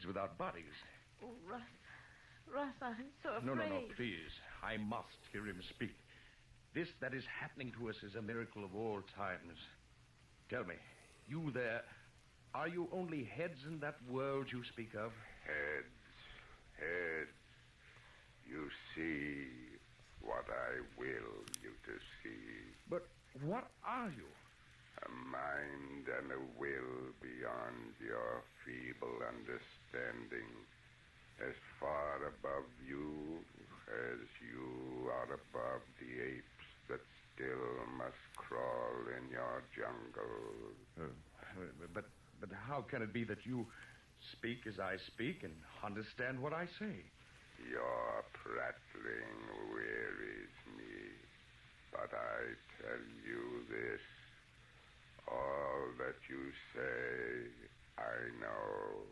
heads without bodies. Oh, Russ. Russ, I'm so afraid. No, please. I must hear him speak. This that is happening to us is a miracle of all times. Tell me, you there, are you only heads in that world you speak of? Heads. You see what I will you to see. But what are you? A mind and a will beyond your feeble understanding. As far above you as you are above the apes that still must crawl in your jungle. But how can it be that you speak as I speak and understand what I say? Your prattling wearies me, but I tell you this. All that you say, I know.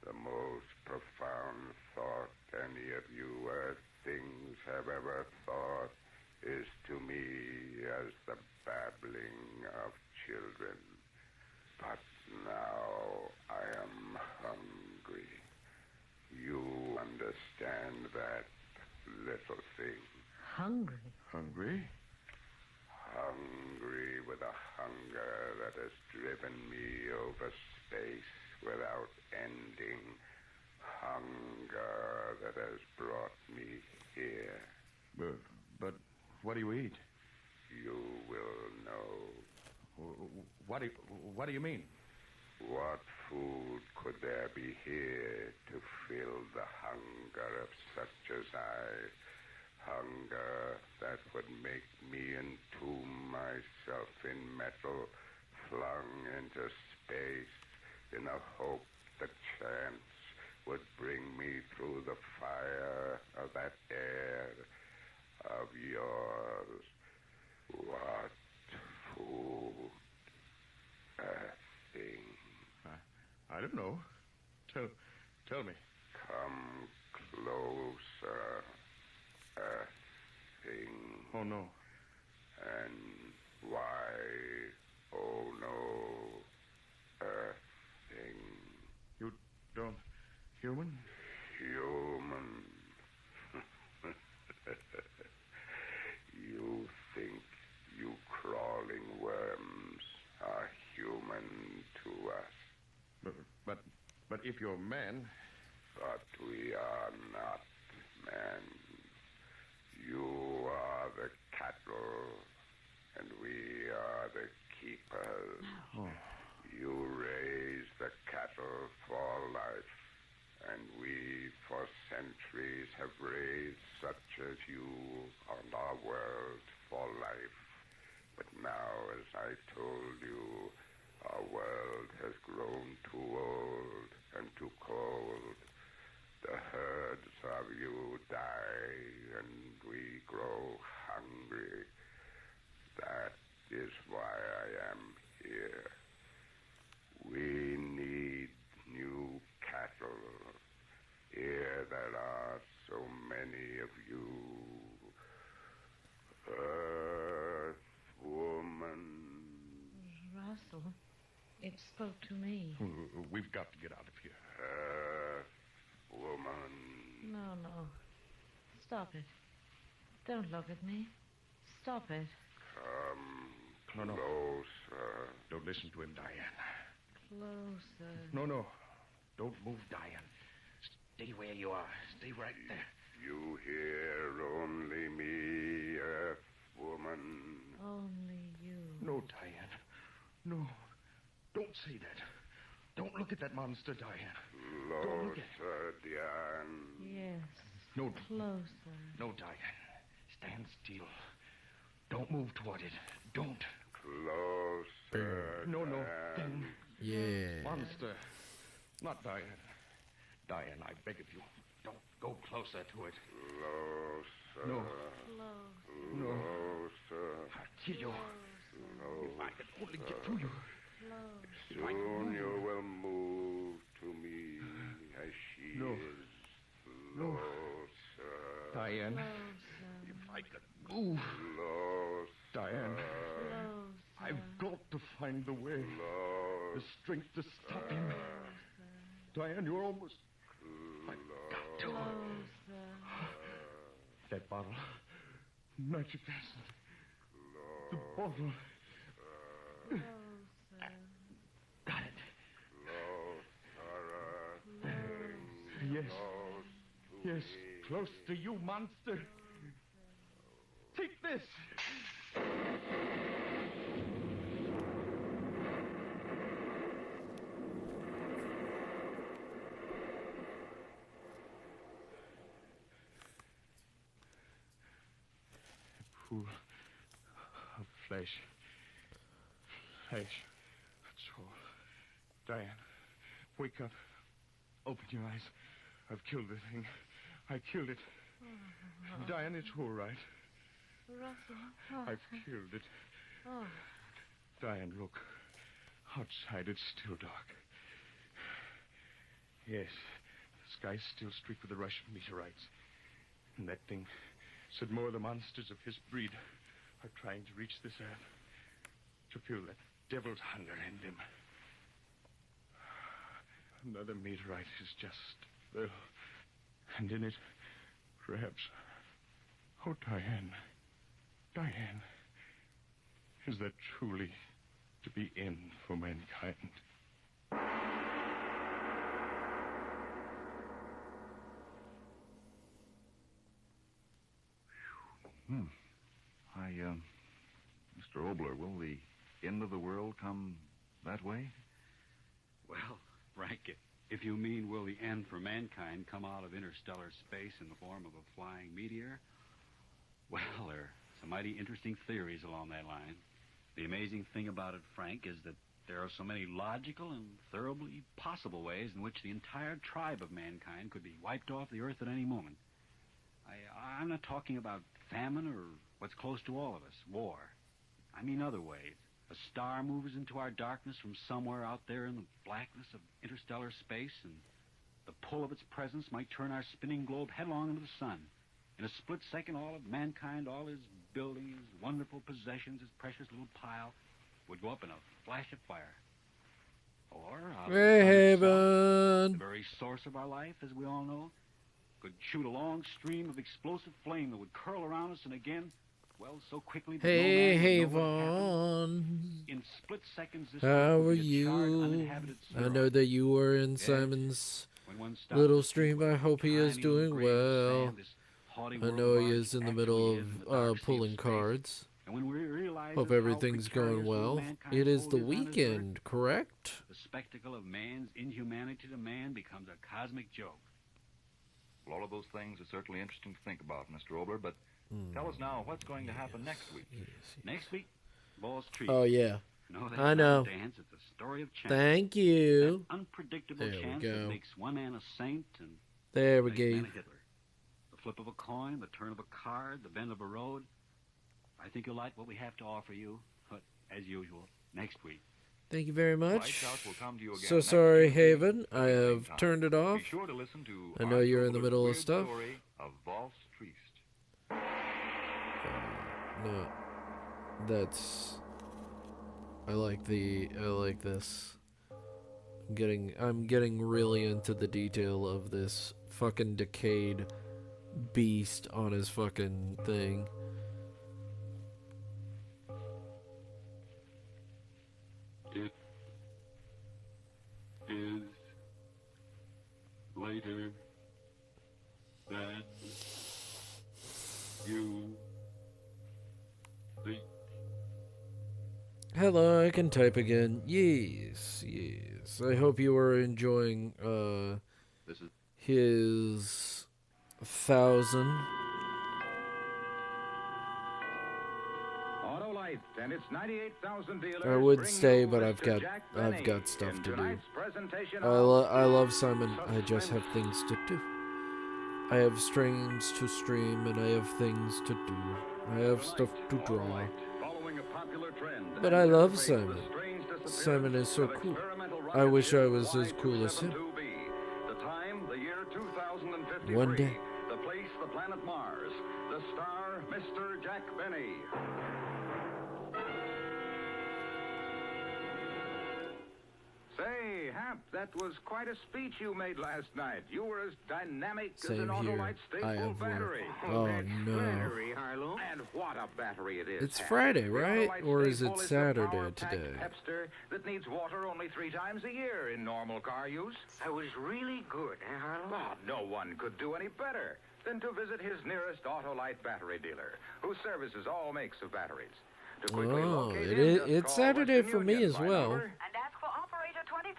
The most profound thought any of you earth things have ever thought is to me as the babbling of children. But now I am hungry. You understand that, little thing. Hungry? Hungry? Hungry with a hunger that has driven me over space without ending. Hunger that has brought me here. But what do you eat? You will know. What do you mean? What food could there be here to fill the hunger of such as I? Hunger that would make me entomb myself in metal, flung into space in a hope that chance would bring me through the fire of that air of yours. What food? A thing. I don't know. Tell me. Come closer. A thing. Oh, no. And why, oh no, a thing. You don't... Human? Human. You think you crawling worms are human to us. But if you're man... But we are not men. You are the cattle, and we are the keepers. Oh. You raise the cattle for life, and we for centuries have raised such as you on our world for life. But now, as I told you, our world has grown too old and too cold. The herds of you die, and we grow hungry. That is why I am here. We need new cattle. Here there are so many of you. Earth woman. Russell, it spoke to me. We've got to get out of here. Earth woman. No. Stop it. Don't look at me. Stop it. Come No. closer. Don't listen to him, Diane. Closer. No. Don't move, Diane. Stay where you are. Stay right there. You hear only me, Earth woman. Only you. No, Diane. No. Don't say that. Don't look at that monster, Diane. Don't look at Closer, Diane. Yes. No. Closer. No, Diane. Stand still. Don't move toward it. Don't. Closer. No. Diane. Then. Yeah. Monster. Not Diane. Diane, I beg of you. Don't go closer to it. Closer. No. Close. Closer. I'll kill you. If I could only get to you. Close. Soon you will move to me as she No. is. Closer. Diane, Closer. if I could move. Closer. Diane, Closer. I've got to find the way. The Closer. strength to stop him. Diane, you're almost... I've got to. Closer. That bottle. Nitric acid. The bottle. Closer. Got it. Closer. Yes. Close to Yes, me. close to you, monster. Take this. A pool of flesh. Flesh. That's all. Diane, wake up. Open your eyes. I've killed the thing. I killed it. Diane, it's all right. Russell. Oh. I've killed it. Oh. Diane, look. Outside, it's still dark. Yes, the sky's still streaked with the rush of meteorites. And that thing said more of the monsters of his breed are trying to reach this earth. To feel that devil's hunger in them. Another meteorite is just there. And in it, perhaps... Oh, Diane. Diane. Is that truly to be in for mankind? Mr. Obler, will the end of the world come that way? Well, Frank, if you mean will the end for mankind come out of interstellar space in the form of a flying meteor, well, there are some mighty interesting theories along that line. The amazing thing about it, Frank, is that there are so many logical and thoroughly possible ways in which the entire tribe of mankind could be wiped off the earth at any moment. I'm not talking about famine or what's close to all of us, war. I mean other ways. A star moves into our darkness from somewhere out there in the blackness of interstellar space, and the pull of its presence might turn our spinning globe headlong into the sun. In a split second, all of mankind, all his buildings, his wonderful possessions, his precious little pile, would go up in a flash of fire. Or, out of the sun itself, the very source of our life, as we all know, could shoot a long stream of explosive flame that would curl around us and again, well, so quickly that Hey, no man would know what had happened. Vaughn. In split seconds, this How earth are would be a charred, you? uninhabited I spheroid. know that you were in Yes. Simon's When one stops little to think stream. what I a hope he is tiny little doing grain of well. sand this haughty I world know of he ours is in the actually middle is in the of dark sea of pulling space. cards. And when we realize Hope how everything's going precarious little well. mankind's It is hold the on this earth, weekend, correct? the spectacle of man's inhumanity to man becomes a cosmic joke. Well, all of those things are certainly interesting to think about, Mr. Obler, but tell us now what's going to happen next week. Next week, Ball's Treat. Oh, yeah. No, that's I not know. a dance. It's a story of chance. Thank you. That unpredictable There we chance go. that makes one man a saint and There we makes man go. a Hitler. The flip of a coin, the turn of a card, the bend of a road. I think you'll like what we have to offer you, but as usual, next week. Thank you very much. Lights Out will come to you again So next sorry, Tuesday Haven. at I the same have time. turned it off. Be sure to listen to I know Art you're in the Obler's middle of weird stuff. Story of Valse Triest. No. That's... I like this. I'm getting really into the detail of this fucking decayed beast on his fucking thing. It is later than you think. Hello, I can type again. Yes. I hope you are enjoying This is his 1,000. Autolite and its 98,000 dealers. I would bring stay, you but Mr. I've got Jack I've Benny got stuff in to do. tonight's presentation I of love Simon. I just have things to do. I have streams to stream, and I have things to do. I have stuff to draw. Autolite, following a popular trend But and I love face Simon. the strange Simon is so disappearance cool. of experimental I wish rocket I was ship as cool as him. Y272B. The time, the year 2053. One day. The place, the planet Mars. The star, Mr. Jack Benny. Say, Hap, that was quite a speech you made last night. You were as dynamic as Same an here. Autolite I staple have battery. Oh, no. Battery, Harlow. And what a battery it is, It's Hap. Friday, The right? Autolite Or is staple it the Saturday power-packed today? Pepster that needs water only 3 times a year in normal car use. That was really good, eh, Harlow? Well, no one could do any better than to visit his nearest Autolite battery dealer, who services all makes of batteries. To quickly Oh, locate it him, is, just it's call Saturday Western for me Union as by well. number. And ask for operator 25.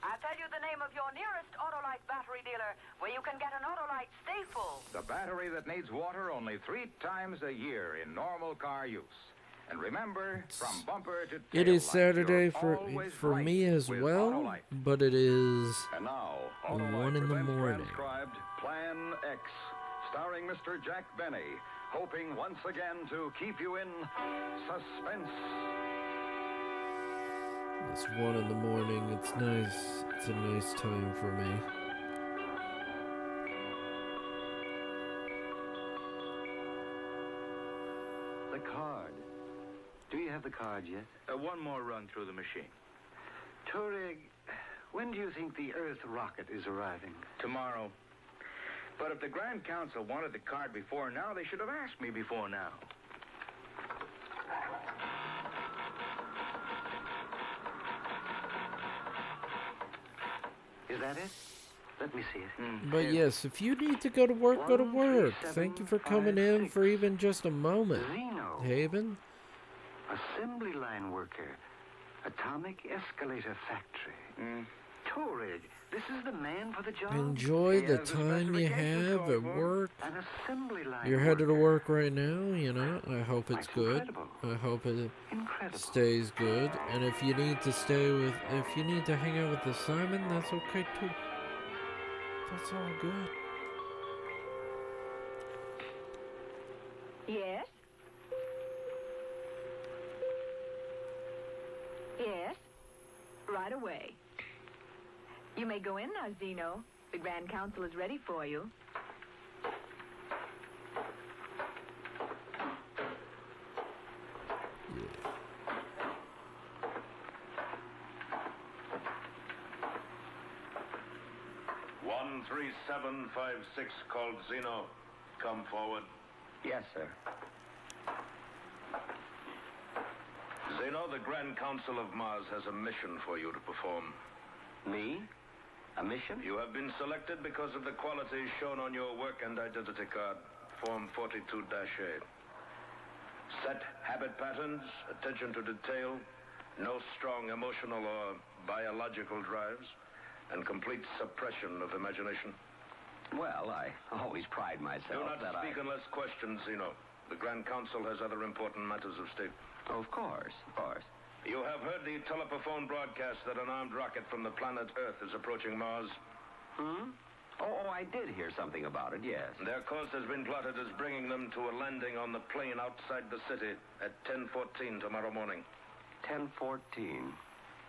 I'll tell you the name of your nearest Autolite battery dealer where you can get an Autolite staple. The battery that needs water only 3 times a year in normal car use. And remember, from bumper to tail It is light, Saturday you're always for right me as with well, Autolite. but it is And now, 1 Autolite in the presents morning. transcribed Plan X, starring Mr. Jack Benny, hoping once again to keep you in suspense. It's 1 in the morning. It's nice. It's a nice time for me. The card. Do you have the card yet? One more run through the machine. Touareg, when do you think the Earth rocket is arriving? Tomorrow. But if the Grand Council wanted the card before now, they should have asked me before now. Is that it? Let me see it. But yes, if you need to go to work, go to 1, work. 3, 7, Thank you for 5, coming in 6. for even just a moment. Zeno, Haven? assembly line worker, atomic escalator factory. Touareg, this is the man for the job. Enjoy He the has a time you specification have called at for. work. An assembly line You're headed to worker. work right now, you know. I hope it's That's good. incredible. I hope it Incredible. stays good. And if you need to if you need to hang out with the Simon, that's okay too. That's all good. Yes? Yes? Right away. You may go in now, Zeno. The Grand Council is ready for you. One 13756 called Zeno. Come forward. Yes, sir. Zeno, the Grand Council of Mars has a mission for you to perform. Me? A mission? You have been selected because of the qualities shown on your work and identity card, Form 42-A. Set habit patterns, attention to detail, no strong emotional or biological drives, and complete suppression of imagination. Well, I always pride myself Do not that speak unless questioned, Zeno. The Grand Council has other important matters of state. Of course, of course. You have heard the telephone broadcast that an armed rocket from the planet Earth is approaching Mars. Oh, I did hear something about it, yes. Their course has been plotted as bringing them to a landing on the plain outside the city at 10:14 tomorrow morning. 10:14.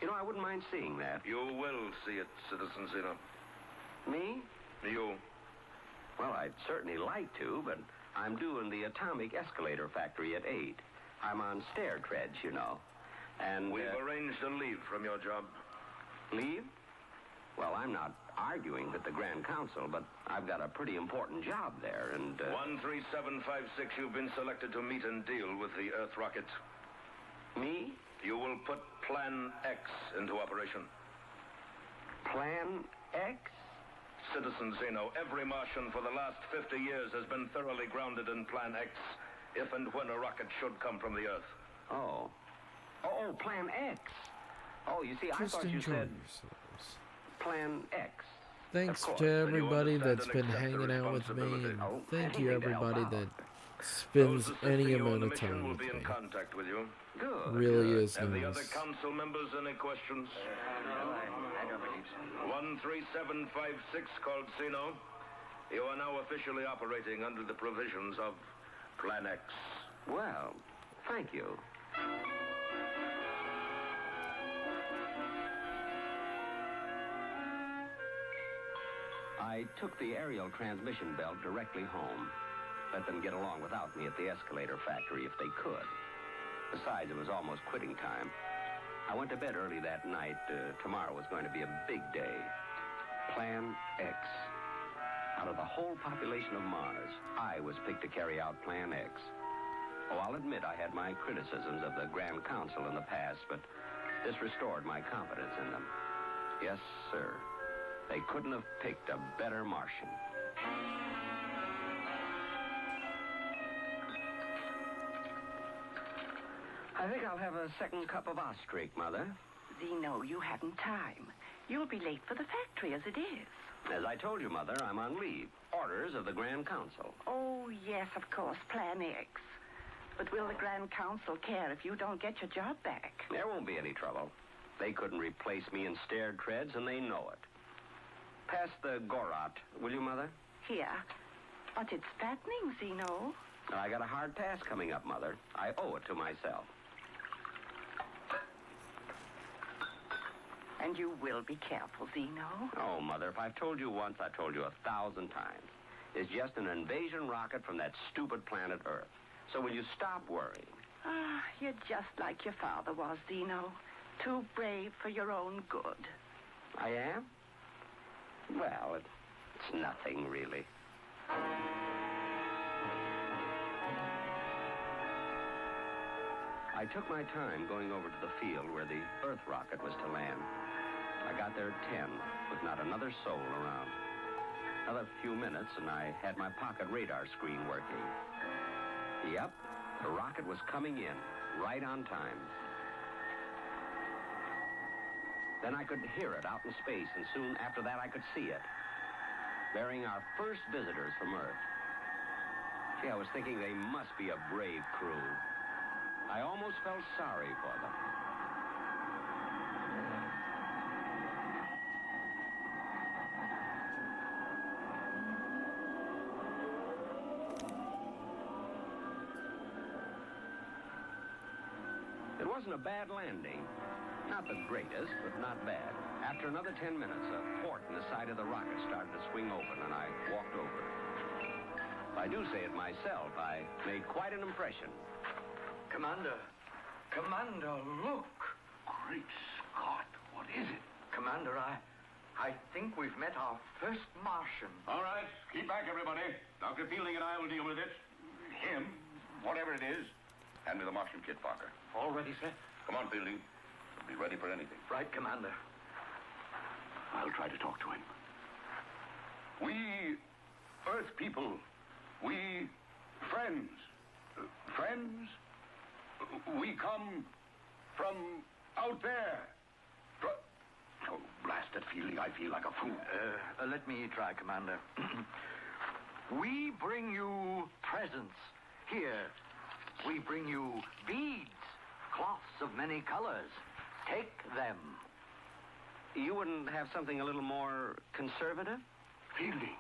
You know, I wouldn't mind seeing that. You will see it, Citizen Zeno. Me? You. Well, I'd certainly like to, but I'm due in the atomic escalator factory at 8. I'm on stair treads, you know. And We've arranged a leave from your job. leave? Well, I'm not arguing with the Grand Council, but I've got a pretty important job there, and... 13756, you've been selected to meet and deal with the Earth rocket. Me? You will put Plan X into operation. Plan X? Citizen Zeno, every Martian for the last 50 years has been thoroughly grounded in Plan X, if and when a rocket should come from the Earth. Oh. Oh, Plan X. Oh, you see, I Just thought you enjoy said yourselves. Plan X. Thanks Of course, to when you everybody understand that's and been accept the hanging out with me, responsibility. and Oh, thank you anything to help everybody out. that spends Those assisting any you on amount the of mission time will with be in me. contact with you. Good. Really good. is And the other nice. council members, any questions? 13756 called Zeno. You are now officially operating under the provisions of Plan X. Well, thank you. I took the aerial transmission belt directly home. Let them get along without me at the escalator factory if they could. Besides, it was almost quitting time. I went to bed early that night. Tomorrow was going to be a big day. Plan X. Out of the whole population of Mars, I was picked to carry out Plan X. Oh, I'll admit I had my criticisms of the Grand Council in the past, but this restored my confidence in them. Yes, sir. They couldn't have picked a better Martian. I think I'll have a second cup of Ostrich, Mother. Zeno, you haven't time. You'll be late for the factory as it is. As I told you, Mother, I'm on leave. Orders of the Grand Council. Oh, yes, of course, Plan X. But will the Grand Council care if you don't get your job back? There won't be any trouble. They couldn't replace me in stair treads, and they know it. Pass the Gorot, will you, Mother? Here. But it's fattening, Zeno. I got a hard task coming up, Mother. I owe it to myself. And you will be careful, Zeno. Oh, Mother, if I've told you once, I've told you 1,000 times. It's just an invasion rocket from that stupid planet Earth. So will you stop worrying? Ah, you're just like your father was, Zeno. Too brave for your own good. I am? Well, it's nothing, really. I took my time going over to the field where the Earth rocket was to land. I got there at 10, with not another soul around. Another few minutes, and I had my pocket radar screen working. Yep, the rocket was coming in, right on time. Then I could hear it out in space, and soon after that I could see it, bearing our first visitors from Earth. Gee, I was thinking they must be a brave crew. I almost felt sorry for them. It wasn't a bad landing. Not the greatest, but not bad. After another 10 minutes, a port in the side of the rocket started to swing open, and I walked over. If I do say it myself, I made quite an impression. Commander, look. Great Scott, what is it? Commander, I think we've met our first Martian. All right, keep back, everybody. Dr. Fielding and I will deal with it. Him, whatever it is. Hand me the Martian kit, Parker. All ready, sir? Come on, Fielding. We'll be ready for anything. Right, Commander. I'll try to talk to him. We, Earth people, we friends. Friends? We come from out there. Oh, blasted Fielding, I feel like a fool. Let me try, Commander. We bring you presents. Here, we bring you beads, cloths of many colors. Take them. You wouldn't have something a little more conservative? Fielding,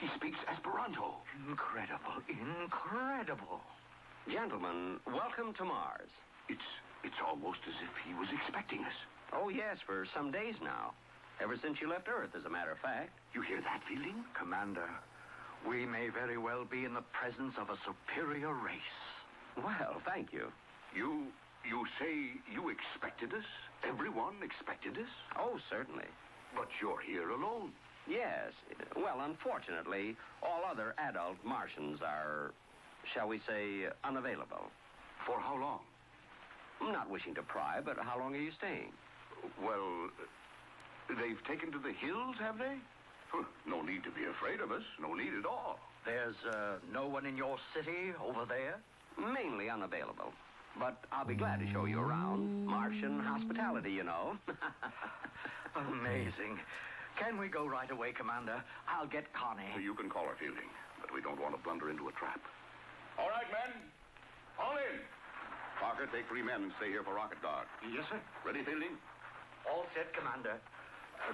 he speaks Esperanto. Incredible, incredible. Gentlemen, welcome to Mars. It's almost as if he was expecting us. Oh, yes, for some days now. Ever since you left Earth, as a matter of fact. You hear that, Fielding? Commander, we may very well be in the presence of a superior race. Well, thank you. You say you expected us? Everyone expected us? Oh, certainly. But you're here alone. Yes. Well, unfortunately, all other adult Martians are, shall we say, unavailable. For how long? Not wishing to pry, but how long are you staying? Well, they've taken to the hills, have they? No need to be afraid of us. No need at all. There's no one in your city over there? Mainly unavailable. But I'll be glad to show you around. Martian hospitality, you know. Amazing. Can we go right away, Commander? I'll get Connie. You can call her, Fielding, but we don't want to blunder into a trap. All right, men. All in. Parker, take 3 men and stay here for rocket guard. Yes, sir. Ready, Fielding? All set, Commander.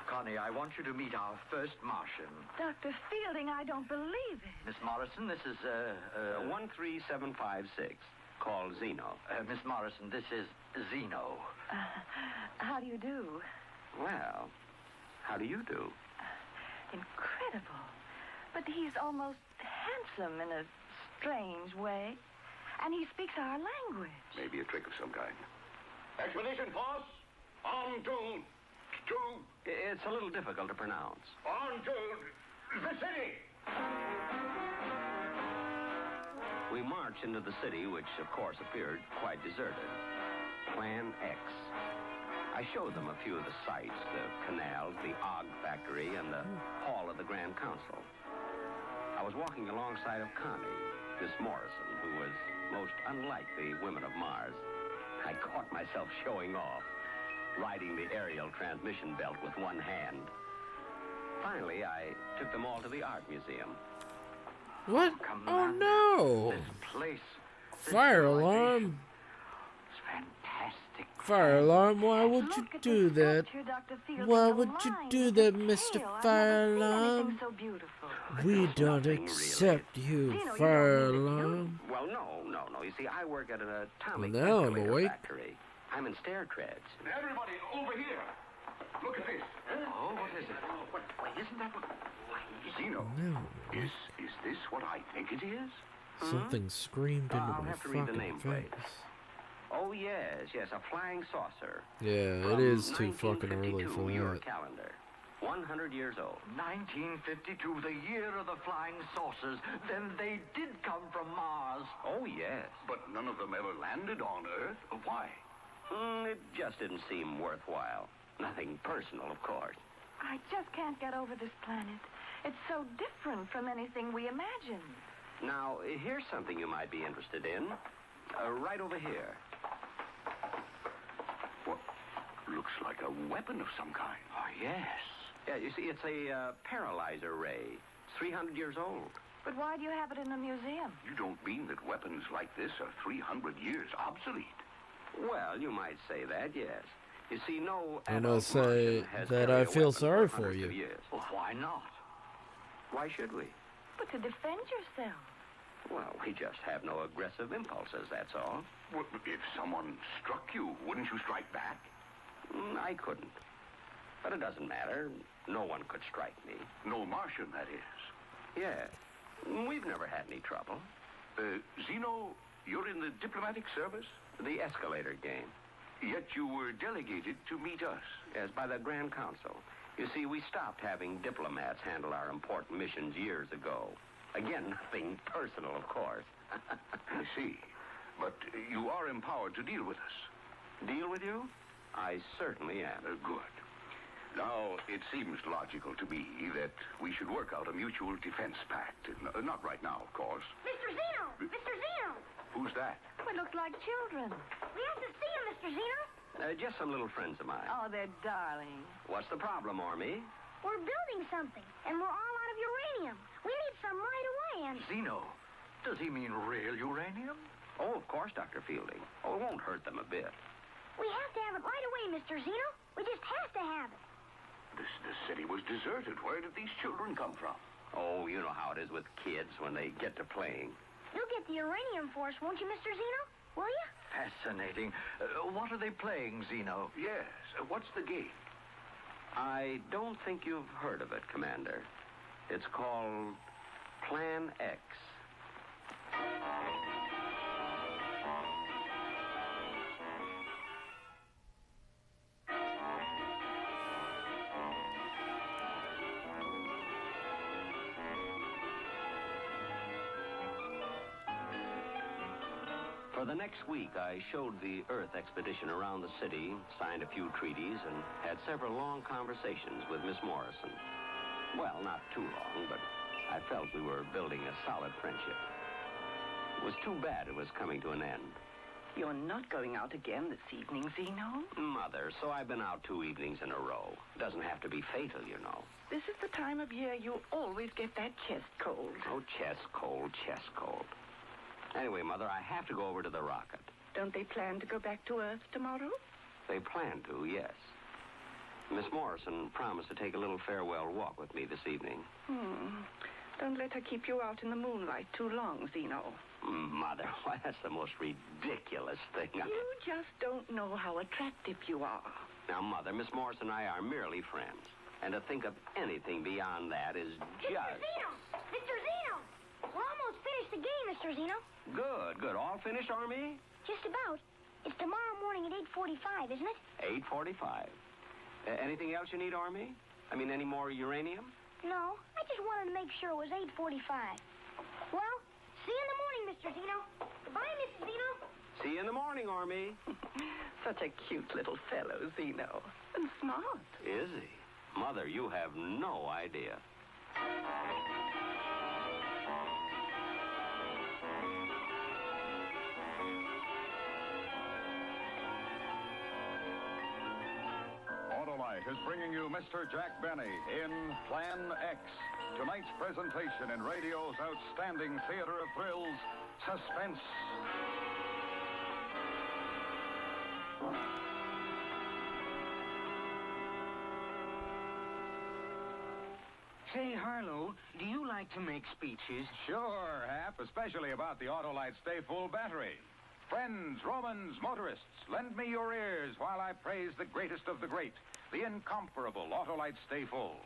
Connie, I want you to meet our first Martian. Dr. Fielding, I don't believe it. Miss Morrison, this is, 13756, called Zeno. Miss Morrison, this is Zeno. How do you do? Well, how do you do? Incredible. But he's almost handsome in a strange way. And he speaks our language. Maybe a trick of some kind. Expedition Force, on to... It's a little difficult to pronounce. On to the city! We marched into the city, which, of course, appeared quite deserted. Plan X. I showed them a few of the sights, the canals, the Og factory, and the hall of the Grand Council. I was walking alongside of Connie, Miss Morrison, who was most unlike the women of Mars. I caught myself showing off, riding the aerial transmission belt with one hand. Finally, I took them all to the art museum. What? Oh no! This place. Fire alarm! It's fantastic. Fire alarm, why would you do that? Why would you do that, Mr. Fire Alarm? We don't accept you, Fire Alarm. Well, no. You see, I work at an atomic Now I'm escalator awake. factory. I'm in stair treads. Everybody, over here. Look at this. Oh, what is it? Why, isn't that what... Zeno, No. is this what I think it is? Something screamed into I'll my have to read the fucking nameplate. face. Oh, yes, a flying saucer. Yeah, From it is too fucking early 1952, for your that. calendar. 100 years old. 1952, the year of the flying saucers. Then they did come from Mars. Oh, yes. But none of them ever landed on Earth. Why? It just didn't seem worthwhile. Nothing personal, of course. I just can't get over this planet. It's so different from anything we imagined. Now, here's something you might be interested in. Right over here. What? Looks like a weapon of some kind. Oh, yes. Yeah, you see, it's a paralyzer ray. It's 300 years old. But why do you have it in a museum? You don't mean that weapons like this are 300 years obsolete? Well, you might say that, yes. You see, no And adult I'll say Martian has that carried I a feel weapon sorry for for hundreds you. of years. Well, why not? Why should we? But to defend yourself. Well, we just have no aggressive impulses, that's all. Well, if someone struck you, wouldn't you strike back? I couldn't. But it doesn't matter. No one could strike me. No Martian, that is. Yeah. We've never had any trouble. Zeno, you're in the diplomatic service? The escalator game. Yet you were delegated to meet us. Yes, by the Grand Council. You see, we stopped having diplomats handle our important missions years ago. Again, nothing personal, of course. I see. But you are empowered to deal with us. Deal with you? I certainly am. Good. Now, it seems logical to me that we should work out a mutual defense pact. Not right now, of course. Mr. Zeno! Mr. Zeno! Who's that? It looks like children. We have to see him, Mr. Zeno. Just some little friends of mine. Oh, they're darling. What's the problem, Ormy? We're building something, and we're all out of uranium. We need some right away, and... Zeno, does he mean real uranium? Oh, of course, Dr. Fielding. Oh, it won't hurt them a bit. We have to have it right away, Mr. Zeno. We just have to have it. The city was deserted. Where did these children come from? Oh, you know how it is with kids when they get to playing. You'll get the uranium for us, won't you, Mr. Zeno? Will you? Fascinating. What are they playing, Zeno? Yes. What's the game? I don't think you've heard of it, Commander. It's called Plan X. For the next week, I showed the Earth expedition around the city, signed a few treaties, and had several long conversations with Miss Morrison. Well, not too long, but I felt we were building a solid friendship. It was too bad it was coming to an end. You're not going out again this evening, Zeno? Mother, so I've been out 2 evenings in a row. Doesn't have to be fatal, you know. This is the time of year you always get that chest cold. Oh, chest cold, chest cold. Anyway, Mother, I have to go over to the rocket. Don't they plan to go back to Earth tomorrow? They plan to, yes. Miss Morrison promised to take a little farewell walk with me this evening. Don't let her keep you out in the moonlight too long, Zeno. Mother, why, that's the most ridiculous thing. You just don't know how attractive you are. Now, Mother, Miss Morrison and I are merely friends. And to think of anything beyond that is Mr. just... Zeno! Mr. Zeno! We're almost finished the game, Mr. Zeno. Good. All finished, Army? Just about. It's tomorrow morning at 8:45, isn't it? 8:45. Anything else you need, Army? I mean, any more uranium? No, I just wanted to make sure it was 8:45. Well, see you in the morning, Mr. Zeno. Goodbye, Mrs. Zeno. See you in the morning, Army. Such a cute little fellow, Zeno. And smart. Is he? Mother, you have no idea. Autolite is bringing you Mr. Jack Benny in Plan X. Tonight's presentation in radio's outstanding theater of thrills, Suspense. Say, Harlow, do you like to make speeches? Sure, Hap, especially about the Autolite Stay Full battery. Friends, Romans, motorists, lend me your ears while I praise the greatest of the great, the incomparable Autolite Stay Full.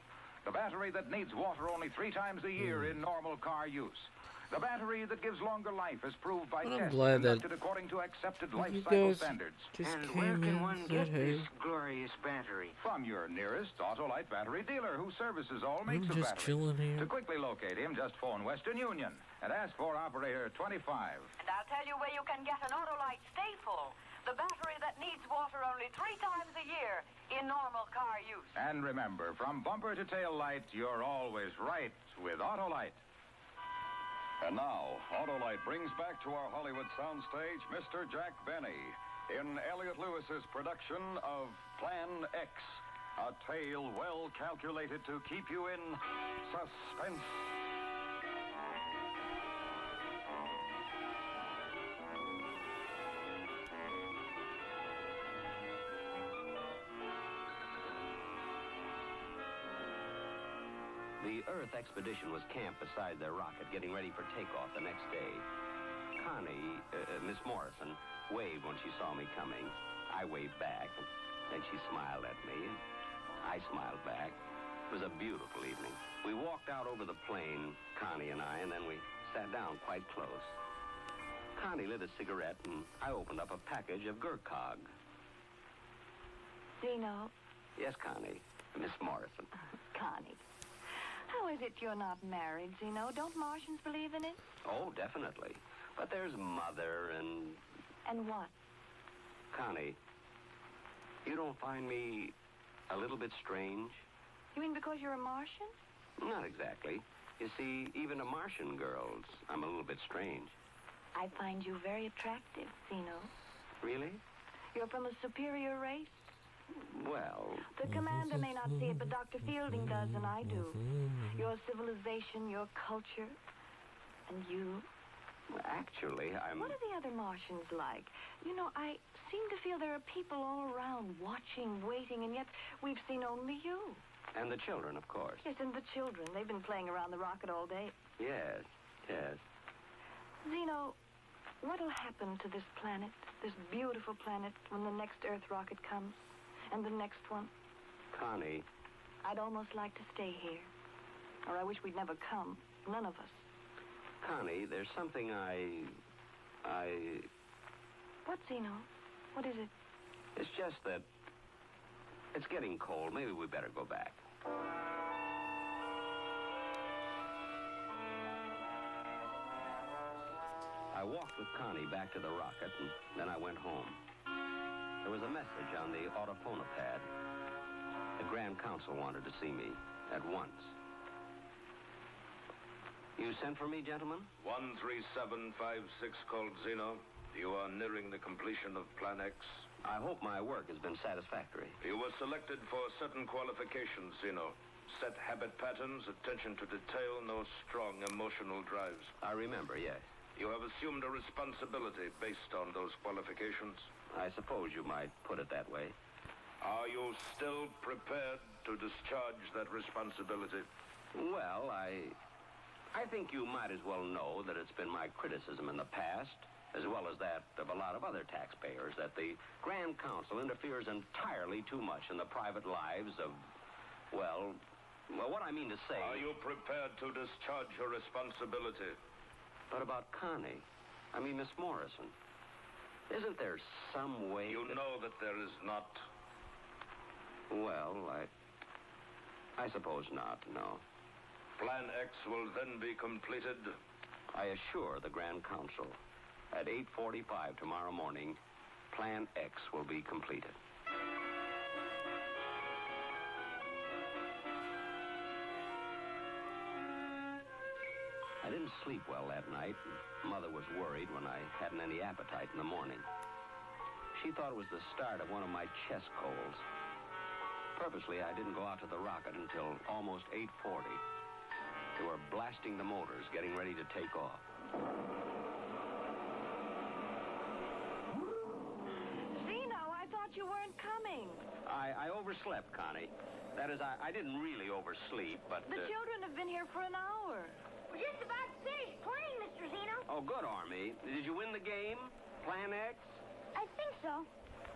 The battery that needs water only 3 times a year in normal car use. The battery that gives longer life as proved by I'm tests glad that conducted according to accepted life you cycle guys standards. just And came where can in one and get said, this hey, glorious battery? From your nearest Autolite battery dealer who services all makes I'm of just batteries. chilling here. To quickly locate him, just phone Western Union and ask for operator 25. And I'll tell you where you can get an Autolite Stay Full, the battery that needs water only 3 times a year in normal car use. And remember, from bumper to tail light, you're always right with Autolite. And now, Autolite brings back to our Hollywood soundstage Mr. Jack Benny in Elliot Lewis's production of Plan X, a tale well calculated to keep you in suspense. The Earth expedition was camped beside their rocket, getting ready for takeoff the next day. Connie, Miss Morrison, waved when she saw me coming. I waved back, and then she smiled at me, and I smiled back. It was a beautiful evening. We walked out over the plain, Connie and I, and then we sat down quite close. Connie lit a cigarette, and I opened up a package of Gurkhag. Zeno. Yes, Connie. Miss Morrison. Connie. How is it you're not married, Zeno? Don't Martians believe in it? Oh, definitely. But there's Mother and... And what? Connie, you don't find me a little bit strange? You mean because you're a Martian? Not exactly. You see, even to Martian girls, I'm a little bit strange. I find you very attractive, Zeno. Really? You're from a superior race. Well... The commander may not see it, but Dr. Fielding does, and I do. Your civilization, your culture, and you. Well, actually, I'm... What are the other Martians like? You know, I seem to feel there are people all around watching, waiting, and yet we've seen only you. And the children, of course. Yes, and the children. They've been playing around the rocket all day. Yes, yes. Zeno, what'll happen to this planet, this beautiful planet, when the next Earth rocket comes? And the next one? Connie. I'd almost like to stay here. Or I wish we'd never come. None of us. Connie, there's something I... What, Zeno? What is it? It's just that it's getting cold. Maybe we better go back. I walked with Connie back to the rocket, and then I went home. There was a message on the autophonopad. The Grand Council wanted to see me at once. You sent for me, gentlemen? 13756 called Zeno. You are nearing the completion of Plan X. I hope my work has been satisfactory. You were selected for certain qualifications, Zeno. Set habit patterns, attention to detail, no strong emotional drives. I remember, yes. You have assumed a responsibility based on those qualifications. I suppose you might put it that way. Are you still prepared to discharge that responsibility? Well, I think you might as well know that it's been my criticism in the past, as well as that of a lot of other taxpayers, that the Grand Council interferes entirely too much in the private lives of, well, what I mean to say... Are you prepared to discharge your responsibility? But about Connie, I mean Miss Morrison. Isn't there some way... You know that there is not. Well, I suppose not, no. Plan X will then be completed. I assure the Grand Council, at 8:45 tomorrow morning, Plan X will be completed. I didn't sleep well that night, and Mother was worried when I hadn't any appetite in the morning. She thought it was the start of one of my chest colds. Purposely, I didn't go out to the rocket until almost 8:40. They were blasting the motors, getting ready to take off. Zeno, I thought you weren't coming. I overslept, Connie. That is, I didn't really oversleep, but... The children have been here for an hour. We're just about finished playing, Mr. Zeno. Oh, good, Army. Did you win the game? Plan X? I think so.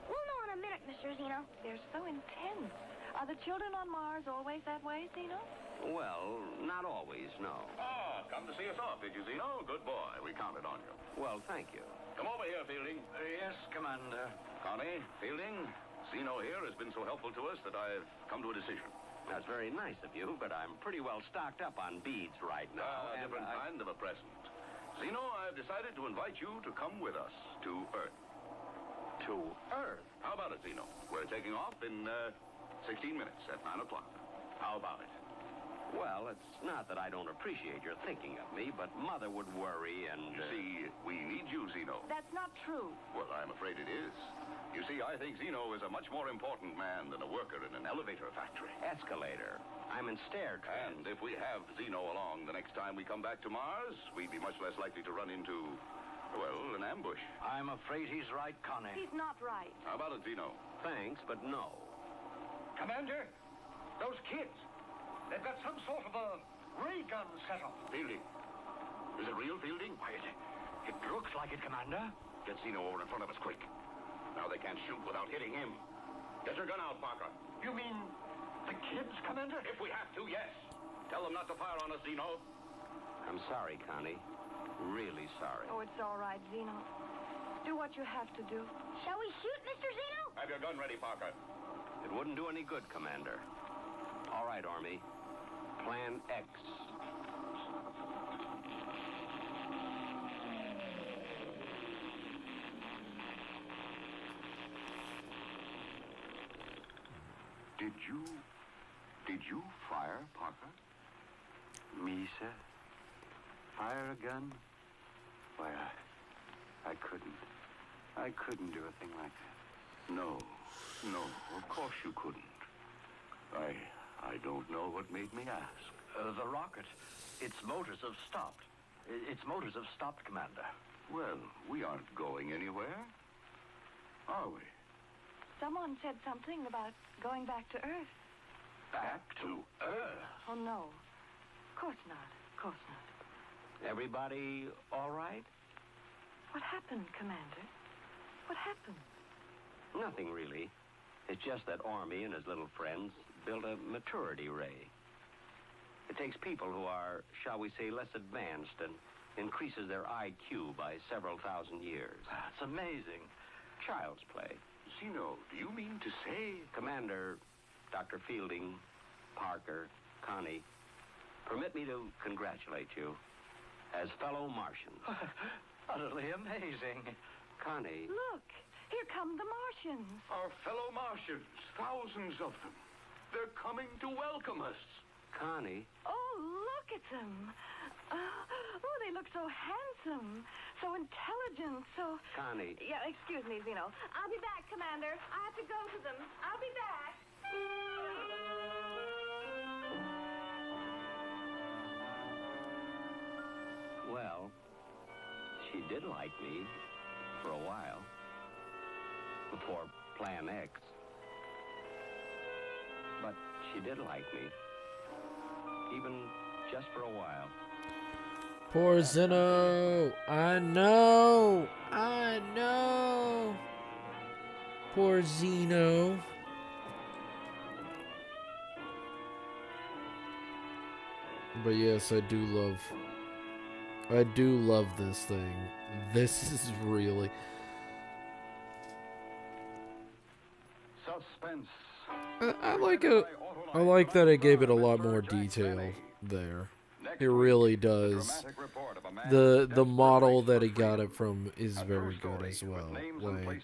We'll know in a minute, Mr. Zeno. They're so intense. Are the children on Mars always that way, Zeno? Well, not always, no. Ah, come to see us off, did you, Zeno? Good boy. We counted on you. Well, thank you. Come over here, Fielding. Yes, Commander. Connie, Fielding, Zeno here has been so helpful to us that I've come to a decision. That's very nice of you, but I'm pretty well stocked up on beads right now. A different kind of a present. Zeno, I've decided to invite you to come with us to Earth. To Earth? How about it, Zeno? We're taking off in 16 minutes at 9 o'clock. How about it? Well, it's not that I don't appreciate your thinking of me, but Mother would worry and... You see, we need you, Zeno. That's not true. Well, I'm afraid it is. You see, I think Zeno is a much more important man than a worker in an elevator factory. Escalator. I'm in stair trains. And if we have Zeno along the next time we come back to Mars, we'd be much less likely to run into, well, an ambush. I'm afraid he's right, Connie. He's not right. How about it, Zeno? Thanks, but no. Commander, those kids, they've got some sort of a ray gun set up. Fielding. Is it real, Fielding? Why, it looks like it, Commander. Get Zeno over in front of us, quick. Now they can't shoot without hitting him. Get your gun out, Parker. You mean the kids, Commander? If we have to, yes. Tell them not to fire on us, Zeno. I'm sorry, Connie. Really sorry. Oh, it's all right, Zeno. Do what you have to do. Shall we shoot, Mr. Zeno? Have your gun ready, Parker. It wouldn't do any good, Commander. All right, Army. Plan X. Did you fire, Parker? Me, sir? Fire a gun? Why, I couldn't. I couldn't do a thing like that. No, of course you couldn't. I don't know what made me ask. The rocket, its motors have stopped. Its motors have stopped, Commander. Well, we aren't going anywhere, are we? Someone said something about going back to Earth. Back to Earth? Oh, no. Of course not. Of course not. Everybody all right? What happened, Commander? What happened? Nothing, really. It's just that Army and his little friends built a maturity ray. It takes people who are, shall we say, less advanced and increases their IQ by several thousand years. That's amazing. Child's play. Zeno, do you mean to say... Commander, Dr. Fielding, Parker, Connie, permit me to congratulate you as fellow Martians. Utterly amazing. Connie. Look, here come the Martians. Our fellow Martians, thousands of them. They're coming to welcome us. Connie. Oh, look at them. Oh, they look so handsome, so intelligent, so... Connie. Yeah, excuse me, Zeno. I'll be back, Commander. I have to go to them. I'll be back. Well, she did like me for a while. Before Plan X. But she did like me. Even just for a while. Poor Zeno. I know. Poor Zeno. But yes, I do love this thing. This is really... I like it. I like that it gave it a lot more detail there. It really does. The model that he got it from is very good as well. Like,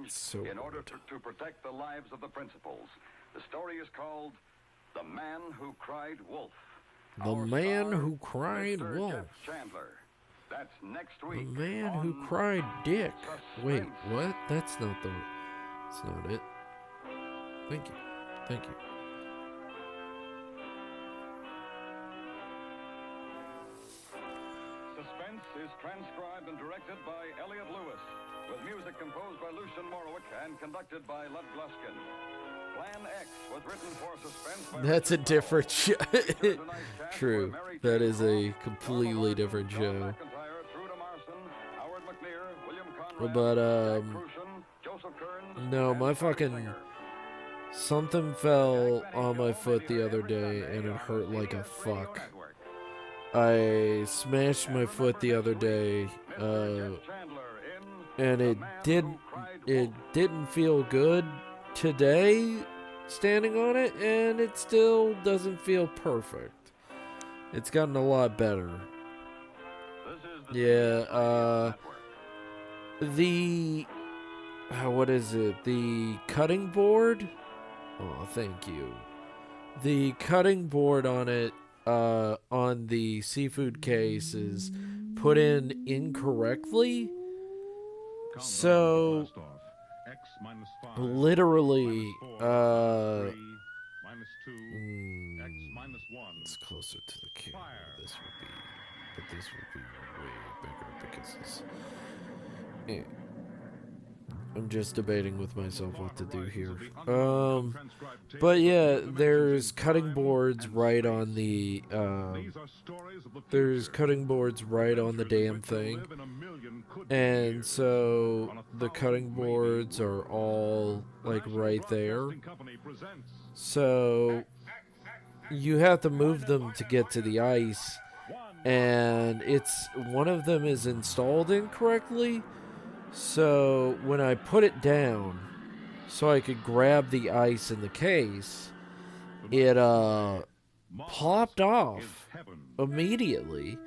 so in order to protect the lives of the principals. The story is called The Man Who Cried Wolf. The Man Who Cried Wolf. Chandler. That's next The week. Man Who Cried Dick. Wait, what? That's not the. That's not it. Thank you. Thank you. Suspense is transcribed and directed by Elliot Lewis, with music composed by Lucian Morowick and conducted by Lud Gluskin. Plan X was written for Suspense by That's a different show. True. That is a completely different show. But, no, my fucking... Something fell on my foot the other day, and it hurt like a fuck. I smashed my foot the other day, and it didn't feel good today, standing on it, and it still doesn't feel perfect. It's gotten a lot better. Yeah, what is it? The cutting board? Oh, thank you. The cutting board on it, on the seafood case is put in incorrectly. So, literally, it's closer to the camera. This would be, but this would be way bigger because it's. Yeah. I'm just debating with myself what to do here. But yeah, there's cutting boards right on the, there's cutting boards right on the damn thing. And so the cutting boards are all, like, right there. So you have to move them to get to the ice. And one of them is installed incorrectly. So when I put it down so I could grab the ice in the case, it popped off immediately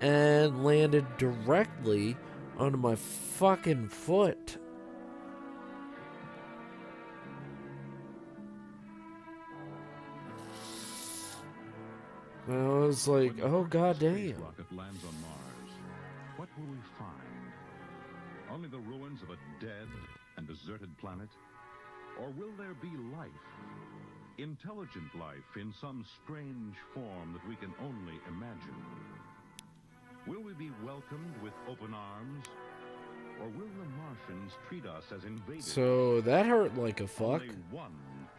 and landed directly onto my fucking foot. And I was like, oh goddamn. Rocket lands on Mars. What will we find? Only the ruins of a dead and deserted planet? Or will there be life? Intelligent life in some strange form that we can only imagine? Will we be welcomed with open arms? Or will the Martians treat us as invaders? So that hurt like a fuck.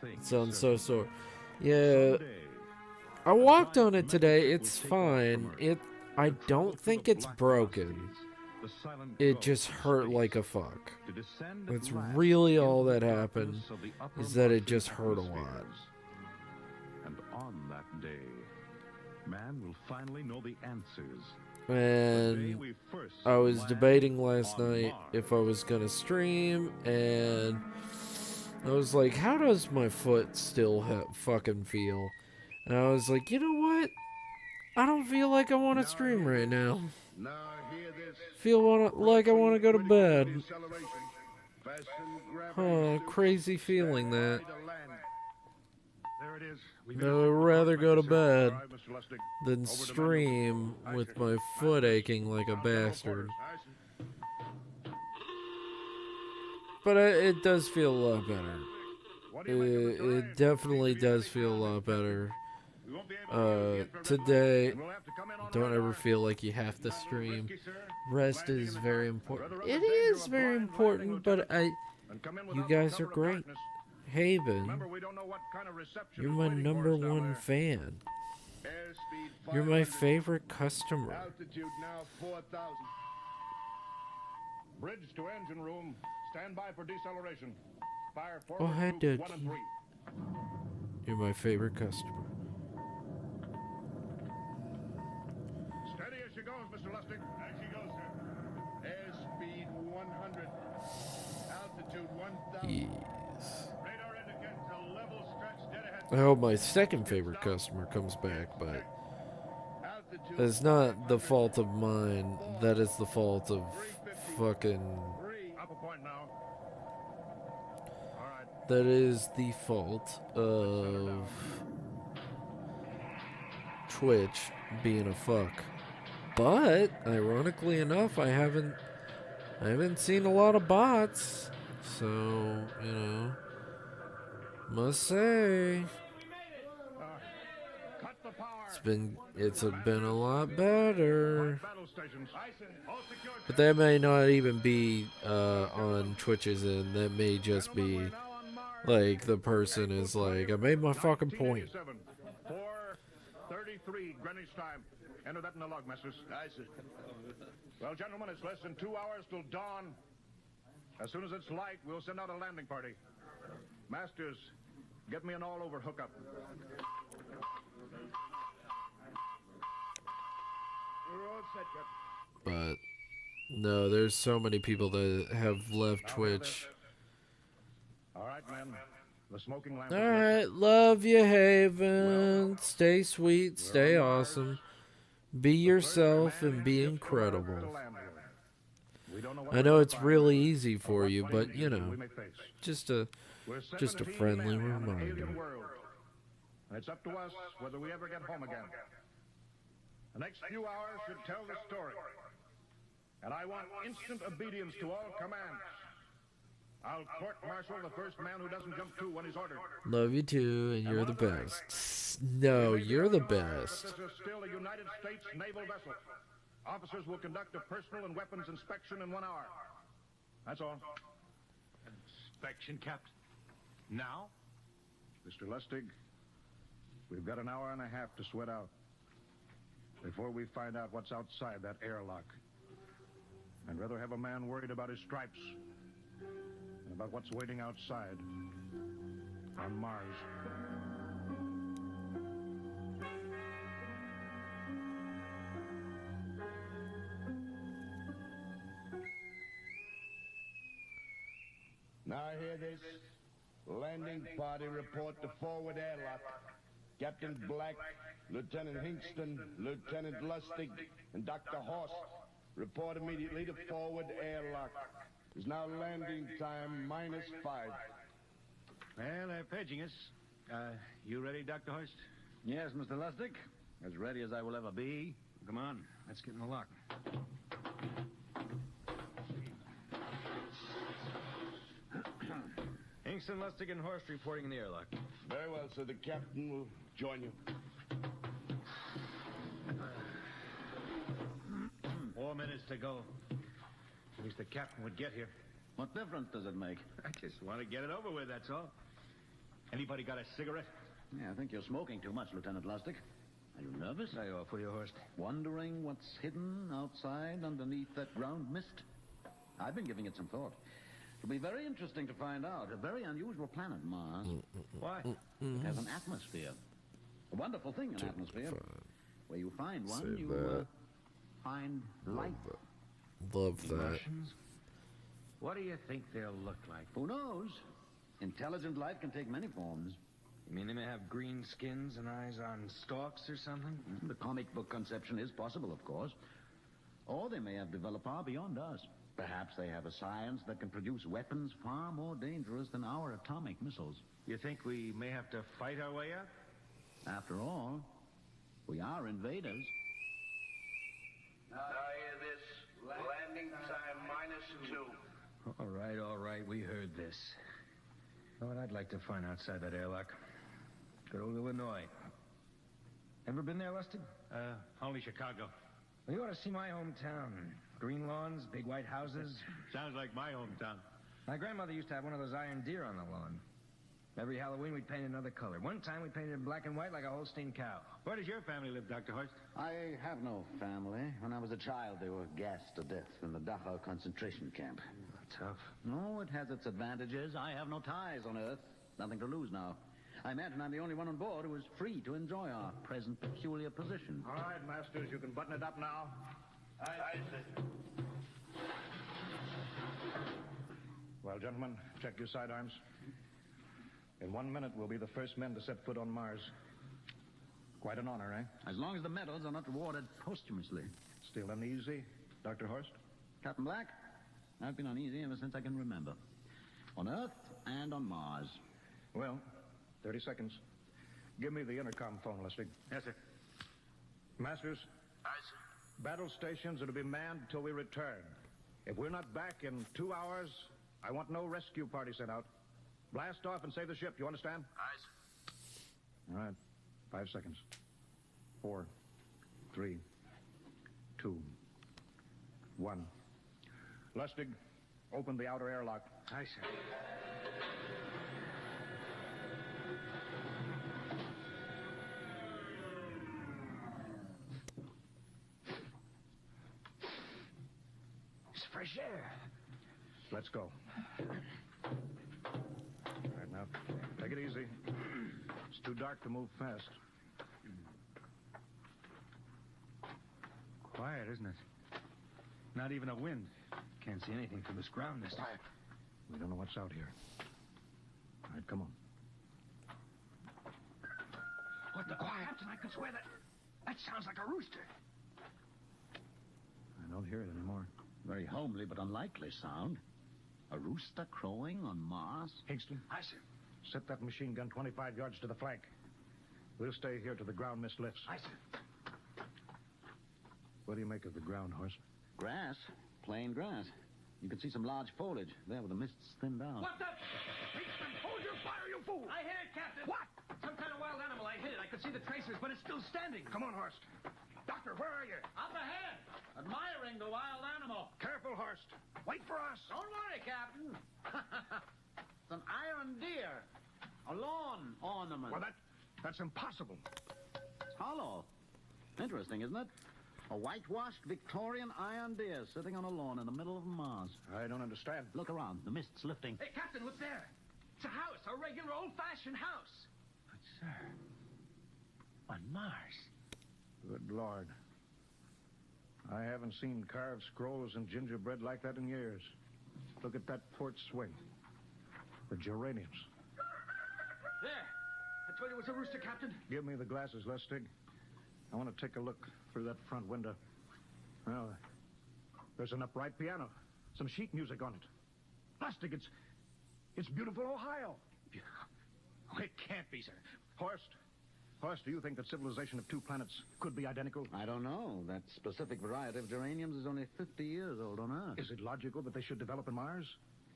It sounds so sore. Yeah. I walked on it today. It's fine. I don't think it's broken. It just hurt like a fuck. That's really all that happened, is that it just hurt a lot. And on that day, man will finally know the answers. And I was debating last night if I was gonna stream, and I was like, how does my foot still fucking feel? And I was like, you know what? I don't feel like I want to stream right now. Feel like I want to go to bed. Huh, crazy feeling that. I would rather go to bed than stream with my foot aching like a bastard. But it does feel a lot better. It definitely does feel a lot better. Today, don't ever feel like you have to stream. Rest is very important. It is very important, but you guys are great. Haven, you're my #1 fan. You're my favorite customer. Bridge to engine room. Stand by for deceleration. Fire Oh, forward. hi, Dookie. 1 and 3. You're my favorite customer. Steady as she goes, Mr. Lustig. As she goes, sir. Airspeed 100. Altitude 1,000. Yes. Radar indicates a level stretch I hope my second favorite customer comes back, but it's not the fault of mine. That is the fault of fucking... That is the fault of Twitch being a fuck. But ironically enough, I haven't seen a lot of bots, so you know, must say it's been a lot better. But that may not even be on Twitch's end. That may just be like the person is like, I made my fucking point. 4:33 Greenwich time. Enter that in the log, masters. Aye, sir. Well, gentlemen, it's less than 2 hours till dawn. As soon as it's light, we'll send out a landing party. Masters, get me an all-over hookup. We're all set, Captain. But no, there's so many people that have left Twitch. All right, man. The smoking lamp. All right, love you, Haven. Stay sweet, stay awesome. Be yourself and be incredible. I know it's really easy for you, but you know, just a friendly reminder. And it's up to us whether we ever get home again. The next few hours should tell the story. And I want instant obedience to all commands. I'll court-martial the first man who doesn't jump to when he's ordered. Love you too, and you're the best. No, you're the best. This is still a United States naval vessel. Officers will conduct a personal and weapons inspection in 1 hour. That's all. Inspection, Captain? Now? Mr. Lustig, we've got an hour and a half to sweat out before we find out what's outside that airlock. I'd rather have a man worried about his stripes than about what's waiting outside on Mars. Now hear this. Landing party report to forward airlock. Captain Black, Lieutenant Hingston, Lieutenant Lustig, and Dr. Horst report immediately to forward airlock. It's now landing time -5. Well, they're paging us. You ready, Dr. Horst? Yes, Mr. Lustig. As ready as I will ever be. Come on, let's get in the lock. Hingston, Lustig, and Horst reporting in the airlock. Very well, sir. The captain will join you. 4 minutes to go. At least the captain would get here. What difference does it make? I just want to get it over with, that's all. Anybody got a cigarette? Yeah, I think you're smoking too much, Lieutenant Lustig. Are you nervous? I offer you, Horst. Wondering what's hidden outside underneath that ground mist? I've been giving it some thought. It'll be very interesting to find out. A very unusual planet, Mars. Why? It has an atmosphere. A wonderful thing, an atmosphere. Where you find one, Save you that. find life. Love that. Martians? What do you think they'll look like? Who knows? Intelligent life can take many forms. You mean they may have green skins and eyes on stalks or something? The comic book conception is possible, of course. Or they may have developed far beyond us. Perhaps they have a science that can produce weapons far more dangerous than our atomic missiles. You think we may have to fight our way out? After all, we are invaders. Now hear this. Landing time -2. All right. We heard this. You know what I'd like to find outside that airlock? Good old Illinois. Ever been there, Lustig? Only Chicago. Well, you ought to see my hometown. Green lawns, big white houses. Sounds like my hometown. My grandmother used to have one of those iron deer on the lawn. Every Halloween, we'd paint another color. One time, we painted it black and white like a Holstein cow. Where does your family live, Dr. Horst? I have no family. When I was a child, they were gassed to death in the Dachau concentration camp. Tough. No, it has its advantages. I have no ties on Earth. Nothing to lose now. I imagine I'm the only one on board who is free to enjoy our present peculiar position. All right, masters, you can button it up now. Aye, sir. Well, gentlemen, check your sidearms. In 1 minute, we'll be the first men to set foot on Mars. Quite an honor, eh? As long as the medals are not rewarded posthumously. Still uneasy, Dr. Horst? Captain Black, I've been uneasy ever since I can remember. On Earth and on Mars. Well, 30 seconds. Give me the intercom phone, Lustig. Yes, sir. Masters? Aye, sir. Battle stations are to be manned until we return. If we're not back in 2 hours, I want no rescue party sent out. Blast off and save the ship, you understand? Aye, sir. All right. 5 seconds. 4, 3, 2, 1. Lustig, open the outer airlock. Aye, sir. It's fresh air. Let's go. All right, now, take it easy. It's too dark to move fast. Quiet, isn't it? Not even a wind. Can't see anything from this ground this time. We don't know what's out here. All right, come on. What the quiet? Captain, I could swear that sounds like a rooster. I don't hear it anymore. Very homely but unlikely sound. A rooster crowing on Mars? Hingston. Aye, sir. Set that machine gun 25 yards to the flank. We'll stay here till the ground mist lifts. Aye, sir. What do you make of the ground, Horst? Grass. Plain grass. You can see some large foliage there where the mist's thinned out. What the? Hingston, hold your fire, you fool! I hit it, Captain. What? Some kind of wild animal. I hit it. I could see the tracers, but it's still standing. Come on, Horst. Doctor, where are you? Up ahead, admiring the wild animal. Careful, Horst. Wait for us. Don't worry, Captain. It's an iron deer. A lawn ornament. Well, that's impossible. It's hollow. Interesting, isn't it? A whitewashed Victorian iron deer sitting on a lawn in the middle of Mars. I don't understand. Look around. The mist's lifting. Hey, Captain, what's there? It's a house, a regular old-fashioned house. But, sir, on Mars. Good Lord. I haven't seen carved scrolls and gingerbread like that in years. Look at that port swing. The geraniums. There. I told you it was a rooster, Captain. Give me the glasses, Lustig. I want to take a look through that front window. Well, there's an upright piano. Some sheet music on it. Lustig, it's beautiful Ohio. Oh, it can't be, sir. Horst, do you think that civilization of 2 planets could be identical? I don't know. That specific variety of geraniums is only 50 years old on Earth. Is it logical that they should develop in Mars?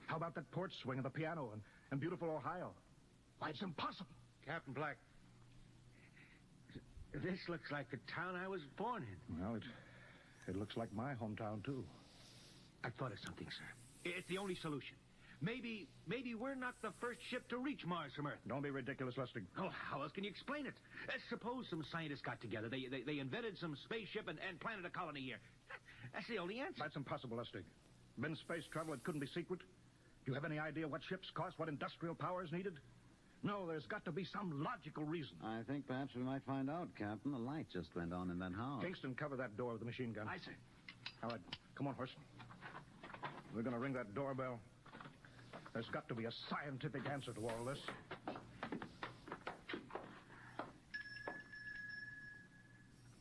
How about that port swing and the piano and beautiful Ohio? Why, it's impossible. Captain Black, this looks like the town I was born in. Well, it looks like my hometown, too. I've thought of something, sir. It's the only solution. Maybe we're not the first ship to reach Mars from Earth. Don't be ridiculous, Lustig. Oh, how else can you explain it? Suppose some scientists got together. They invented some spaceship and planted a colony here. That's the only answer. That's impossible, Lustig. Been space travel, it couldn't be secret. Do you have any idea what ships cost, what industrial power is needed? No, there's got to be some logical reason. I think perhaps we might find out, Captain. A light just went on in that house. Kingston, cover that door with the machine gun. Aye, sir. All right, come on, Horst. We're going to ring that doorbell. There's got to be a scientific answer to all this.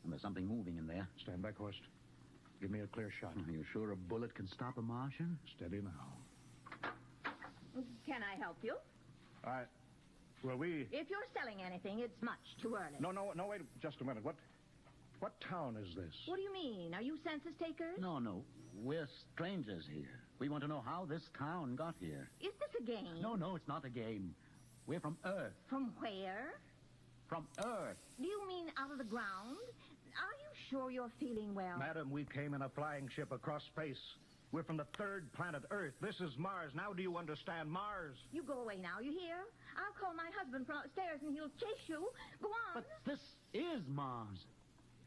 And there's something moving in there. Stand back, Horst. Give me a clear shot. Are you sure a bullet can stop a Martian? Steady now. Can I help you? All right. Well, If you're selling anything, it's much too early. No, wait just a minute. What town is this? What do you mean? Are you census takers? No. We're strangers here. We want to know how this town got here. Is this a game? No, it's not a game. We're from Earth. From where? From Earth. Do you mean out of the ground? Are you sure you're feeling well? Madam, we came in a flying ship across space. We're from the 3rd planet, Earth. This is Mars. Now do you understand? Mars. You go away now, you hear? I'll call my husband from upstairs and he'll chase you. Go on. But this is Mars,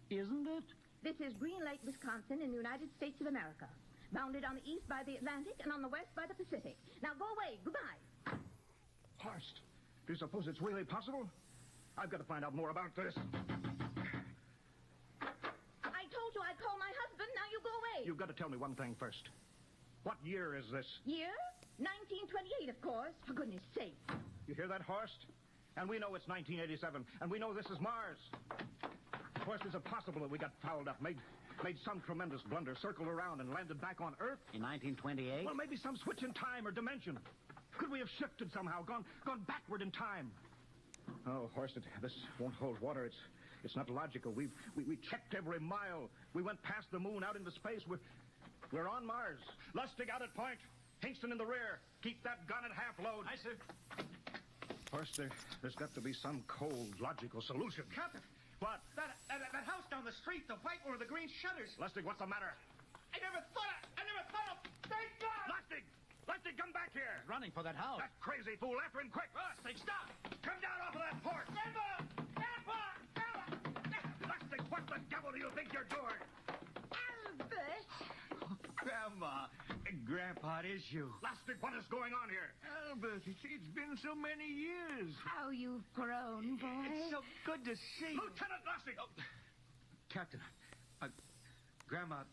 isn't it? This is Green Lake, Wisconsin, in the United States of America. Bounded on the east by the Atlantic and on the west by the Pacific. Now go away. Goodbye. Horst, do you suppose it's really possible? I've got to find out more about this. I told you I'd call my husband. Now you go away. You've got to tell me one thing first. What year is this? Year? 1928, of course. For goodness sake. You hear that, Horst? And we know it's 1987, and we know this is Mars. Horst, is it possible that we got fouled up, made some tremendous blunder, circled around, and landed back on Earth? In 1928? Well, maybe some switch in time or dimension. Could we have shifted somehow, gone backward in time? Oh, Horst, this won't hold water. It's not logical. We checked every mile. We went past the moon, out into space. We're on Mars. Lustig out at point. Hingston in the rear. Keep that gun at half load. Aye, sir. Horst, there's got to be some cold, logical solution. Captain. What? That house down the street, the white one with the green shutters. Lustig, what's the matter? I never thought of... Thank God! Lustig, come back here. Running for that house. That crazy fool. After him, quick. Lustig, stop! Come down off of that porch. Grandpa! Lustig, what the devil do you think you're doing? Albert! Grandma, Grandpa, it is you. Lustig, what is going on here? Albert, it's been so many years. How you've grown, boy. It's so good to see you. Lieutenant Lustig! Oh, Captain, Grandma,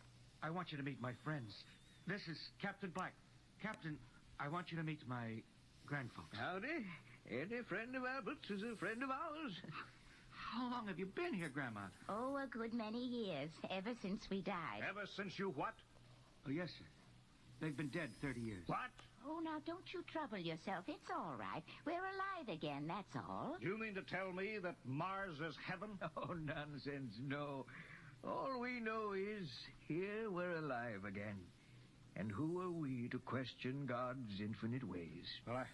I want you to meet my friends. This is Captain Black. Captain, I want you to meet my grandfolks. Howdy. Any friend of Albert's is a friend of ours. How long have you been here, Grandma? Oh, a good many years, ever since we died. Ever since you what? Oh, yes, sir. They've been dead 30 years. What? Oh, now, don't you trouble yourself. It's all right. We're alive again, that's all. You mean to tell me that Mars is heaven? Oh, nonsense, no. All we know is here we're alive again. And who are we to question God's infinite ways? Well,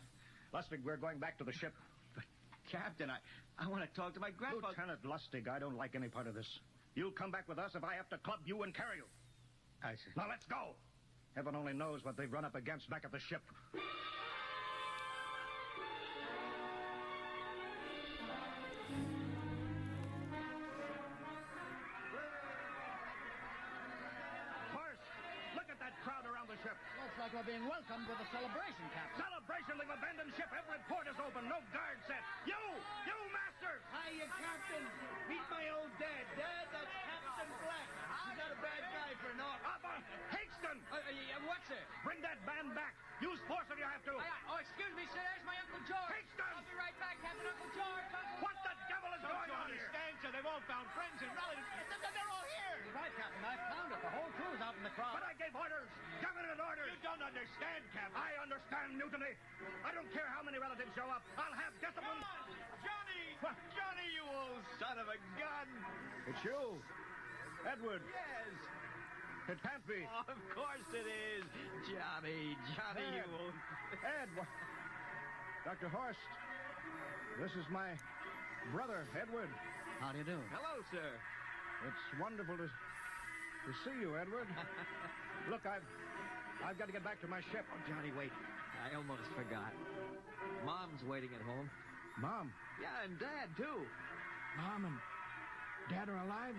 Lustig, we're going back to the ship. But, Captain, I want to talk to my grandpa. Lieutenant Lustig, I don't like any part of this. You'll come back with us if I have to club you and carry you. I see. Now, let's go. Heaven only knows what they've run up against back at the ship. Horst, look at that crowd around the ship. Looks like we're being welcomed with a celebration, Captain. Celebration! They've abandoned ship. Every port is open. No guard set. You, Masters! Hiya, Captain. Meet my old dad. Dad, that's Captain Black. He's not a bad guy for naught. Hingston! What's it? Bring that band back. Use force if you have to. Excuse me, sir. There's my Uncle George. Hingston! I'll be right back, Captain. Uncle George. What the devil is going on here? Understand, sir. They've all found friends and relatives. They're all here. You're right, Captain. I found it. The whole crew's out in the crowd. But I gave orders. Definite orders. You don't understand, Captain. I understand mutiny. I don't care how many relatives show up. I'll have discipline. Johnny! What? Johnny, you old son of a gun! It's you. Edward. Yes. It can't be. Oh, of course it is. Johnny, Ed. you old... Ed. Dr. Horst. This is my brother, Edward. How do you do? Hello, sir. It's wonderful to see you, Edward. Look, I've got to get back to my ship. Oh, Johnny, wait. I almost forgot. Mom's waiting at home. Mom? Yeah, and Dad, too. Mom and Dad are alive?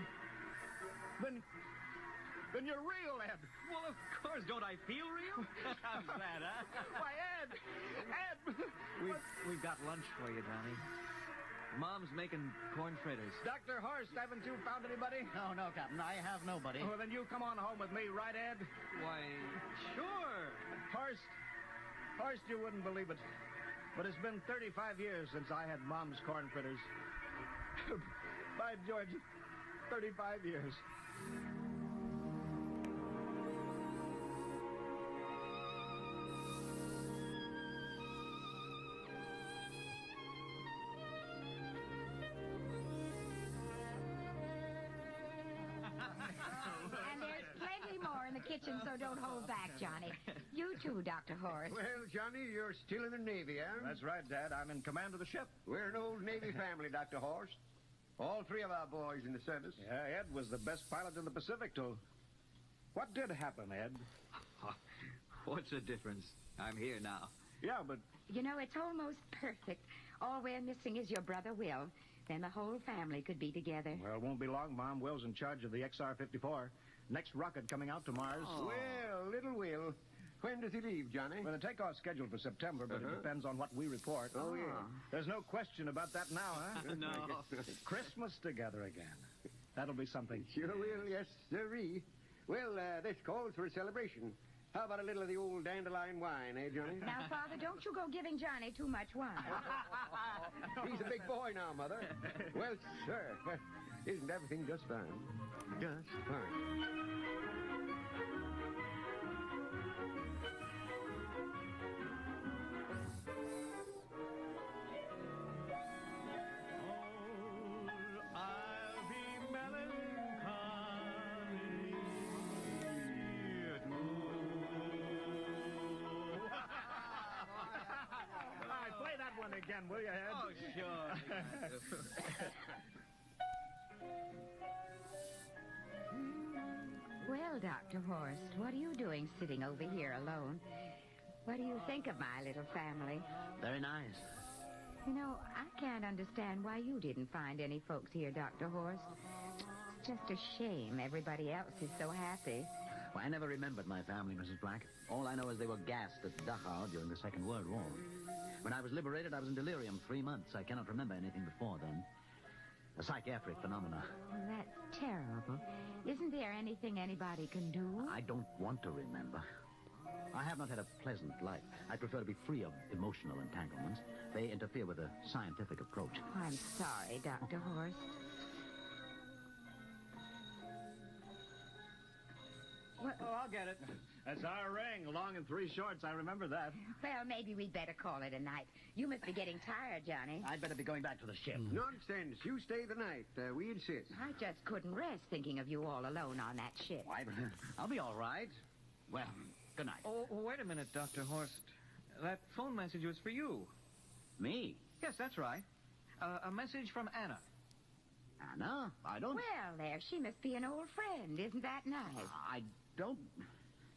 Then you're real, Ed. Well, of course. Don't I feel real? How's that, huh? Why, Ed! We've got lunch for you, Johnny. Mom's making corn fritters. Dr. Horst, haven't you found anybody? No, Captain. I have nobody. Well, then you come on home with me, right, Ed? Why, sure. Horst, you wouldn't believe it, but it's been 35 years since I had Mom's corn fritters. By George, 35 years. And there's plenty more in the kitchen, so don't hold back, Johnny. You too, Dr. Horst. Well, Johnny, you're still in the Navy, huh? That's right, Dad. I'm in command of the ship. We're an old Navy family, Dr. Horst. All three of our boys in the service. Yeah, Ed was the best pilot in the Pacific, too. What did happen, Ed? What's the difference? I'm here now. Yeah, but... You know, it's almost perfect. All we're missing is your brother, Will. Then the whole family could be together. Well, it won't be long, Mom. Will's in charge of the XR-54. Next rocket coming out to Mars. Oh. Well, little Will. When does he leave, Johnny? Well, the takeoff's scheduled for September, but it depends on what we report. Oh, yeah. There's no question about that now, huh? No. Christmas together again. That'll be something. Sure will, yes, sirree. Well, this calls for a celebration. How about a little of the old dandelion wine, eh, Johnny? Now, Father, don't you go giving Johnny too much wine. He's a big boy now, Mother. Well, sir, isn't everything just fine? Just fine. Again, will you, Ed? Oh, sure. Well, Dr. Horst, what are you doing sitting over here alone? What do you think of my little family? Very nice. You know, I can't understand why you didn't find any folks here, Dr. Horst. It's just a shame everybody else is so happy. Well, I never remembered my family, Mrs. Black. All I know is they were gassed at Dachau during the Second World War. When I was liberated, I was in delirium 3 months. I cannot remember anything before then. A psychiatric phenomena. Well, that's terrible. Isn't there anything anybody can do? I don't want to remember. I have not had a pleasant life. I prefer to be free of emotional entanglements. They interfere with a scientific approach. I'm sorry, Dr. Horst. What? Oh, I'll get it. That's our ring, long and 3 shorts. I remember that. Well, maybe we'd better call it a night. You must be getting tired, Johnny. I'd better be going back to the ship. Nonsense. You stay the night. We insist. I just couldn't rest thinking of you all alone on that ship. I'll be all right. Well, good night. Oh, wait a minute, Dr. Horst. That phone message was for you. Me? Yes, that's right. A message from Anna. Anna? I don't... Well, there, she must be an old friend. Isn't that nice? I don't...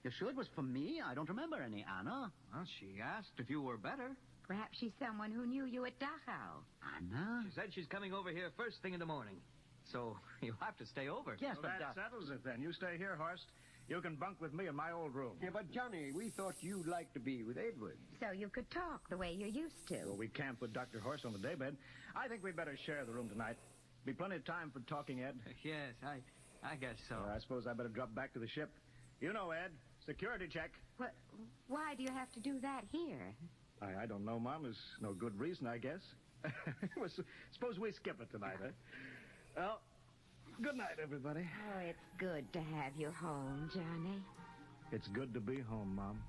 You sure it was for me? I don't remember any Anna. Well, she asked if you were better. Perhaps she's someone who knew you at Dachau. Anna? She said she's coming over here first thing in the morning. So you'll have to stay over. Yes, well, but... that settles it, then. You stay here, Horst. You can bunk with me in my old room. Yeah, but, Johnny, we thought you'd like to be with Edward. So you could talk the way you used to. Well, we camped with Dr. Horst on the daybed. I think we'd better share the room tonight. Be plenty of time for talking, Ed. Yes, I guess so. I suppose I better drop back to the ship. You know, Ed, security check. What? Why do you have to do that here? I don't know, Mom. There's no good reason, I guess. Well, suppose we skip it tonight, huh? Well, good night, everybody. Oh, it's good to have you home, Johnny. It's good to be home, Mom.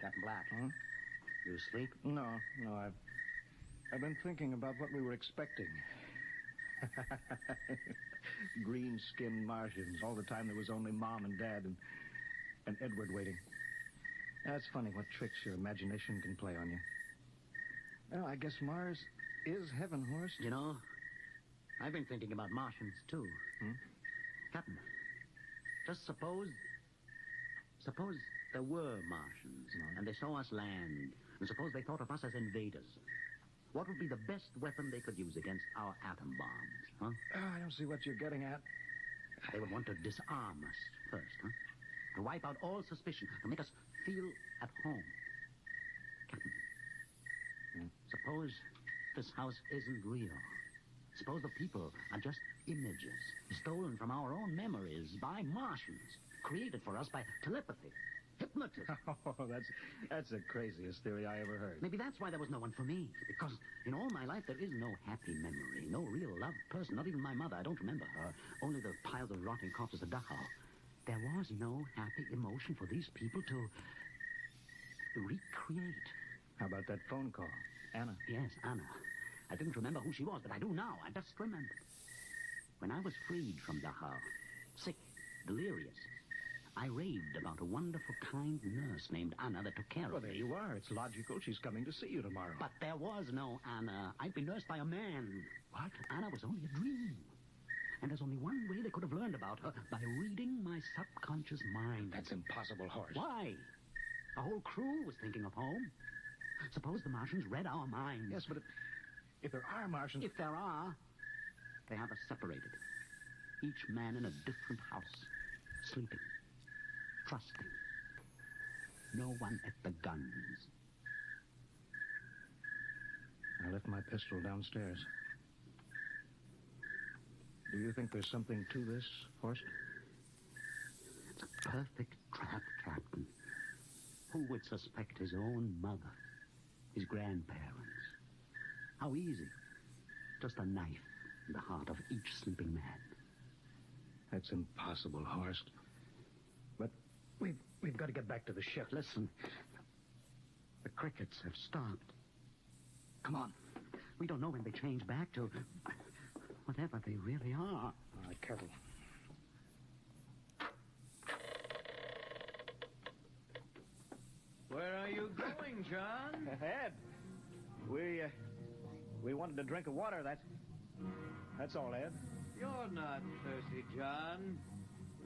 Captain Black. Huh? You asleep? No, I've been thinking about what we were expecting. Green-skinned Martians. All the time there was only Mom and Dad and Edward waiting. That's funny what tricks your imagination can play on you. Well, I guess Mars is heaven, Horst. You know, I've been thinking about Martians, too. Captain, just suppose there were Martians, and they saw us land, and suppose they thought of us as invaders. What would be the best weapon they could use against our atom bombs, huh? Oh, I don't see what you're getting at. They would want to disarm us first, huh? To wipe out all suspicion, to make us feel at home. Captain, suppose this house isn't real. Suppose the people are just images, stolen from our own memories by Martians, created for us by telepathy, hypnotism. Oh, that's the craziest theory I ever heard. Maybe that's why there was no one for me. Because in all my life, there is no happy memory, no real loved person, not even my mother. I don't remember her. Only the piles of rotting corpses of Dachau. There was no happy emotion for these people to recreate. How about that phone call? Anna? Yes, Anna. I didn't remember who she was, but I do now. I just remembered. When I was freed from Dachau, sick, delirious, I raved about a wonderful, kind nurse named Anna that took care of me. Well, there you are. It's logical. She's coming to see you tomorrow. But there was no Anna. I'd been nursed by a man. What? Anna was only a dream. And there's only one way they could have learned about her, by reading my subconscious mind. That's impossible, Horst. Why? The whole crew was thinking of home. Suppose the Martians read our minds. Yes, but if there are Martians... If there are, they have us separated. each man in a different house, sleeping, trusting. No one at the guns. I left my pistol downstairs. Do you think there's something to this, Horst? It's a perfect trap, Captain. Who would suspect his own mother, his grandparents? How easy. Just a knife in the heart of each sleeping man. That's impossible, Horst. But we've got to get back to the ship. Listen, the crickets have stopped. Come on. We don't know when they change back to whatever they really are. All right, careful. Where are you going, John? Ed, we wanted a drink of water. That's all, Ed. You're not thirsty, John.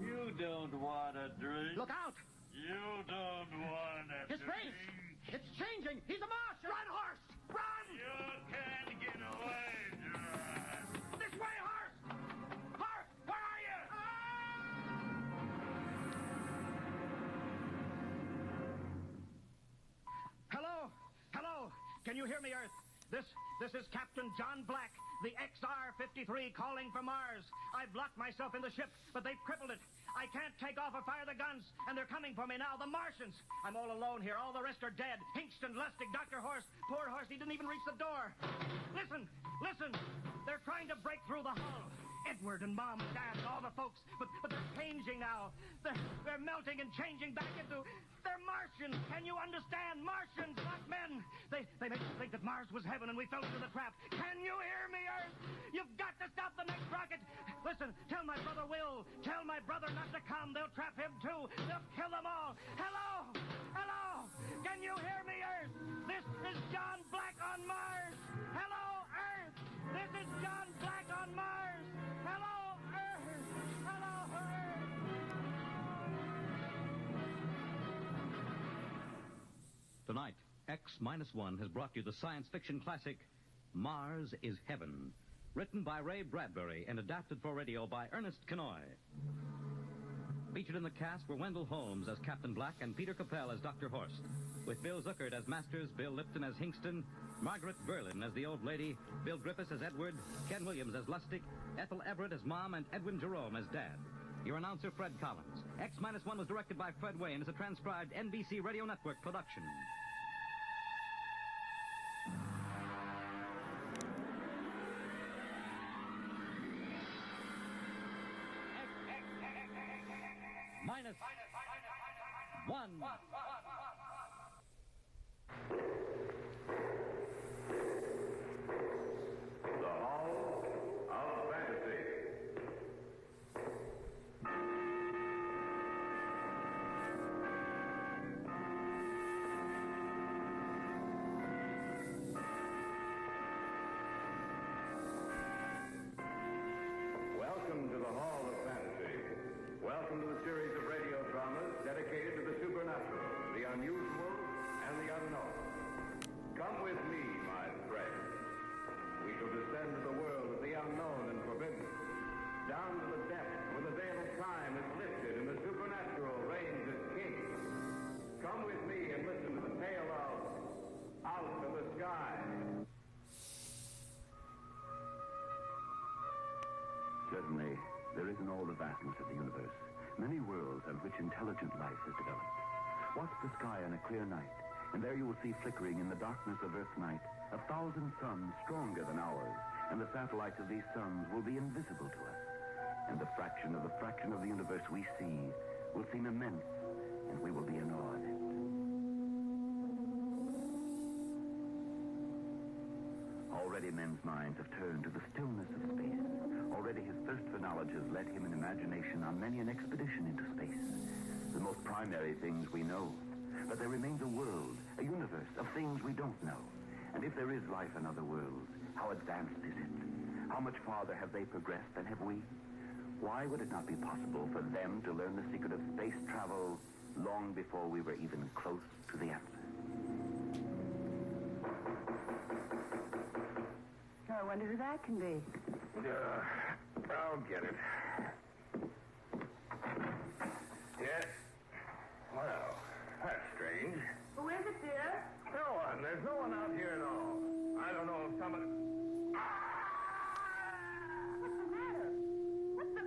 You don't want a drink. Look out! You don't want a His drink. face! It's changing! He's a Martian! Run, Horst! Run! You can't get away, John. This way, Horst! Horst, where are you? Hello? Hello? Can you hear me, Earth? This is Captain John Black, the XR-53 calling from Mars. I've locked myself in the ship, but they've crippled it. I can't take off or fire the guns, and they're coming for me now, the Martians. I'm all alone here. All the rest are dead. Hinkston, Lustig, Dr. Horst. Poor Horst, he didn't even reach the door. Listen, listen. They're trying to break through the hull. Edward and Mom and Dad and all the folks, but they're changing now. They're melting and changing back into... They're Martians. Can you understand? Martians, not men. They made us think that Mars was heaven and we fell into the trap. Can you hear me, Earth? You've got to stop the next rocket. Listen, tell my brother Will. Tell my brother not to come. They'll trap him, too. They'll kill them all. Hello? Hello? Can you hear me, Earth? This is John Black on Mars. Hello, Earth. This is John Black on Mars. Hello, Earth. Hello, Earth. Tonight, X-1 has brought you the science fiction classic, Mars is Heaven, written by Ray Bradbury and adapted for radio by Ernest Kenoy. Featured in the cast were Wendell Holmes as Captain Black and Peter Capell as Dr. Horst, with Bill Zuckert as Masters, Bill Lipton as Hinkston, Margaret Berlin as the old lady, Bill Griffiths as Edward, Ken Williams as Lustig, Ethel Everett as Mom, and Edwin Jerome as Dad. Your announcer, Fred Collins. X-1 was directed by Fred Wayne as a transcribed NBC Radio Network production. -1. The Hall of Fantasy. Welcome to the Hall of Fantasy. Welcome to the series of radio dramas dedicated to the supernatural, the unusual, and the unknown. Come with me, my friends. We shall descend to the world of the unknown and forbidden, down to the depths where the veil of time is lifted and the supernatural reigns as king. Come with me and listen to the tale of Out of the Sky. Certainly, there is in all the vastness of the universe many worlds on which intelligent life has developed. Watch the sky on a clear night, and there you will see flickering in the darkness of Earth's night 1,000 suns stronger than ours, and the satellites of these suns will be invisible to us. And the fraction of the universe we see will seem immense, and we will be in awe of it. Already men's minds have turned to the stillness of space. Already his thirst for knowledge has led him in imagination on many an expedition into space. The most primary things we know. But there remains a world, a universe of things we don't know. And if there is life in other worlds, how advanced is it? How much farther have they progressed than have we? Why would it not be possible for them to learn the secret of space travel long before we were even close to the answer? I wonder who that can be. I'll get it. Yes. Well, that's strange. Who is it, dear? No one. There's no one out here at all. I don't know if someone... What's the matter? What's the...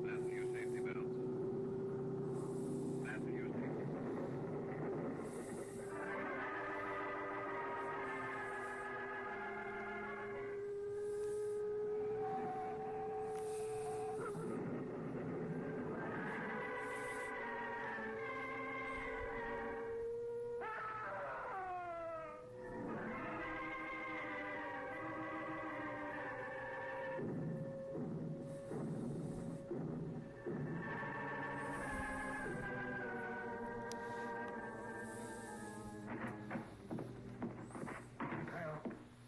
Fasten your safety belts. Fasten your safety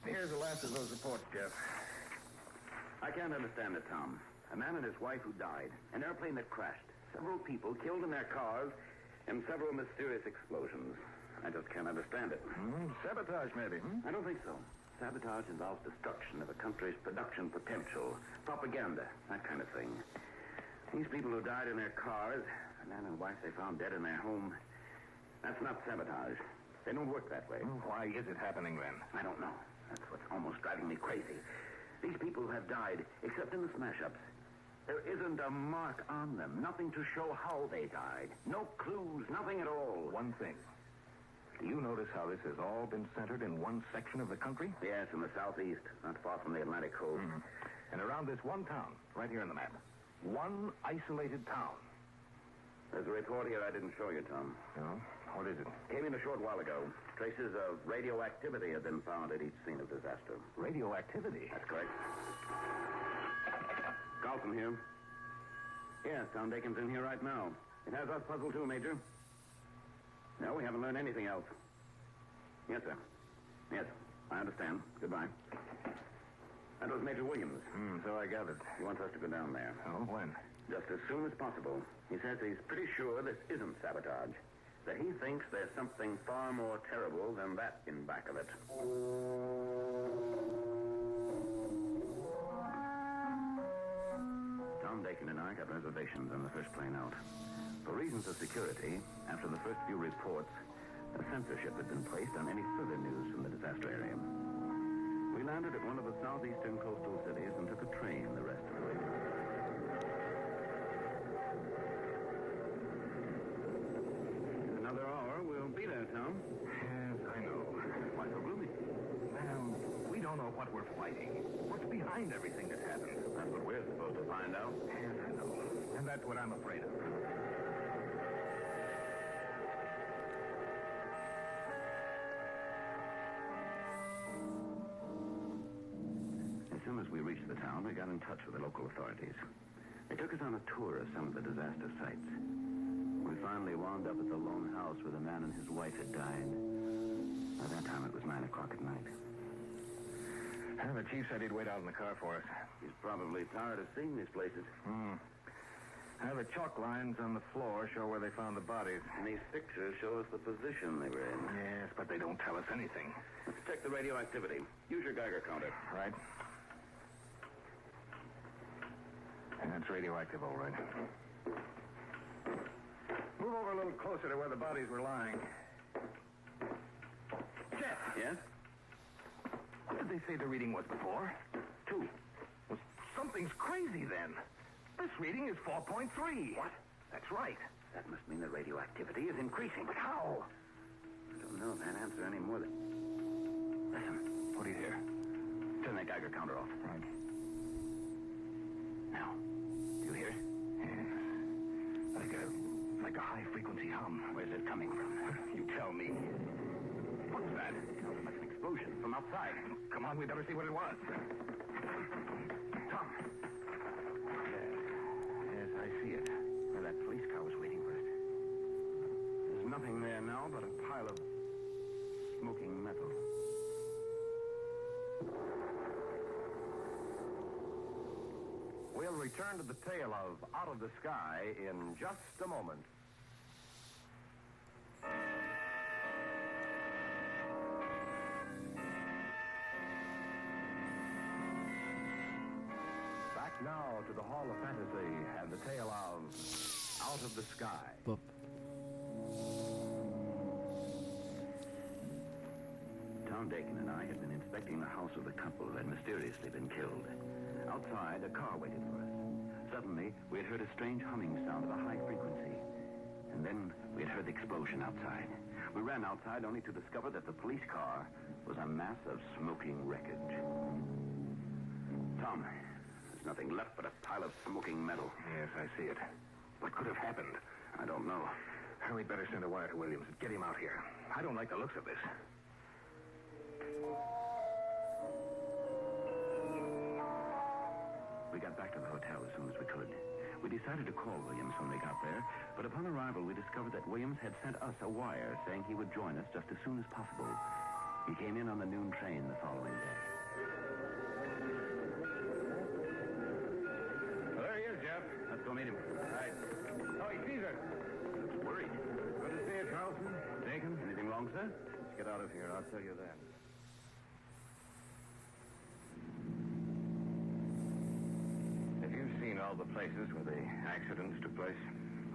Here's the last of those reports, Jeff. I can't understand it, Tom. A man and his wife who died, an airplane that crashed, several people killed in their cars, and several mysterious explosions. I just can't understand it. Sabotage, maybe. I don't think so. Sabotage involves destruction of a country's production potential, propaganda, that kind of thing. These people who died in their cars, a man and wife they found dead in their home, that's not sabotage. They don't work that way. Why is it happening then? I don't know. That's what's almost driving me crazy. These people have died, except in the smash-ups. There isn't a mark on them, nothing to show how they died. No clues, nothing at all. One thing. Do you notice how this has all been centered in one section of the country? Yes, in the southeast, not far from the Atlantic coast. And around this one town, right here on the map. One isolated town. There's a report here I didn't show you, Tom. No? What is it? Came in a short while ago. Traces of radioactivity have been found at each scene of disaster. Radioactivity? That's correct. Carlson here. Yes, Tom Dakin's in here right now. It has us puzzled too, Major. No, we haven't learned anything else. Yes, sir. Yes, I understand. Goodbye. That was Major Williams. So I gathered. He wants us to go down there. Oh, when? Just as soon as possible. He says he's pretty sure this isn't sabotage. That he thinks there's something far more terrible than that in back of it. Tom Dakin and I got reservations on the first plane out. For reasons of security, after the first few reports, a censorship had been placed on any further news from the disaster area. We landed at one of the southeastern coastal cities and took a train the rest of the way. Another hour, we'll be there, Tom. Yes, I know. Why so gloomy? Well, we don't know what we're fighting. What's behind everything that happened? That's what we're supposed to find out. Yes, I know. And that's what I'm afraid of. As soon as we reached the town, we got in touch with the local authorities. They took us on a tour of some of the disaster sites. We finally wound up at the lone house where the man and his wife had died. By that time, it was 9 o'clock at night. The chief said he'd wait out in the car for us. He's probably tired of seeing these places. The chalk lines on the floor show where they found the bodies. And these pictures show us the position they were in. Yes, but they don't tell us anything. Let's check the radioactivity. Use your Geiger counter. Right. That's radioactive, all right. Move over a little closer to where the bodies were lying. Jeff! Yes? What did they say the reading was before? 2. Well, something's crazy then. This reading is 4.3. What? That's right. That must mean the radioactivity is increasing. But how? I don't know that answer any more than... Listen. What do you hear? Turn that Geiger counter off. Right. Now, do you hear it? Yes. Like a high-frequency hum. Where's it coming from? You tell me. What's that? Sounds like an explosion from outside. Come on, we better see what it was. Tom. Yes, I see it. Where that police car was waiting for us. There's nothing there now but a pile of smoking metal. We'll return to the tale of Out of the Sky in just a moment. to the Hall of Fantasy and the tale of Out of the Sky. Tom Dakin and I had been inspecting the house of the couple who had mysteriously been killed. Outside, a car waited for us. Suddenly, we had heard a strange humming sound of a high frequency. And then we had heard the explosion outside. We ran outside only to discover that the police car was a mass of smoking wreckage. Tom, there's nothing left but a pile of smoking metal. Yes, I see it. What could have happened? I don't know. We'd better send a wire to Williams and get him out here. I don't like the looks of this. We got back to the hotel as soon as we could. We decided to call Williams when we got there, but upon arrival we discovered that Williams had sent us a wire saying he would join us just as soon as possible. He came in on the noon train the following day. Well, there he is, Jeff. Let's go meet him. Right. Oh, he sees us. Looks worried. Good to see you, Carlson. Dakin, anything wrong, sir? Let's get out of here. I'll tell you that. Have you seen all the places where the accidents took place?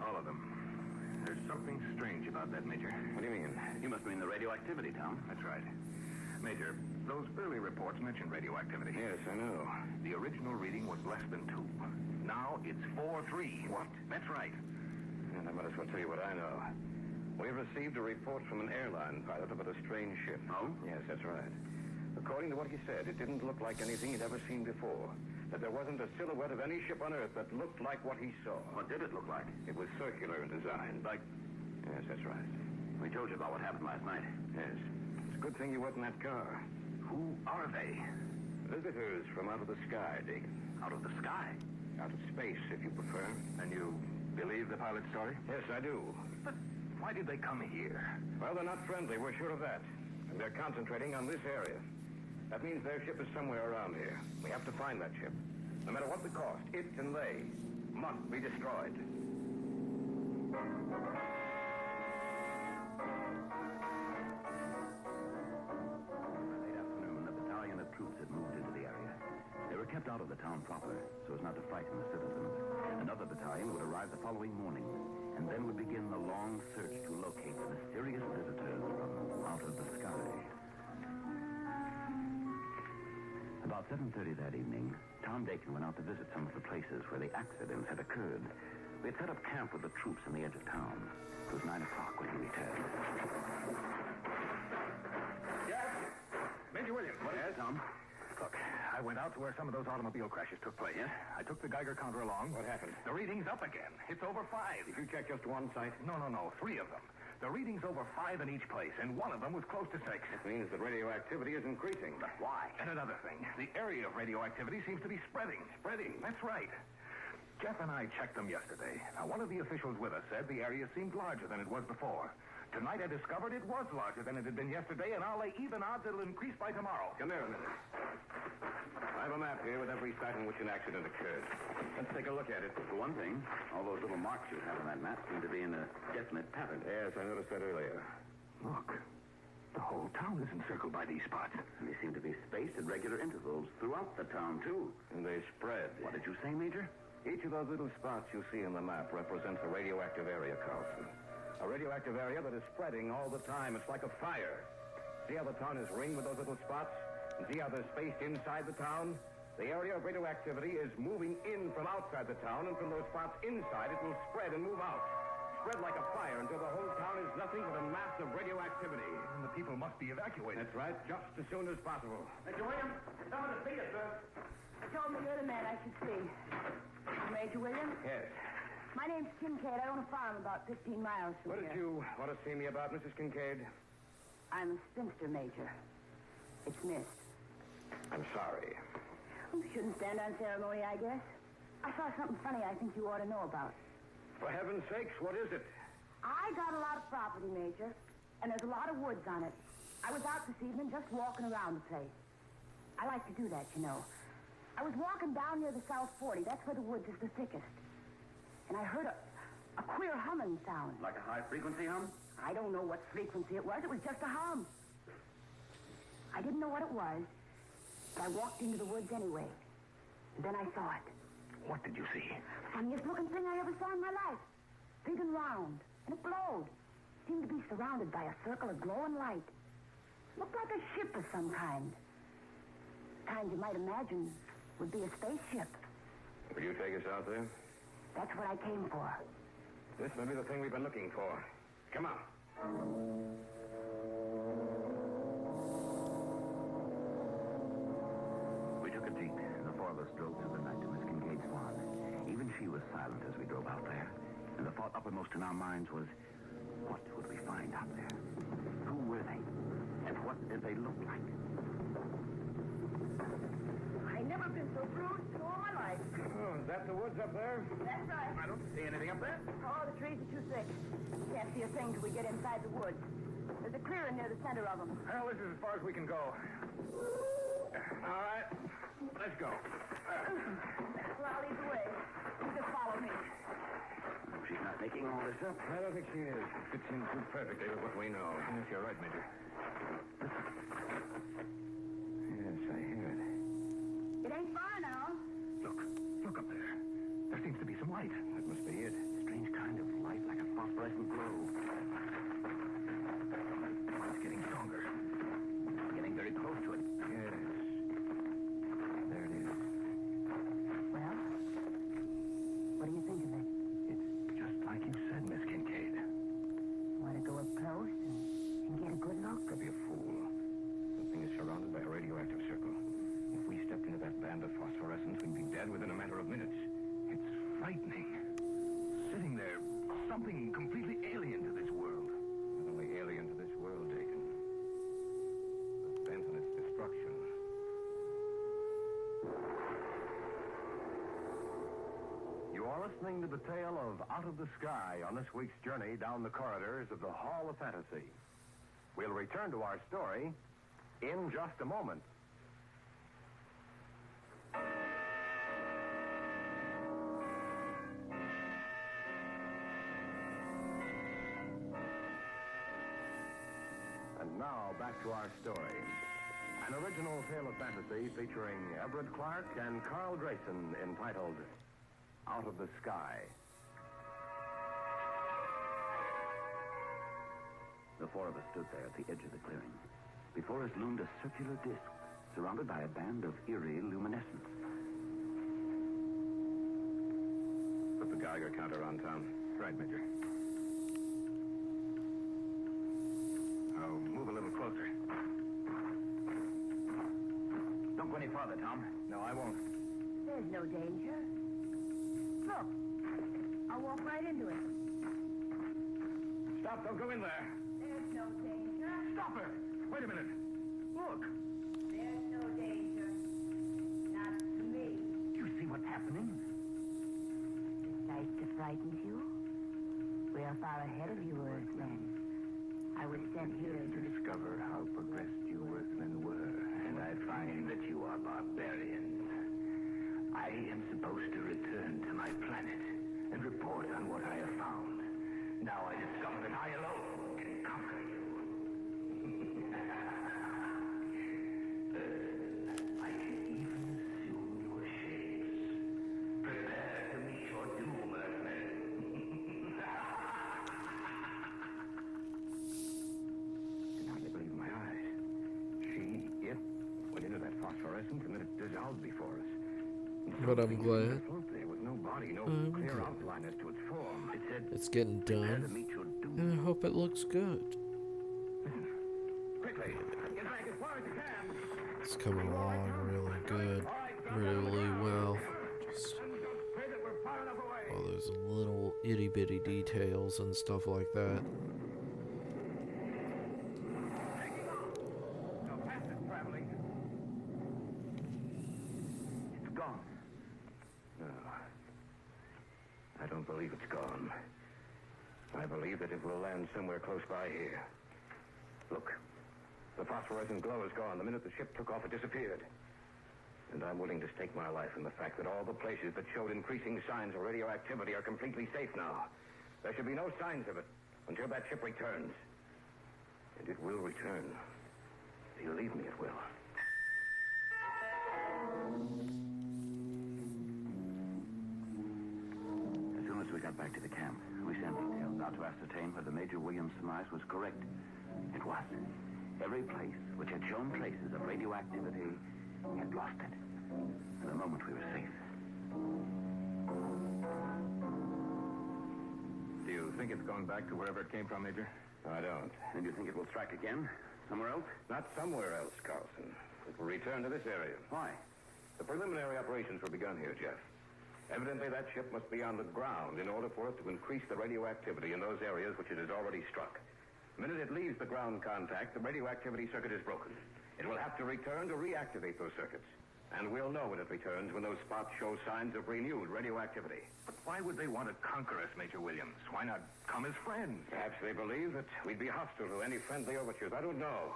All of them. There's something strange about that, Major. What do you mean? You must mean the radioactivity, Tom. That's right. Major, those early reports mentioned radioactivity. Yes, I know. The original reading was less than 2. Now it's 4.3. What? That's right. And I might as well tell you what I know. We received a report from an airline pilot about a strange ship. Oh? Yes, that's right. According to what he said, it didn't look like anything he'd ever seen before. That there wasn't a silhouette of any ship on Earth that looked like what he saw. What did it look like? It was circular in design. Like... Yes, that's right. We told you about what happened last night. Yes. It's a good thing you weren't in that car. Who are they? Visitors from out of the sky, Dakin. Out of the sky? Out of space, if you prefer. And you believe the pilot's story? Yes, I do. But why did they come here? Well, they're not friendly, we're sure of that. And they're concentrating on this area. That means their ship is somewhere around here. We have to find that ship. No matter what the cost, it and they must be destroyed. Late afternoon, a battalion of troops had moved into the area. They were kept out of the town proper, so as not to frighten the citizens. Another battalion would arrive the following morning, and then would begin the long search to locate the mysterious visitors from out of the sky. About 7:30 that evening, Tom Dakin went out to visit some of the places where the accidents had occurred. We had set up camp with the troops on the edge of town. It was 9 o'clock when he returned. Yes? Major Williams. What is it, Tom? Look, I went out to where some of those automobile crashes took place. Yes? I took the Geiger counter along. What happened? The reading's up again. It's over 5. Did you check just one site? No. 3 of them. The reading's over 5 in each place, and one of them was close to 6. It means that radioactivity is increasing. But why? And another thing, the area of radioactivity seems to be spreading. Spreading? That's right. Jeff and I checked them yesterday. Now, one of the officials with us said the area seemed larger than it was before. Tonight I discovered it was larger than it had been yesterday, and I'll lay even odds it'll increase by tomorrow. Come here a minute. I have a map here with every site in which an accident occurred. Let's take a look at it. For one thing, all those little marks you have on that map seem to be in a definite pattern. Yes, I noticed that earlier. Look, the whole town is encircled by these spots. And they seem to be spaced at regular intervals throughout the town, too. And they spread. What did you say, Major? Each of those little spots you see in the map represents a radioactive area, Carlson. A radioactive area that is spreading all the time. It's like a fire. See how the town is ringed with those little spots? And see how they're spaced inside the town? The area of radioactivity is moving in from outside the town, and from those spots inside, it will spread and move out. Spread like a fire until the whole town is nothing but a mass of radioactivity. And the people must be evacuated. That's right, just as soon as possible. Major Williams, someone to see you, sir. They told me you're the man I should see. Major Williams? Yes. My name's Kincaid. I own a farm about 15 miles from What here. did you want to see me about, Mrs. Kincaid? I'm a spinster, Major. It's missed. I'm sorry. You shouldn't stand on ceremony, I guess. I saw something funny I think you ought to know about. For heaven's sakes, what is it? I got a lot of property, Major, and there's a lot of woods on it. I was out this evening just walking around the place. I like to do that, you know. I was walking down near the South 40. That's where the woods is the thickest. And I heard a queer humming sound. Like a high-frequency hum? I don't know what frequency it was. It was just a hum. I didn't know what it was, but I walked into the woods anyway. And then I saw it. What did you see? Funniest looking thing I ever saw in my life. Big and round. And it glowed. Seemed to be surrounded by a circle of glowing light. Looked like a ship of some kind. Kind you might imagine would be a spaceship. Will you take us out there? That's what I came for. This may be the thing we've been looking for. Come on. We took a jeep. The four of us drove through the night to Miss Kincaid's farm. Even she was silent as we drove out there. And the thought uppermost in our minds was, what would we find out there? Who were they? And what did they look like? I never been so bruised in all my life. Oh, is that the woods up there? That's right. I don't see anything up there. Oh, the trees are too thick. Can't see a thing till we get inside the woods. There's a clearing near the center of them. Well, this is as far as we can go. All right, let's go. Well, I'll lead the way. You just follow me. She's not making all this up. I don't think she is. Fits in too perfectly with what we know. Yes, you're right, Major. Yes, I hear it. It ain't far now. Look up there. There seems to be some light. That must be it. Strange kind of light, like a phosphorescent glow. It's getting stronger. Getting very close to it. Yes. There it is. Well, what do you think of it? It's just like you said, Miss Kincaid. Want to go up close and get a good look? Don't be a fool. The thing is surrounded by a radioactive circle. If we stepped into that band of phosphorescence, we'd be dead within a matter of minutes. It's frightening. Sitting there, something completely alien to this world. Not only alien to this world, Dakin, but bent on its destruction. You are listening to the tale of Out of the Sky on this week's journey down the corridors of the Hall of Fantasy. We'll return to our story in just a moment. And now, back to our story. An original tale of fantasy featuring Everett Clark and Carl Grayson entitled Out of the Sky. The four of us stood there at the edge of the clearing. Before us loomed a circular disc, surrounded by a band of eerie luminescence. Put the Geiger counter on, Tom. Right, Major. I'll move a little closer. Don't go any farther, Tom. No, I won't. There's no danger. Look, I'll walk right into it. Stop, don't go in there. There's no danger. Stop it! Wait a minute. Look. There's no danger. Not to me. Do you see what's happening? The sight that frightens you? We are far ahead of you, Earthmen. I was sent here to discover how progressed you Earthmen were, and I find that you are barbarians. I am supposed to return to my planet and report on what I have found. Now I discover that I alone can conquer you. I can even assume your shapes. Prepare to meet your doom, Earthmen. I can hardly believe my eyes. It went into that phosphorescence and then it dissolved before us. But I'm glad. There was no body, no clear outline as to its form. It said, It's getting done. And I hope it looks good. quickly, get back as far as you can. It's coming along really good. Really well. Just all those little itty bitty details and stuff like that. It's gone. No. I don't believe it's gone. I believe that it will land somewhere close by here. Look, the phosphorescent glow is gone. The minute the ship took off, it disappeared. And I'm willing to stake my life in the fact that all the places that showed increasing signs of radioactivity are completely safe now. There should be no signs of it until that ship returns. And it will return. Believe me, it will. we got back to the camp, we sent details out to ascertain whether Major Williams' surmise was correct. It was. Every place which had shown traces of radioactivity had lost it. For the moment, we were safe. Do you think it's gone back to wherever it came from, Major? I don't. And you think it will strike again? Somewhere else? Not somewhere else, Carlson. It will return to this area. Why? The preliminary operations were begun here, Jeff. Evidently, that ship must be on the ground in order for it to increase the radioactivity in those areas which it has already struck. The minute it leaves the ground contact, the radioactivity circuit is broken. It will have to return to reactivate those circuits. And we'll know when it returns when those spots show signs of renewed radioactivity. But why would they want to conquer us, Major Williams? Why not come as friends? Perhaps they believe that we'd be hostile to any friendly overtures. I don't know.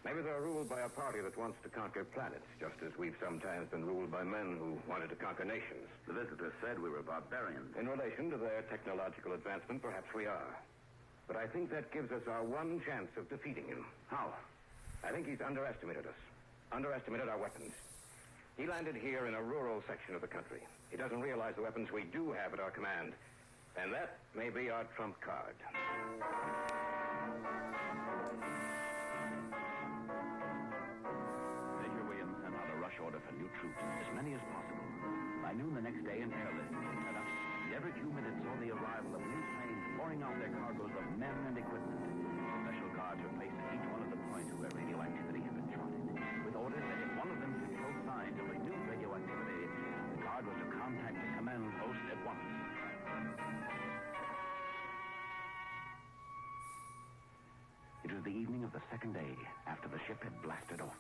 Maybe they're ruled by a party that wants to conquer planets, just as we've sometimes been ruled by men who wanted to conquer nations. The visitor said we were barbarians. In relation to their technological advancement, perhaps we are. But I think that gives us our one chance of defeating him. How? I think he's underestimated us. Underestimated our weapons. He landed here in a rural section of the country. He doesn't realize the weapons we do have at our command. And that may be our trump card. Major Williams sent out a rush order for new troops, as many as possible. By noon the next day, an airlift was set up. And every few minutes saw the arrival of new planes pouring out their cargoes of men and equipment. Special guards were placed at each one of the points where radioactivity had been charted, with orders that if one of them should show signs of renewed radioactivity, the guard was to contact the command post at once. It was the evening of the second day after the ship had blasted off.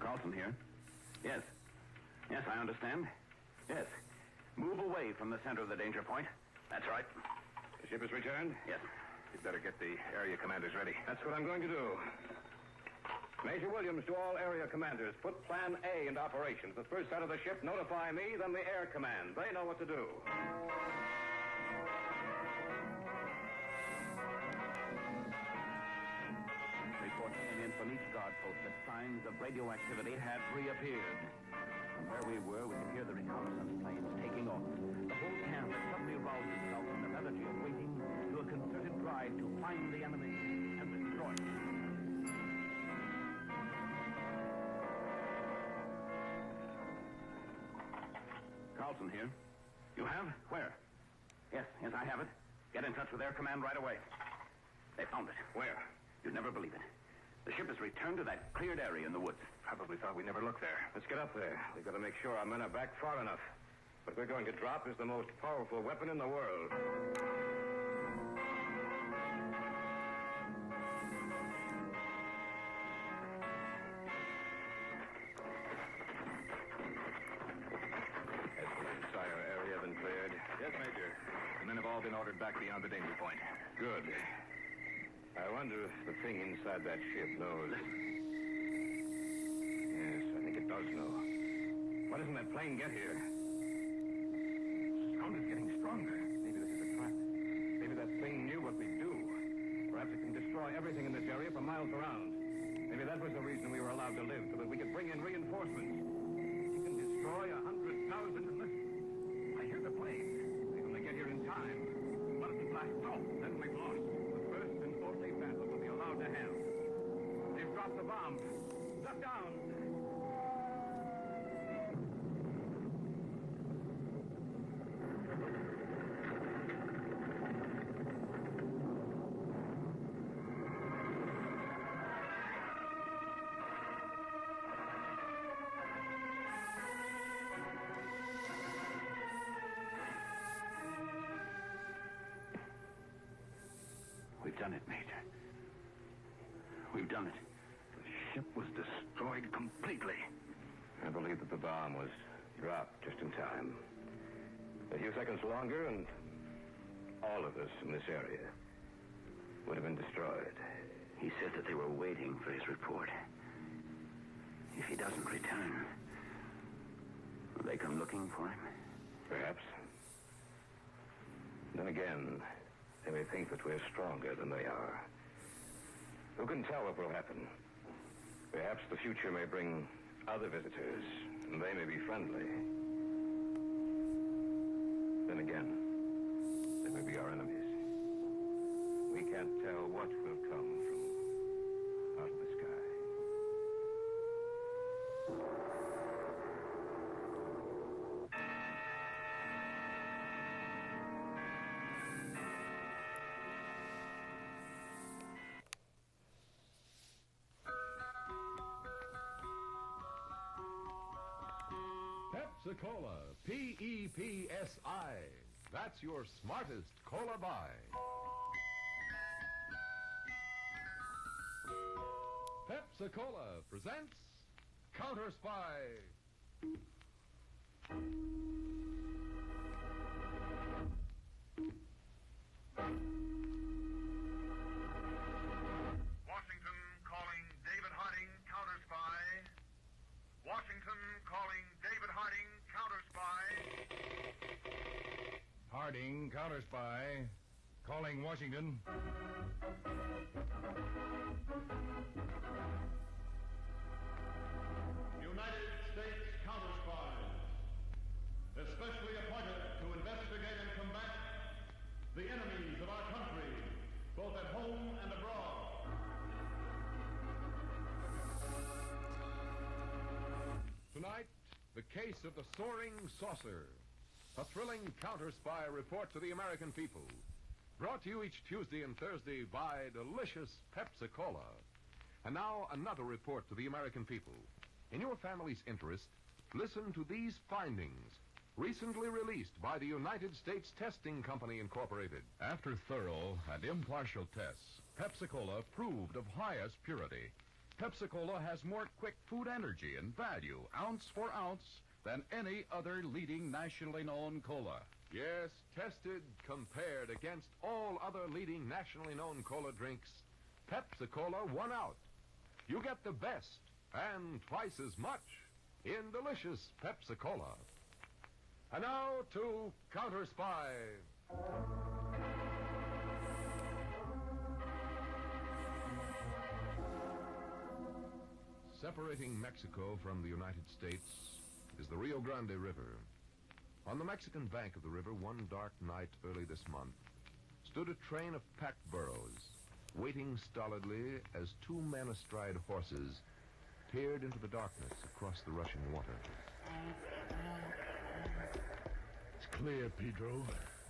Carlson here. Yes. Yes, I understand. Yes. Move away from the center of the danger point. That's right. The ship is returned? Yes. You'd better get the area commanders ready. That's what I'm going to do. Major Williams, to all area commanders, put Plan A into operation. At the first sight of the ship, notify me, then the Air Command. They know what to do. Reports came in from each guard post that signs of radioactivity had reappeared. From where we were, we could hear the reconnaissance planes taking off. The whole camp had suddenly roused itself from the lethargy of waiting to a concerted drive to find the enemy and destroy them. Carlson here. You have? Where? Yes, I have it. Get in touch with Air Command right away. They found it. Where? You'd never believe it. The ship has returned to that cleared area in the woods. Probably thought we'd never look there. Let's get up there. We've got to make sure our men are back far enough. What we're going to drop is the most powerful weapon in the world. Has the entire area been cleared? Yes, Major. The men have all been ordered back beyond the danger point. Good. I wonder if the thing inside that ship knows. Yes, I think it does know. Why doesn't that plane get here? Sound is getting stronger. Maybe this is a trap. Maybe that thing knew what we'd do. Perhaps it can destroy everything in this area for miles around. Maybe that was the reason we were allowed to live, so that we could bring in reinforcements. It can destroy 100,000. Listen, I hear the plane. They only get here in time. What if it blasts off? Then we've lost. The first and only battle we'll be allowed to have. They've dropped the bomb. Duck down. We've done it, Major. We've done it. The ship was destroyed completely. I believe that the bomb was dropped just in time. A few seconds longer, and all of us in this area would have been destroyed. He said that they were waiting for his report. If he doesn't return, will they come looking for him? Perhaps. Then again, they may think that we're stronger than they are. Who can tell what will happen? We have Perhaps the future may bring other visitors, and they may be friendly. Then again, they may be our enemies. We can't tell what will come from out of the sky. Pepsi-Cola, P-E-P-S-I. That's your smartest cola buy. Pepsi-Cola presents Counter Spy. Washington calling David Harding, Counter Spy. Washington calling David Harding, Counter Spy. Harding, Counter Spy. Calling Washington. United States Counter Spies, especially appointed to investigate and combat the enemies of our country, both at home and abroad. Tonight, the case of the Soaring Saucer. A thrilling counter spy report to the American people. Brought to you each Tuesday and Thursday by delicious Pepsi-Cola. And now, another report to the American people. In your family's interest, listen to these findings. Recently released by the United States Testing Company, Incorporated. After thorough and impartial tests, Pepsi-Cola proved of highest purity. Pepsi-Cola has more quick food energy and value, ounce for ounce, than any other leading nationally known cola. Yes, tested, compared against all other leading nationally known cola drinks, Pepsi-Cola won out. You get the best and twice as much in delicious Pepsi-Cola. And now to Counter Spy. Separating Mexico from the United States is the Rio Grande River. On the Mexican bank of the river, one dark night early this month, stood a train of packed burros, waiting stolidly as two men astride horses peered into the darkness across the rushing water. It's clear, Pedro.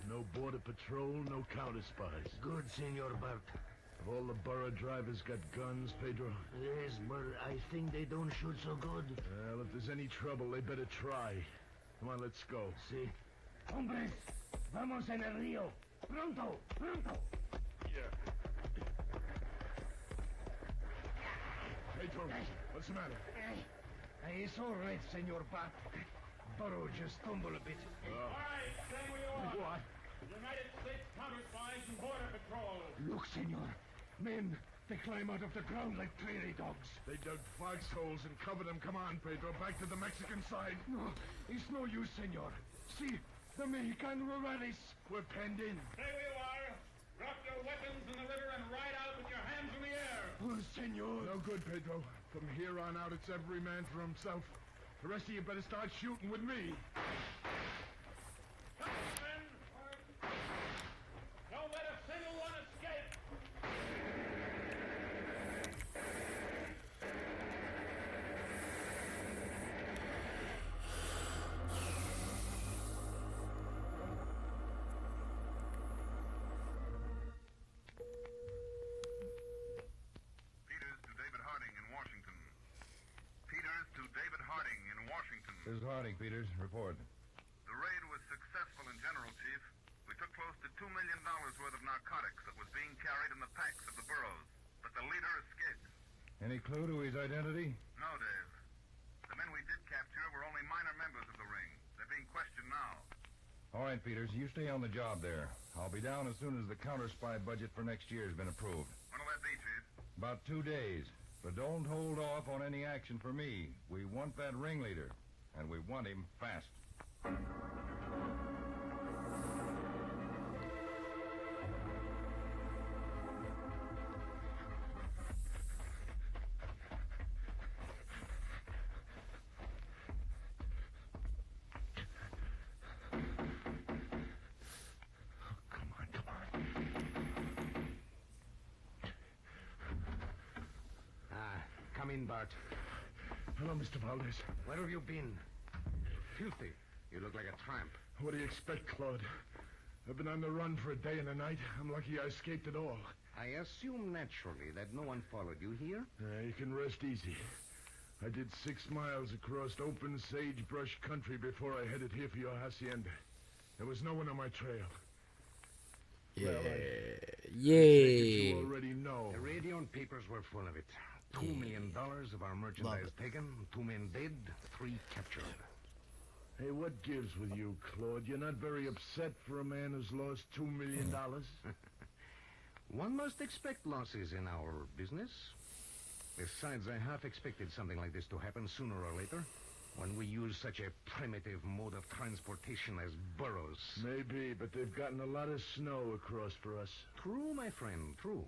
No border patrol, no counter spies. Good, Senor Bart. Have all the burro drivers got guns, Pedro? Yes, but I think they don't shoot so good. Well, if there's any trouble, they better try. Come on, let's go. Si. Hombres, vamos en el río. Pronto, pronto. Yeah. Pedro, what's the matter? It's all right, Senor Bart. Burro just stumbled a bit. All right, stay where you are. What? United States Counter Spies and Border Patrol. Look, Senor. Men, they climb out of the ground like prairie dogs. They dug foxholes and covered them. Come on, Pedro, back to the Mexican side. No, it's no use, Senor. See, the Mexican rurales. We're penned in. Stay where you are. Drop your weapons in the river and ride out with your hands in the air. Oh, Senor. No good, Pedro. From here on out, it's every man for himself. The rest of you better start shooting with me. Come on, men. Don't let a single one escape. Peters to David Harding in Washington. Peters to David Harding in Washington. This is Harding, Peters. Report. The raid was successful in general, Chief. We took close to $2 million worth of narcotics that was being carried in the packs of the burros. But the leader escaped. Any clue to his identity? No, Dave. The men we did capture were only minor members of the ring. They're being questioned now. All right, Peters, you stay on the job there. I'll be down as soon as the counter spy budget for next year has been approved. When'll that be, Chief? About 2 days. But don't hold off on any action for me. We want that ringleader, and we want him fast. in, Bart. Hello, Mr. Valdez. Where have you been? Filthy. You look like a tramp. What do you expect, Claude? I've been on the run for a day and a night. I'm lucky I escaped at all. I assume naturally that no one followed you here? You can rest easy. I did 6 miles across open sagebrush country before I headed here for your hacienda. There was no one on my trail. Yeah. Well, I Yay. you already know. The radio and papers were full of it. $2 million of our merchandise taken, 2 men dead, 3 captured. Hey, what gives with you, Claude? You're not very upset for a man who's lost $2 million? One must expect losses in our business. Besides, I half expected something like this to happen sooner or later, when we use such a primitive mode of transportation as burros. Maybe, but they've gotten a lot of snow across for us. True, my friend, true.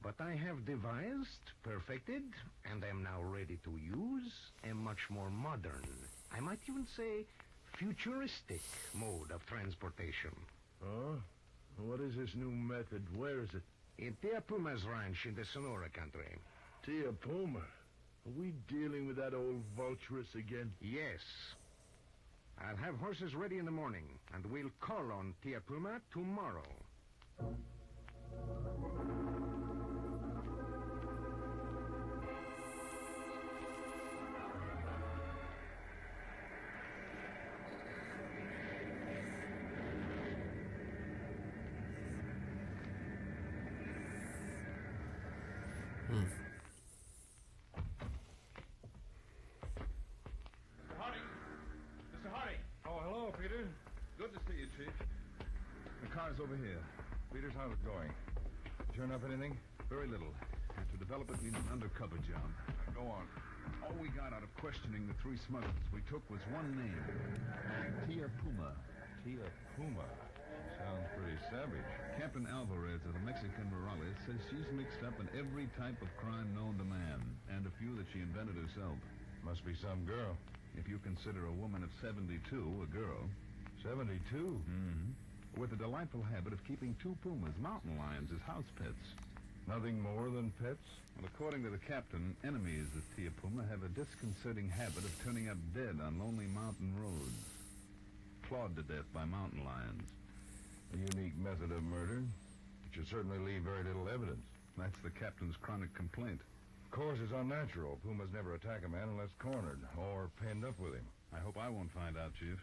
But I have devised, perfected, and am now ready to use a much more modern, I might even say futuristic mode of transportation. Oh? What is this new method? Where is it? In Tia Puma's ranch in the Sonora country. Tia Puma? Are we dealing with that old vulturess again? Yes. I'll have horses ready in the morning, and we'll call on Tia Puma tomorrow. Mr. Hardy. Oh, hello, Peter. Good to see you, Chief. The car's over here. Peters, how's it going? Turn up anything? Very little. To develop it needs an undercover job. Go on. All we got out of questioning the 3 smugglers we took was one name. Tia Puma. Tia Puma? Sounds pretty savage. Captain Alvarez of the Mexican Morales says she's mixed up in every type of crime known to man, and a few that she invented herself. Must be some girl. If you consider a woman of 72 a girl. 72? Mm-hmm. With a delightful habit of keeping 2 pumas, mountain lions, as house pets. Nothing more than pets? Well, according to the captain, enemies of Tia Puma have a disconcerting habit of turning up dead on lonely mountain roads. Clawed to death by mountain lions. A unique method of murder. It should certainly leave very little evidence. That's the captain's chronic complaint. Of course, it's unnatural. Pumas never attack a man unless cornered or penned up with him. I hope I won't find out, Chief.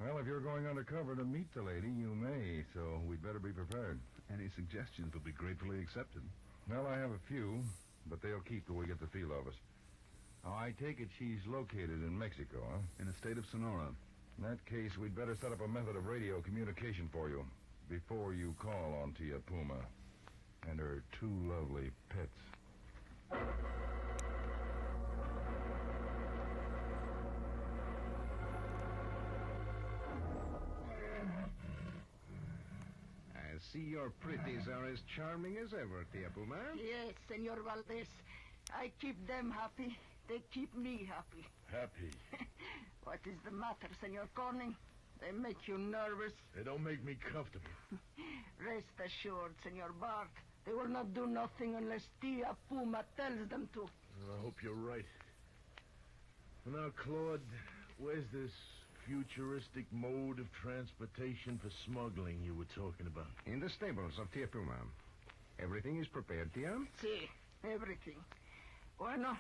Well, if you're going undercover to meet the lady, you may, so we'd better be prepared. Any suggestions will be gratefully accepted. Well, I have a few, but they'll keep till we get the feel of us. Oh, I take it she's located in Mexico, huh? In the state of Sonora. In that case, we'd better set up a method of radio communication for you before you call on Tia Puma and her 2 lovely pets. I see your pretties are as charming as ever, Tia Puma. Yes, Senor Valdez. I keep them happy. They keep me happy. Happy? What is the matter, Senor Corning? They make you nervous. They don't make me comfortable. Rest assured, Senor Bart. They will not do nothing unless Tia Puma tells them to. I hope you're right. Well, now, Claude, where's this futuristic mode of transportation for smuggling you were talking about? In the stables of Tia Puma. Everything is prepared, Tia? See, everything. Bueno,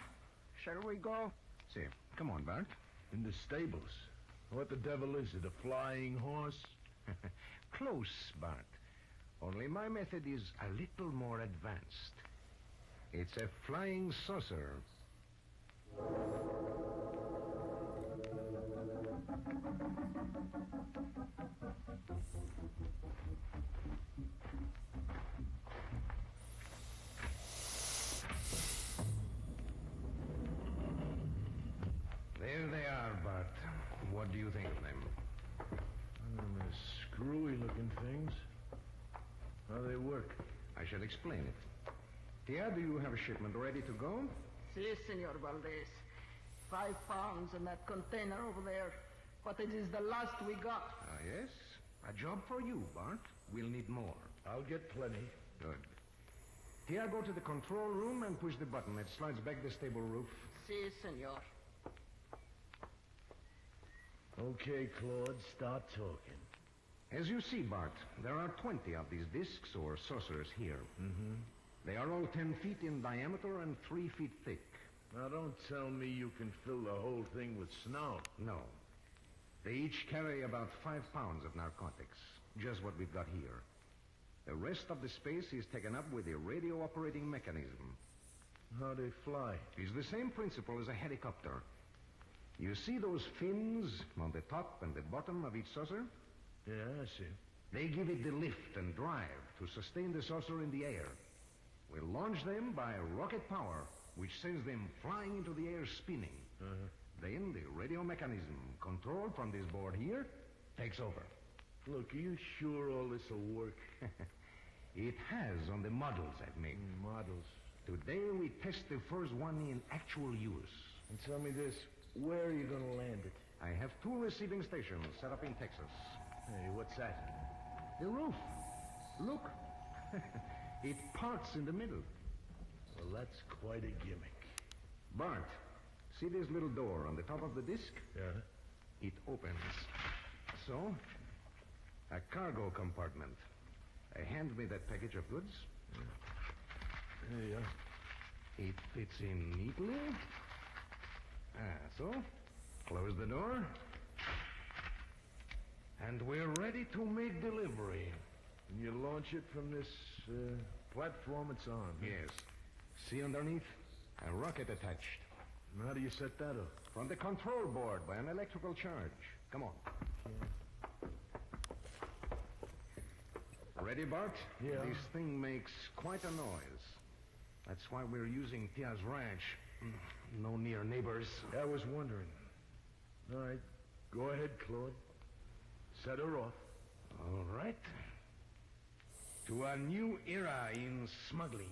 shall we go? See, come on, Bart. In the stables? What the devil is it, a flying horse? Close, Bart. Only my method is a little more advanced. It's a flying saucer. There they are, Bart. What do you think of them? They're screwy-looking things. How they work? I shall explain it. Tia, do you have a shipment ready to go? Si, Senor Valdez. 5 pounds in that container over there. But it is the last we got. Ah, yes? A job for you, Bart. We'll need more. I'll get plenty. Good. Tia, go to the control room and push the button. It slides back the stable roof. Si, senor. Okay, Claude, start talking. As you see, Bart, there are 20 of these discs or saucers here. Mm-hmm. They are all 10 feet in diameter and 3 feet thick. Now, don't tell me you can fill the whole thing with snow. No. They each carry about 5 pounds of narcotics, just what we've got here. The rest of the space is taken up with a radio operating mechanism. How they fly? It's the same principle as a helicopter. You see those fins on the top and the bottom of each saucer? Yeah, I see. They give it the lift and drive to sustain the saucer in the air. We launch them by rocket power, which sends them flying into the air spinning. Then the radio mechanism, controlled from this board here, takes over. Look, are you sure all this will work? It has on the models I've made. Models? Today we test the first one in actual use. And tell me this, where are you going to land it? I have 2 receiving stations set up in Texas. Hey, what's that? The roof. Look. It parts in the middle. Well, that's quite a gimmick. Bart, see this little door on the top of the disc? Yeah. It opens. So, a cargo compartment. Hand me that package of goods. There you are. It fits in neatly. So, close the door. And we're ready to make delivery. And you launch it from this platform it's on? Yes. See underneath? A rocket attached. And how do you set that up? From the control board by an electrical charge. Come on. Ready, Bart? Yeah. This thing makes quite a noise. That's why we're using Tia's ranch. No near neighbors. I was wondering. All right. Go ahead, Claude. Set her off. All right. To a new era in smuggling.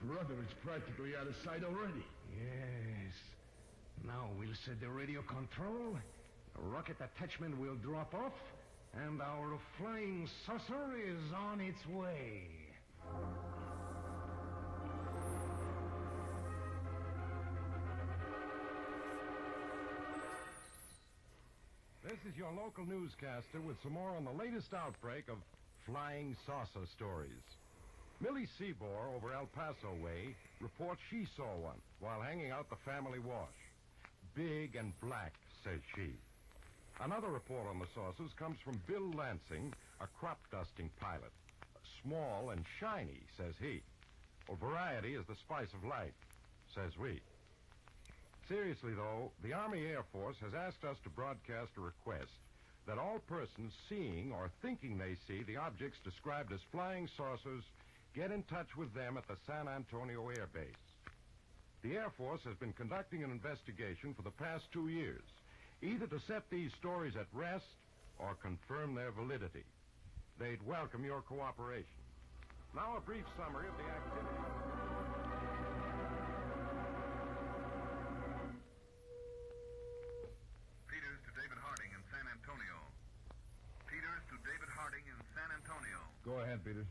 Brother, it's practically out of sight already. Yes. Now we'll set the radio control, the rocket attachment will drop off, and our flying saucer is on its way. This is your local newscaster with some more on the latest outbreak of flying saucer stories. Millie Seabour over El Paso way reports she saw one while hanging out the family wash. Big and black, says she. Another report on the saucers comes from Bill Lansing, a crop dusting pilot. Small and shiny, says he. Well, variety is the spice of life, says we. Seriously, though, the Army Air Force has asked us to broadcast a request that all persons seeing or thinking they see the objects described as flying saucers get in touch with them at the San Antonio Air Base. The Air Force has been conducting an investigation for the past 2 years, either to set these stories at rest or confirm their validity. They'd welcome your cooperation. Now a brief summary of the activity. Peters to David Harding in San Antonio. Peters to David Harding in San Antonio. Go ahead, Peters.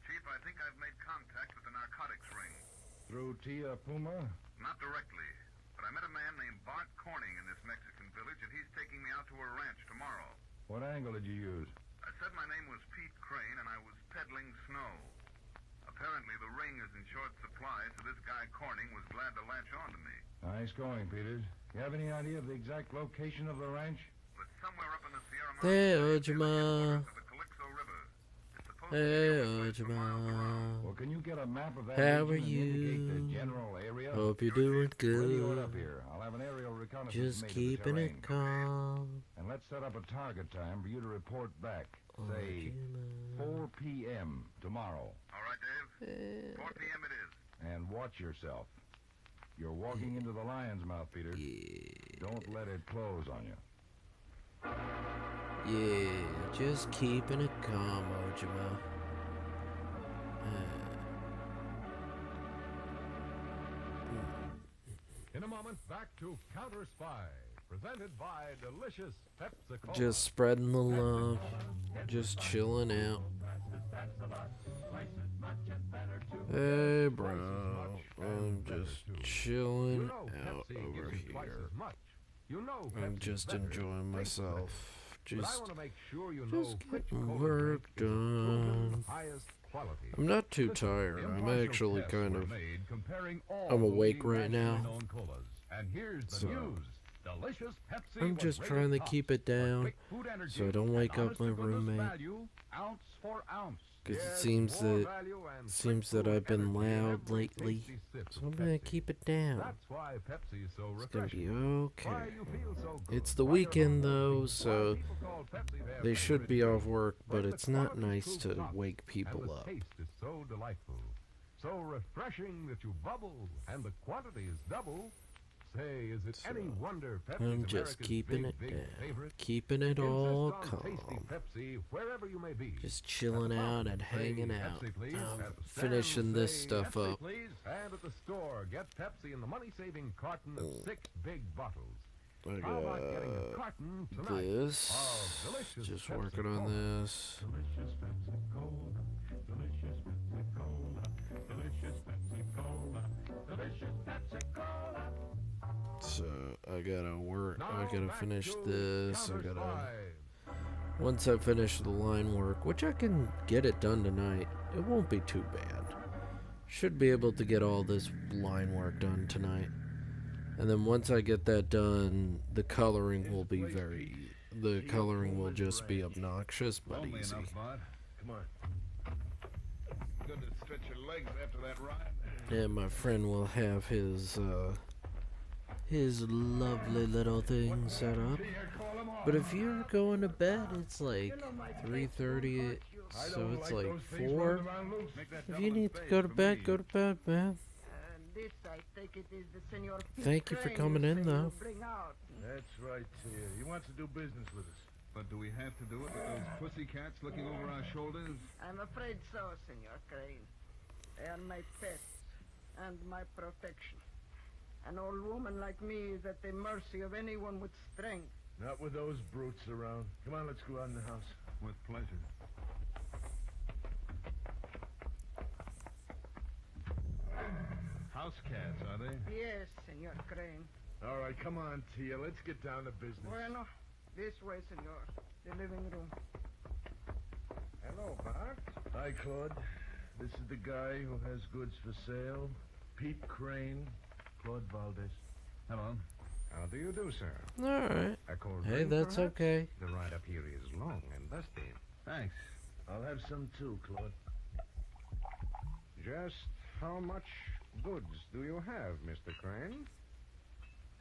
Chief, I think I've made contact with the narcotics ring. Through Tia Puma? Not directly, but I met a man named Bart Corning in this Mexican village, and he's taking me out to a ranch tomorrow. What angle did you use? I said my name was Pete Crane, and I was peddling snow. Apparently, the ring is in short supply, so this guy Corning was glad to latch on to me. Nice going, Peters. You have any idea of the exact location of the ranch? But somewhere up in the Sierra Hey, Mountains, Ojima. of the Calixto River. Hey, Ojima. Well, can you get a map of that How region are and indicate you? the general area? Hope you're doing Radio it good. up here. I'll have an aerial reconnaissance Just made of the keeping terrain. it calm. And let's set up a target time for you to report back. Say 4 p.m. tomorrow. All right, Dave. 4 p.m. it is. And watch yourself. You're walking into the lion's mouth, Peter. Don't let it close on you. Yeah, just keeping it calm, Ojima. back to Counter Spy, presented by delicious Pepsi-Cola. Just spreading the love. Just chilling out. Hey, bro. I'm just chilling out over here. I'm just enjoying myself. Just getting work done. I'm not too tired. I'm actually kind of... I'm awake right now. So I'm just trying to keep it down so I don't wake up my roommate. Because it seems that I've been loud lately, so I'm gonna keep it down. It's gonna be okay. It's the weekend though, so they should be off work, but it's not nice to wake people up. So delightful, so refreshing that you bubble, and the quantity is double. Say, is it any wonder Pepsi's I'm just keeping it down, keeping it all calm. Pepsi wherever you may be. Just chilling out and hanging out. I'm finishing this stuff up. And at the store, get Pepsi in the money-saving carton of 6 big bottles. I How about getting a carton got tonight this. of delicious Just Pepsi working on Cola. this. Delicious Pepsi Cola. Delicious Pepsi Cola. Delicious Pepsi Cola. Delicious Pepsi Cola. So I gotta work. I gotta finish this. I gotta. Once I finish the line work, which I can get it done tonight, it won't be too bad. Should be able to get all this line work done tonight. And then once I get that done, the coloring will be the coloring will just be obnoxious but easy. Come on. Good to stretch your legs after that ride. And my friend will have his lovely little thing set up. But if you're going to bed, it's like 3:30, so it's like 4. If you need to go to bed, man. This, I take it, is the Senor Thank you for coming in, though. That's right, Tia. He wants to do business with us. But do we have to do it with those pussycats looking over our shoulders? I'm afraid so, Senor Crane. They are my pets and my protection. An old woman like me is at the mercy of anyone with strength. Not with those brutes around. Come on, let's go out in the house. With pleasure. House cats, are they? Yes, Senor Crane. All right, come on, Tia. Let's get down to business. Bueno, this way, Senor. The living room. Hello, Bart. Hi, Claude. This is the guy who has goods for sale. Pete Crane. Claude Valdez. Hello. How do you do, sir? Alright. A cold Hey, drink, that's perhaps? okay. The ride up here is long and dusty. Thanks. I'll have some too, Claude. Just how much goods do you have, Mr. Crane?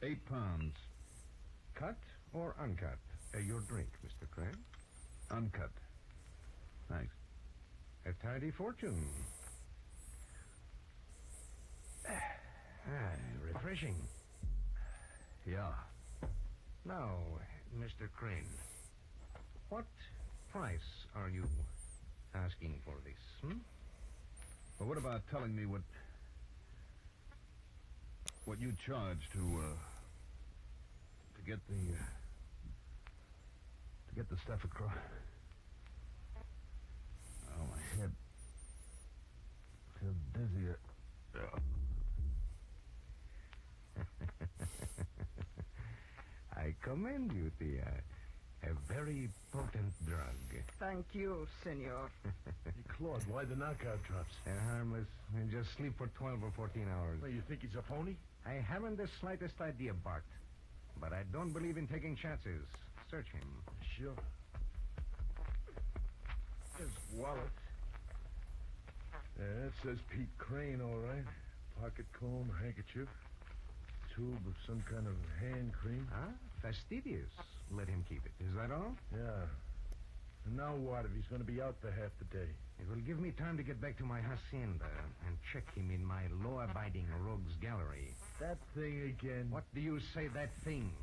8 pounds. Cut or uncut? Your drink, Mr. Crane. Uncut. Thanks. A tidy fortune. Refreshing. Yeah. Now, Mr. Crane, what price are you asking for this, Well, what about telling me what you charge to get the stuff across? Oh, my head feels dizzy. I commend you, Tia. A very potent drug. Thank you, Senor. Hey, Claude, why the knockout drops? They're harmless. They just sleep for 12 or 14 hours. Well, you think he's a phony? I haven't the slightest idea, Bart. But I don't believe in taking chances. Search him. Sure. His wallet. Yeah, it says Pete Crane, all right. Pocket comb, handkerchief. Tube of some kind of hand cream. Huh? Fastidious. Let him keep it. Is that all? Yeah. And now what if he's going to be out for half the day? It will give me time to get back to my hacienda and check him in my law-abiding rogues gallery. That thing again. What do you say, that thing?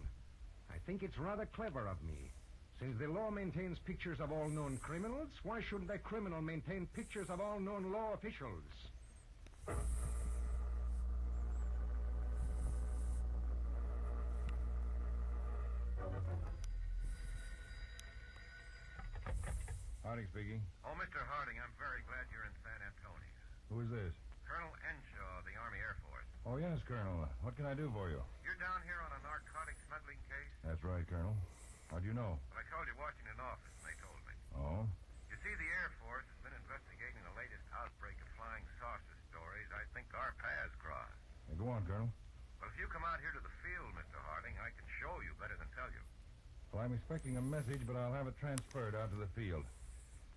I think it's rather clever of me. Since the law maintains pictures of all known criminals, why shouldn't a criminal maintain pictures of all known law officials? Harding speaking. Oh, Mr. Harding, I'm very glad you're in San Antonio. Who is this? Colonel Enshaw of the Army Air Force. Oh, yes, Colonel. What can I do for you? You're down here on a narcotic smuggling case? That's right, Colonel. How'd you know? Well, I called your Washington office, and they told me. Oh? You see, the Air Force has been investigating the latest outbreak of flying saucer stories. I think our paths crossed. Hey, go on, Colonel. Well, if you come out here to the field, Mr. Harding, I can show you better than tell you. Well, I'm expecting a message, but I'll have it transferred out to the field.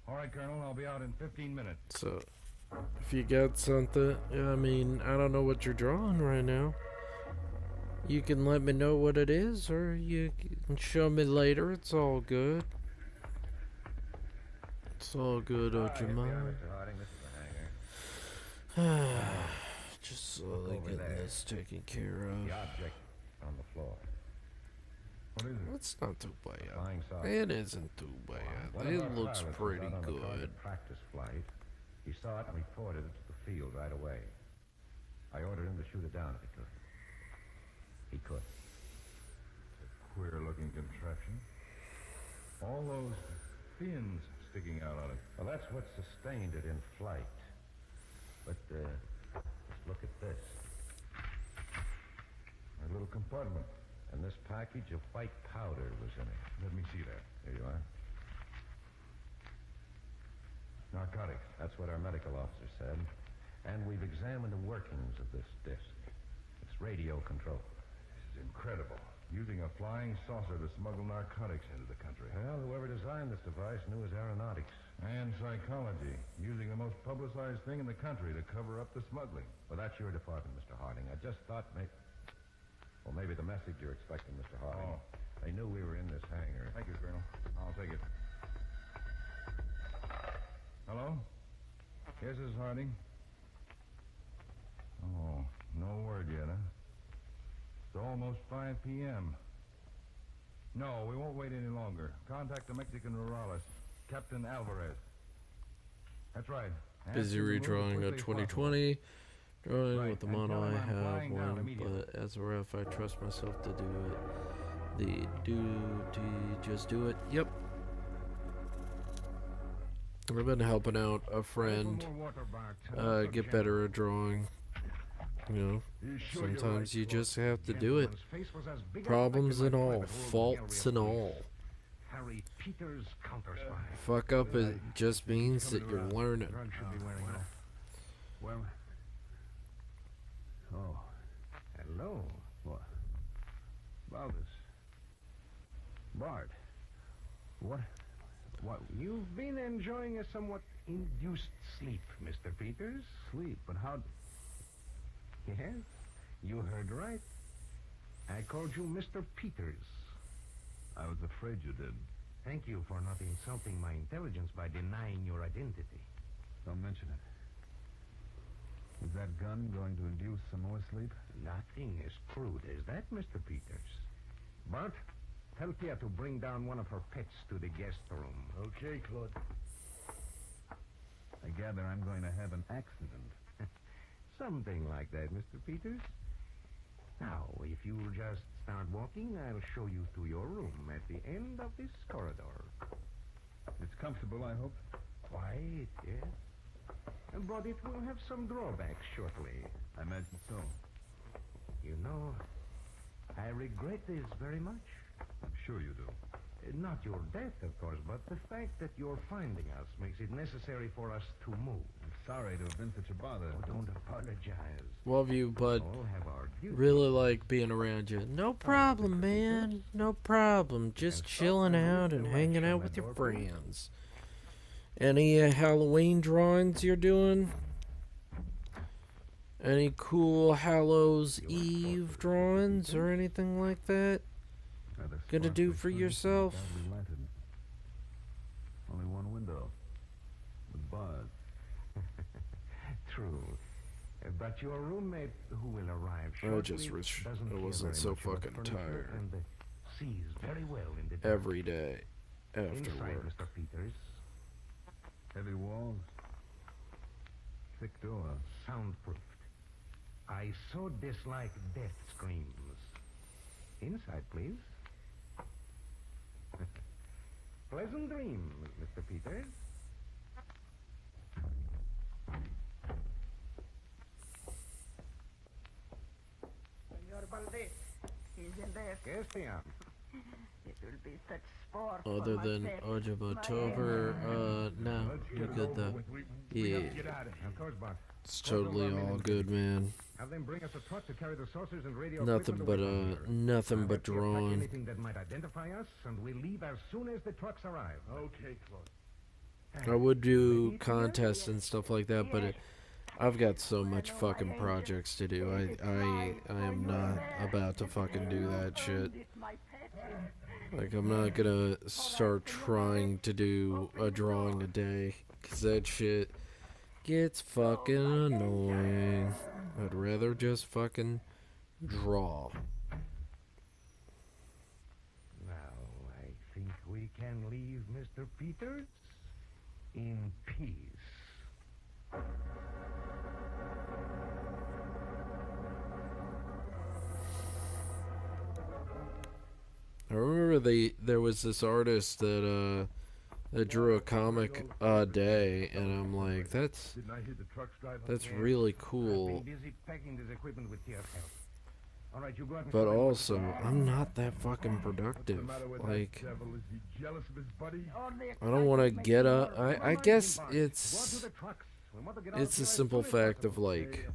All right, Colonel, I'll be out in 15 minutes. So, if you got something, I mean, I don't know what you're drawing right now. You can let me know what it is, or you can show me later. It's all good. It's all good, Ojima. Mr. Harding, this is the hangar. Just slowly getting this taken care of. The object on the floor. What is it? It's not too Flying bad. saucer. It isn't too bad. It looks pretty good. Practice flight. He saw it and reported it to the field right away. I ordered him to shoot it down if he could. He could. It's a queer-looking contraption. All those fins sticking out on it. Well, that's what sustained it in flight. But, just look at this. A little compartment. And this package of white powder was in it. Let me see that. Here you are. Narcotics. That's what our medical officer said. And we've examined the workings of this disc. It's radio control. This is incredible. Using a flying saucer to smuggle narcotics into the country. Well, whoever designed this device knew his aeronautics. And psychology. Using the most publicized thing in the country to cover up the smuggling. Well, that's your department, Mr. Harding. I just thought maybe the message you're expecting, Mr. Harding. Oh. They knew we were in this hangar. Thank you, Colonel. I'll take it. Hello? Yes, this is Harding. Oh, no word yet, huh? It's almost 5 p.m. No, we won't wait any longer. Contact the Mexican rurales, Captain Alvarez. That's right. Busy redrawing a 2020. Drawing with the mono, I have one, but as a ref, I trust myself to do it. Just do it. Yep. I've been helping out a friend get better at drawing. You know, sometimes you just have to do it. Problems and all, faults and all. Harry Peters, counter-spy. Fuck up, it just means that you're learning. Well, oh, hello. Balthus. Bart. What? You've been enjoying a somewhat induced sleep, Mr. Peters. Sleep? But how... Yes, you heard right. I called you Mr. Peters. I was afraid you did. Thank you for not insulting my intelligence by denying your identity. Don't mention it. Is that gun going to induce some more sleep? Nothing as crude as that, Mr. Peters. Bart, tell Tia to bring down one of her pets to the guest room. Okay, Claude. I gather I'm going to have an accident. Something like that, Mr. Peters. Now, if you'll just start walking, I'll show you to your room at the end of this corridor. It's comfortable, I hope? Quiet, yes. But it will have some drawbacks shortly. I imagine so. You know, I regret this very much. I'm sure you do. Not your death, of course, but the fact that you're finding us makes it necessary for us to move. I'm sorry to have been such a bother. Oh, don't apologize. Love you, bud. Really like being around you. No problem, man. No problem. Just chilling out and hanging out with your friends. Any Halloween drawings you're doing? Any cool Hallows Eve drawings or anything like that? Gonna do for yourself? Only one window. With bars. True. But your roommate, who will arrive shortly, I just wish doesn't I care wasn't very so much about fucking furniture tired. And sees very well in the dark. Every day after Inside, work. Mr. Peters. Heavy walls. Thick door. Soundproofed. I so dislike death screams. Inside, please. Pleasant dreams, Mr. Peters. Senor Valdez, he's in there. Yes, ma'am. It will be such sport for Other my than pet. Edge of October, no, you're good though. Yeah, Of course, boss. it's totally all good, man. Have them bring us a truck to carry the saucers and radio Nothing equipment but away from here. nothing I'll but have to attack drawing. anything that might identify us, and we'll leave as soon as the trucks arrive. Okay, Claude. I would do contests and stuff like that, but I've got so much fucking projects to do. I am not about to fucking do that shit. Like, I'm not gonna start trying to do a drawing a day, 'cause that shit gets fucking annoying. I'd rather just fucking draw. Now, I think we can leave Mr. Peters in peace. I remember there was this artist that drew a comic a day, and I'm like, that's really cool. I've been busy packing this equipment with TS help. All right, you go out and But find what also, the- I'm not that fucking productive. Like, Devil, is he jealous of his buddy? I don't want to get up. I guess it's a simple fact of like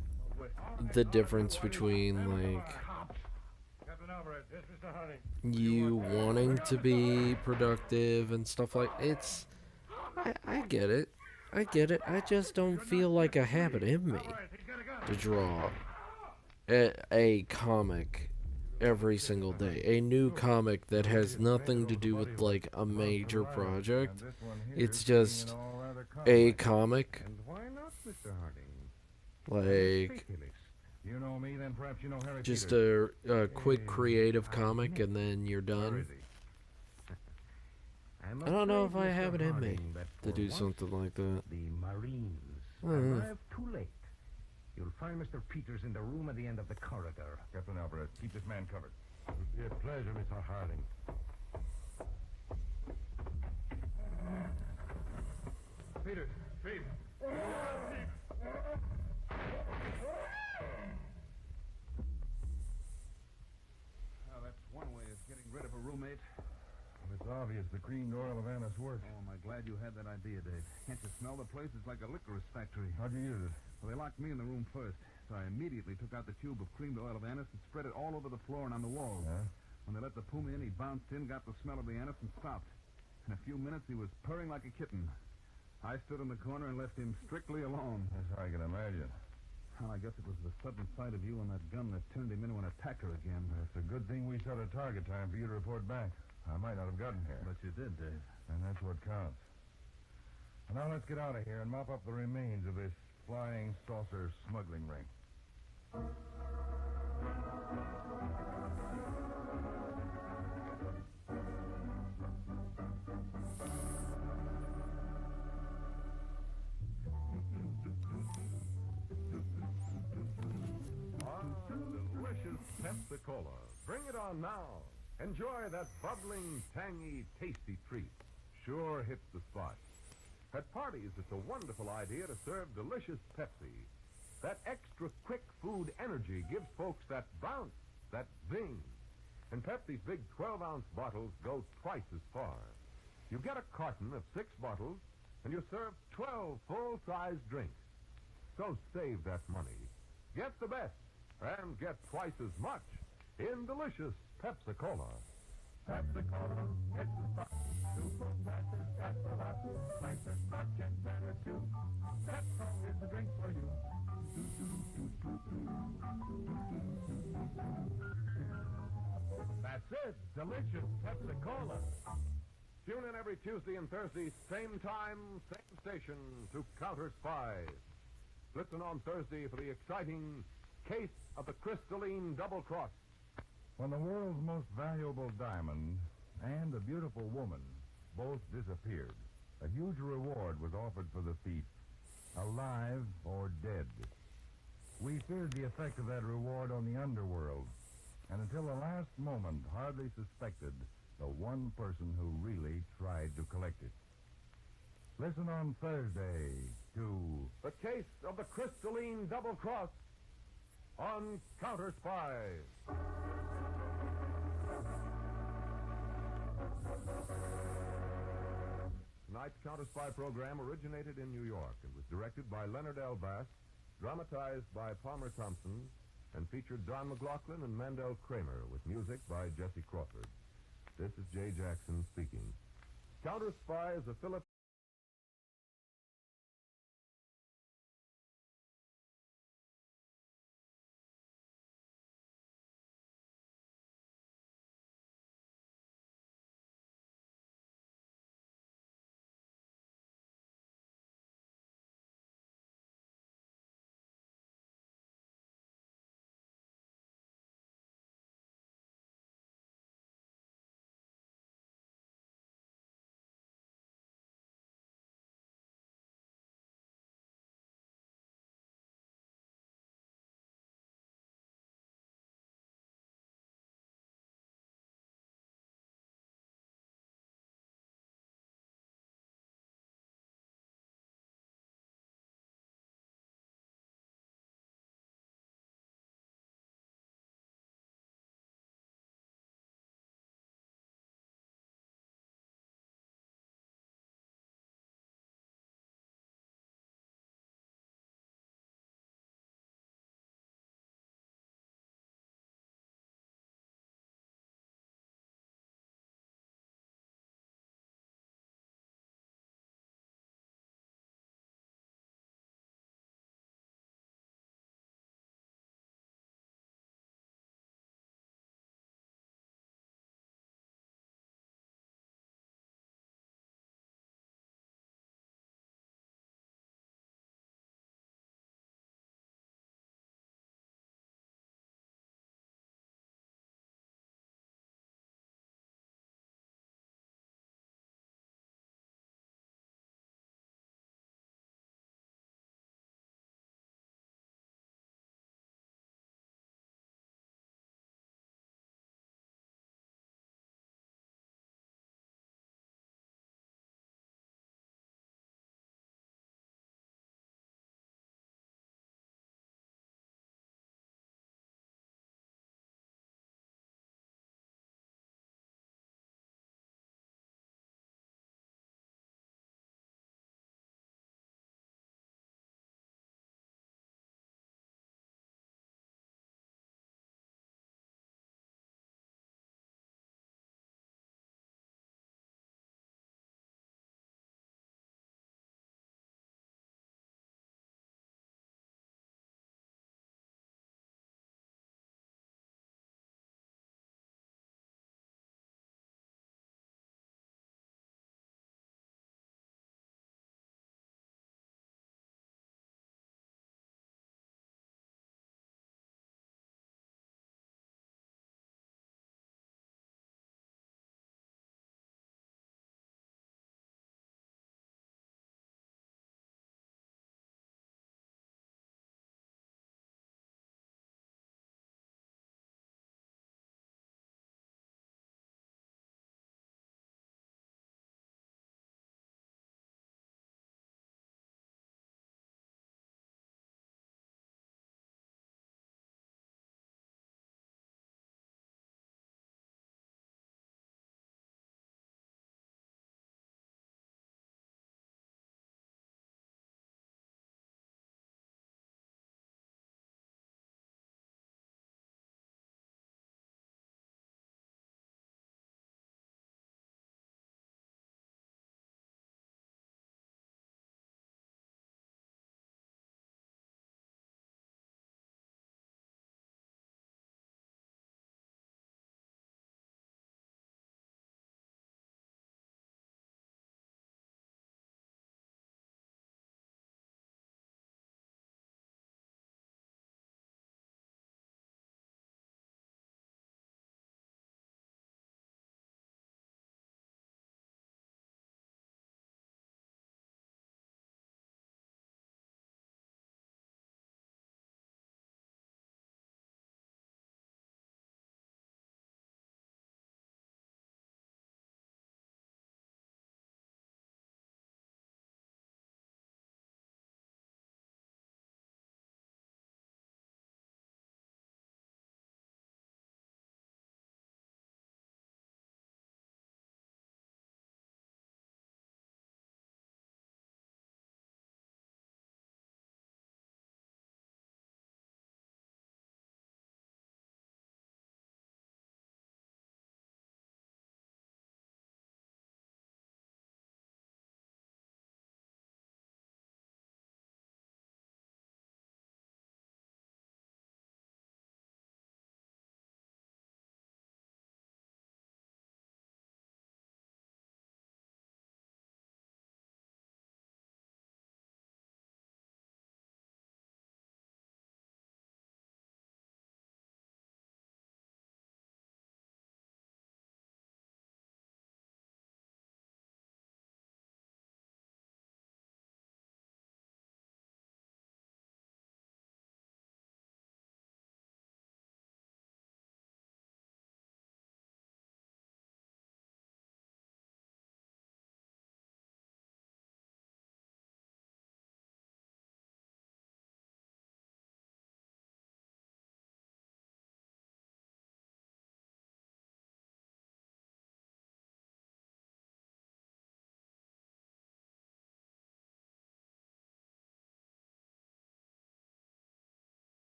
the difference between like Captain Alvarez, yes, Mr. Harding. you wanting to be productive and stuff like it's. I get it. I get it. I just don't feel like I have it in me to draw a comic every single day. A new comic that has nothing to do with like a major project. It's just a comic. And why not, Mr. Harding? Like You know me, then perhaps you know Harry just Peters. a quick creative comic and then you're done. I don't know if I have it in me to do something like that. The Marines Mhm. arrived too late. You'll find Mr. Peters in the room at the end of the corridor. Captain Alvarez, keep this man covered. It would be a pleasure, Mr. Harding. Peters, Pete. Well, that's one way of getting rid of a roommate. Well, it's obvious the creamed oil of Anna's worked. Oh, am I glad you had that idea, Dave. Can't you smell the place? It's like a licorice factory. How'd you use it? Well, they locked me in the room first, so I immediately took out the tube of creamed oil of anise and spread it all over the floor and on the walls. Yeah? When they let the puma in, he bounced in, got the smell of the anise, and stopped. In a few minutes, he was purring like a kitten. I stood in the corner and left him strictly alone. That's how I can imagine. Well, I guess it was the sudden sight of you and that gun that turned him into an attacker again. It's a good thing we set a target time for you to report back. I might not have gotten here. But you did, Dave. And that's what counts. And now let's get out of here and mop up the remains of this flying saucer smuggling ring. Delicious Pepsi-Cola. Bring it on now. Enjoy that bubbling, tangy, tasty treat. Sure hits the spot. At parties, it's a wonderful idea to serve delicious Pepsi. That extra quick food energy gives folks that bounce, that zing. And Pepsi's big 12-ounce bottles go twice as far. You get a carton of 6 bottles, and you serve 12 full-size drinks. So save that money. Get the best, and get twice as much in delicious Pepsi-Cola. Pepsi-Cola, it's the spot. Super fast, that's a lot. Like the scotch and better too. Pepsi is the drink for you. That's it, delicious Pepsi-Cola. Tune in every Tuesday and Thursday, same time, same station, to Counter Spy. Listen on Thursday for the exciting Case of the Crystalline Double Cross. When the world's most valuable diamond and a beautiful woman both disappeared, a huge reward was offered for the thief, alive or dead. We feared the effect of that reward on the underworld, and until the last moment hardly suspected the one person who really tried to collect it. Listen on Thursday to The Case of the Crystalline Double Cross on Counter Spy. Tonight's Counter Spy program originated in New York and was directed by Leonard L. Bass, dramatized by Palmer Thompson, and featured Don McLaughlin and Mandel Kramer with music by Jesse Crawford. This is Jay Jackson speaking. Counter Spy is a Philip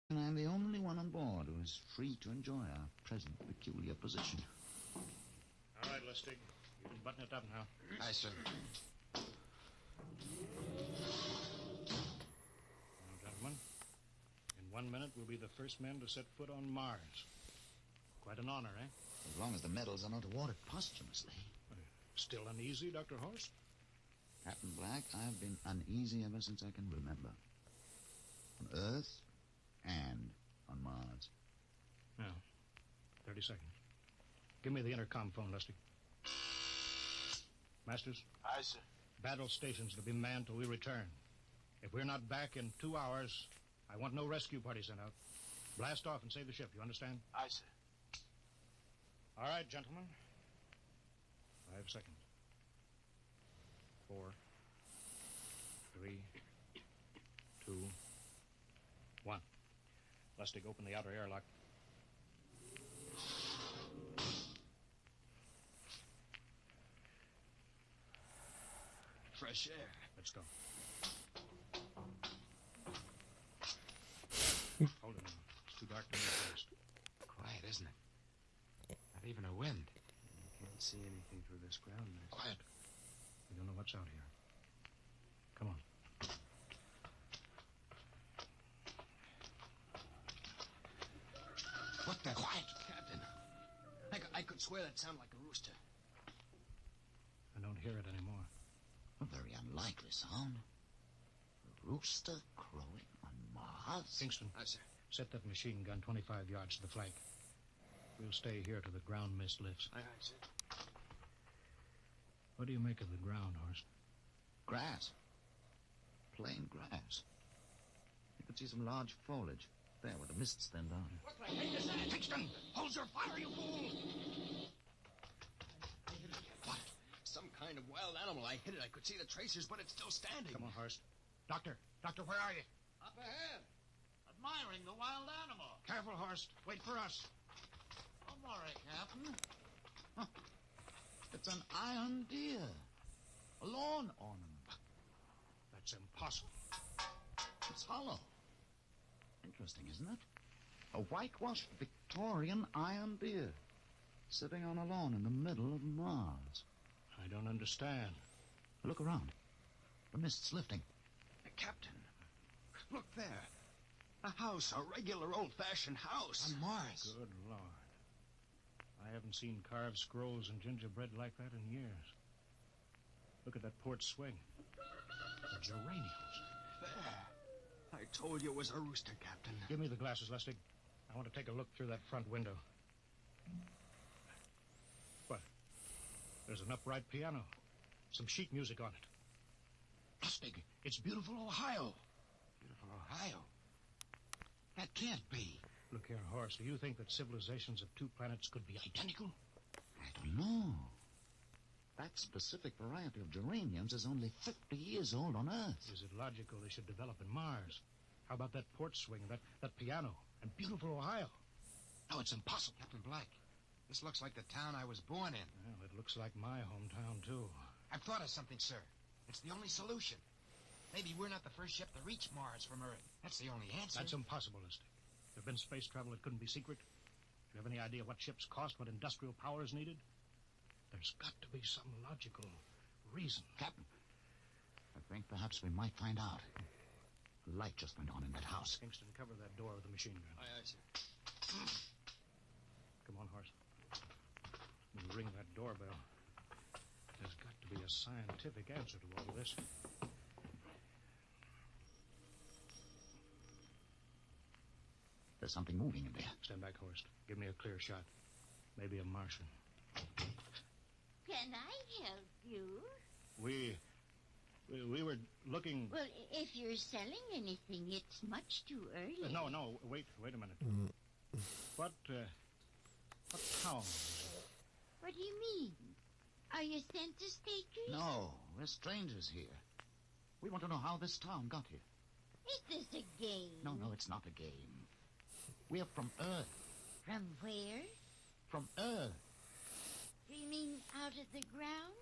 And I'm the only one on board who is free to enjoy our present peculiar position. All right, Lustig. You can button it up now. Aye, sir. Now, gentlemen, in 1 minute we'll be the first men to set foot on Mars. Quite an honor, eh? As long as the medals are not awarded posthumously. Still uneasy, Dr. Horst? Captain Black, I've been uneasy ever since I can remember. On Earth and on Mars. Now, 30 seconds. Give me the intercom phone, Lustig. Masters? Aye, sir. Battle stations to be manned till we return. If we're not back in 2 hours, I want no rescue party sent out. Blast off and save the ship, you understand? Aye, sir. All right, gentlemen. 5 seconds. 4, 3, 2, 1. Lustig, open the outer airlock. Fresh air. Let's go. Hold it now. It's too dark to move fast. Quiet, isn't it? Not even a wind. You can't see anything through this ground mist. Quiet. We don't know what's out here. Come on. What the? Quiet, Captain. I could swear that sounded like a rooster. I don't hear it anymore. A very unlikely sound. A rooster crowing on Mars? Kingston. Aye, sir. Set that machine gun 25 yards to the flank. We'll stay here till the ground mist lifts. Aye, aye, sir. What do you make of the ground, Horst? Grass. Plain grass. You could see some large foliage. There, where the mists thin down. What the heck is that? Kingston! Hold your fire, you fool! What? Some kind of wild animal. I hit it. I could see the tracers, but it's still standing. Come on, Horst. Doctor, where are you? Up ahead. Admiring the wild animal. Careful, Horst. Wait for us. I'm all right, Captain. Huh. It's an iron deer. A lawn ornament. That's impossible. It's hollow. Interesting, isn't it? A whitewashed Victorian iron deer sitting on a lawn in the middle of Mars. I don't understand. Look around. The mist's lifting. Captain, look there. A house, a regular old-fashioned house. On Mars. Good Lord. I haven't seen carved scrolls and gingerbread like that in years. Look at that port swing. The geraniums. There. I told you it was a rooster, Captain. Give me the glasses, Lustig. I want to take a look through that front window. What? There's an upright piano. Some sheet music on it. Lustig, it's beautiful Ohio. Beautiful Ohio? That can't be. Look here, Horace. Do you think that civilizations of two planets could be identical? I don't know. That specific variety of geraniums is only 50 years old on Earth. Is it logical they should develop in Mars? How about that port swing, that piano, and beautiful Ohio? No, it's impossible. Captain Black, this looks like the town I was born in. Well, it looks like my hometown, too. I've thought of something, sir. It's the only solution. Maybe we're not the first ship to reach Mars from Earth. That's the only answer. That's impossible, Lustig. If there'd been space travel, it couldn't be secret. Do you have any idea what ships cost, what industrial power is needed? There's got to be some logical reason. Captain, I think perhaps we might find out. A light just went on in that house. Kingston, cover that door with the machine gun. Aye, aye, sir. Come on, Horace. We'll ring that doorbell. There's got to be a scientific answer to all this. There's something moving in there. Stand back, Horst. Give me a clear shot. Maybe a Martian. Can I help you? We were looking... Well, if you're selling anything, it's much too early. No, wait a minute. What town is it? What do you mean? Are you census takers? No, we're strangers here. We want to know how this town got here. Is this a game? No, it's not a game. We're from Earth. From where? From Earth. Do you mean out of the ground?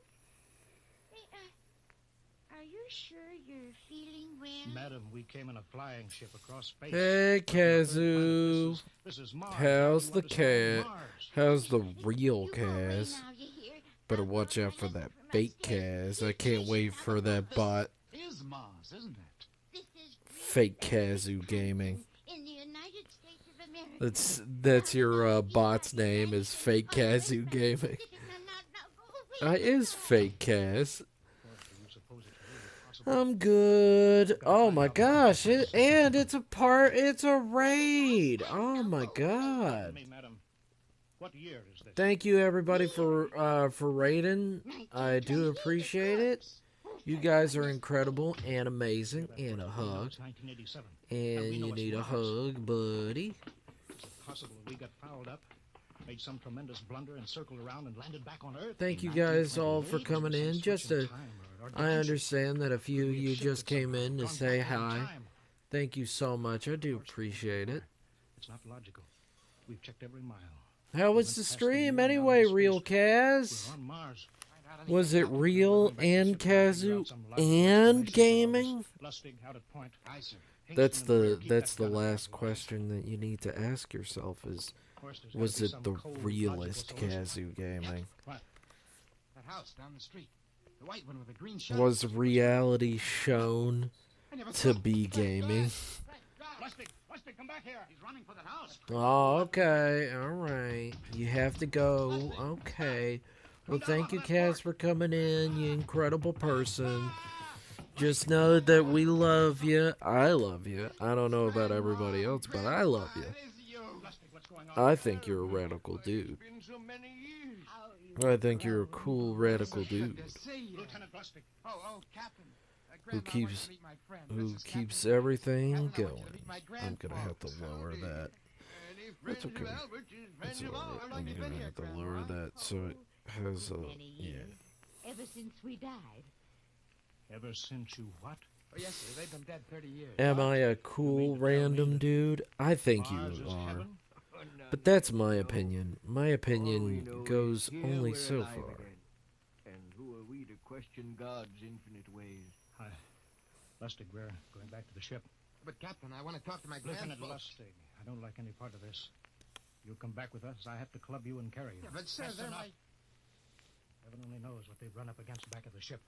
Are you sure you're feeling well? Madam, we came in a flying ship across space. Hey, Kazoo. This is Mars. How's the understand? cat? Mars. How's the real Kaz? Better watch out for that fake Kaz. I can't wait for that bot. Is Mars, isn't it? Fake Kazoo Gaming. In the United States of America. That's your bot's name is Fake Kazoo Gaming. Is Fake Kaz. I'm good. Oh my gosh! And it's a raid. Oh my god! What year is this? Thank you everybody for raiding. I do appreciate it. You guys are incredible and amazing. And a hug. And you need a hug, buddy. Is it possible we got fouled up, made some tremendous blunder, and circled around and landed back on Earth? Thank you guys all for coming in. I understand that a few of you just came in to say hi. Thank you so much. I do appreciate it. It's not logical. We've checked every mile. How was the stream anyway, Real Kaz? Was it Real and Kazoo and gaming? That's the last question that you need to ask yourself is, was it the realest Kazoo gaming? That house down the street. The white one with the green shirt. Was reality shown to be gaming? Lustig, come back here. He's running for the house. Oh, okay, alright. You have to go. Okay. Well, thank you, Kaz, for coming in, you incredible person. Just know that we love you. I love you. I don't know about everybody else, but I love you. I think you're a radical dude. I think you're a cool radical dude. Lieutenant Lustig. Oh, Captain. Who keeps everything going. I'm gonna have to lower that. That's okay. That's alright. I'm gonna have to lower that so it has a Ever since we died. Ever since you what? Oh, yes, sir. They've been dead 30 years. Am I a cool random dude? I think you are. But that's my opinion. My opinion goes only so far. And who are we to question God's infinite ways? Hi. Lustig, we're going back to the ship. But, Captain, I want to talk to my Lieutenant grandfolks. Lustig, I don't like any part of this. You come back with us, I have to club you and carry you. Yeah, but, sir, That's they're enough. my... Heaven only knows what they've run up against back of the ship.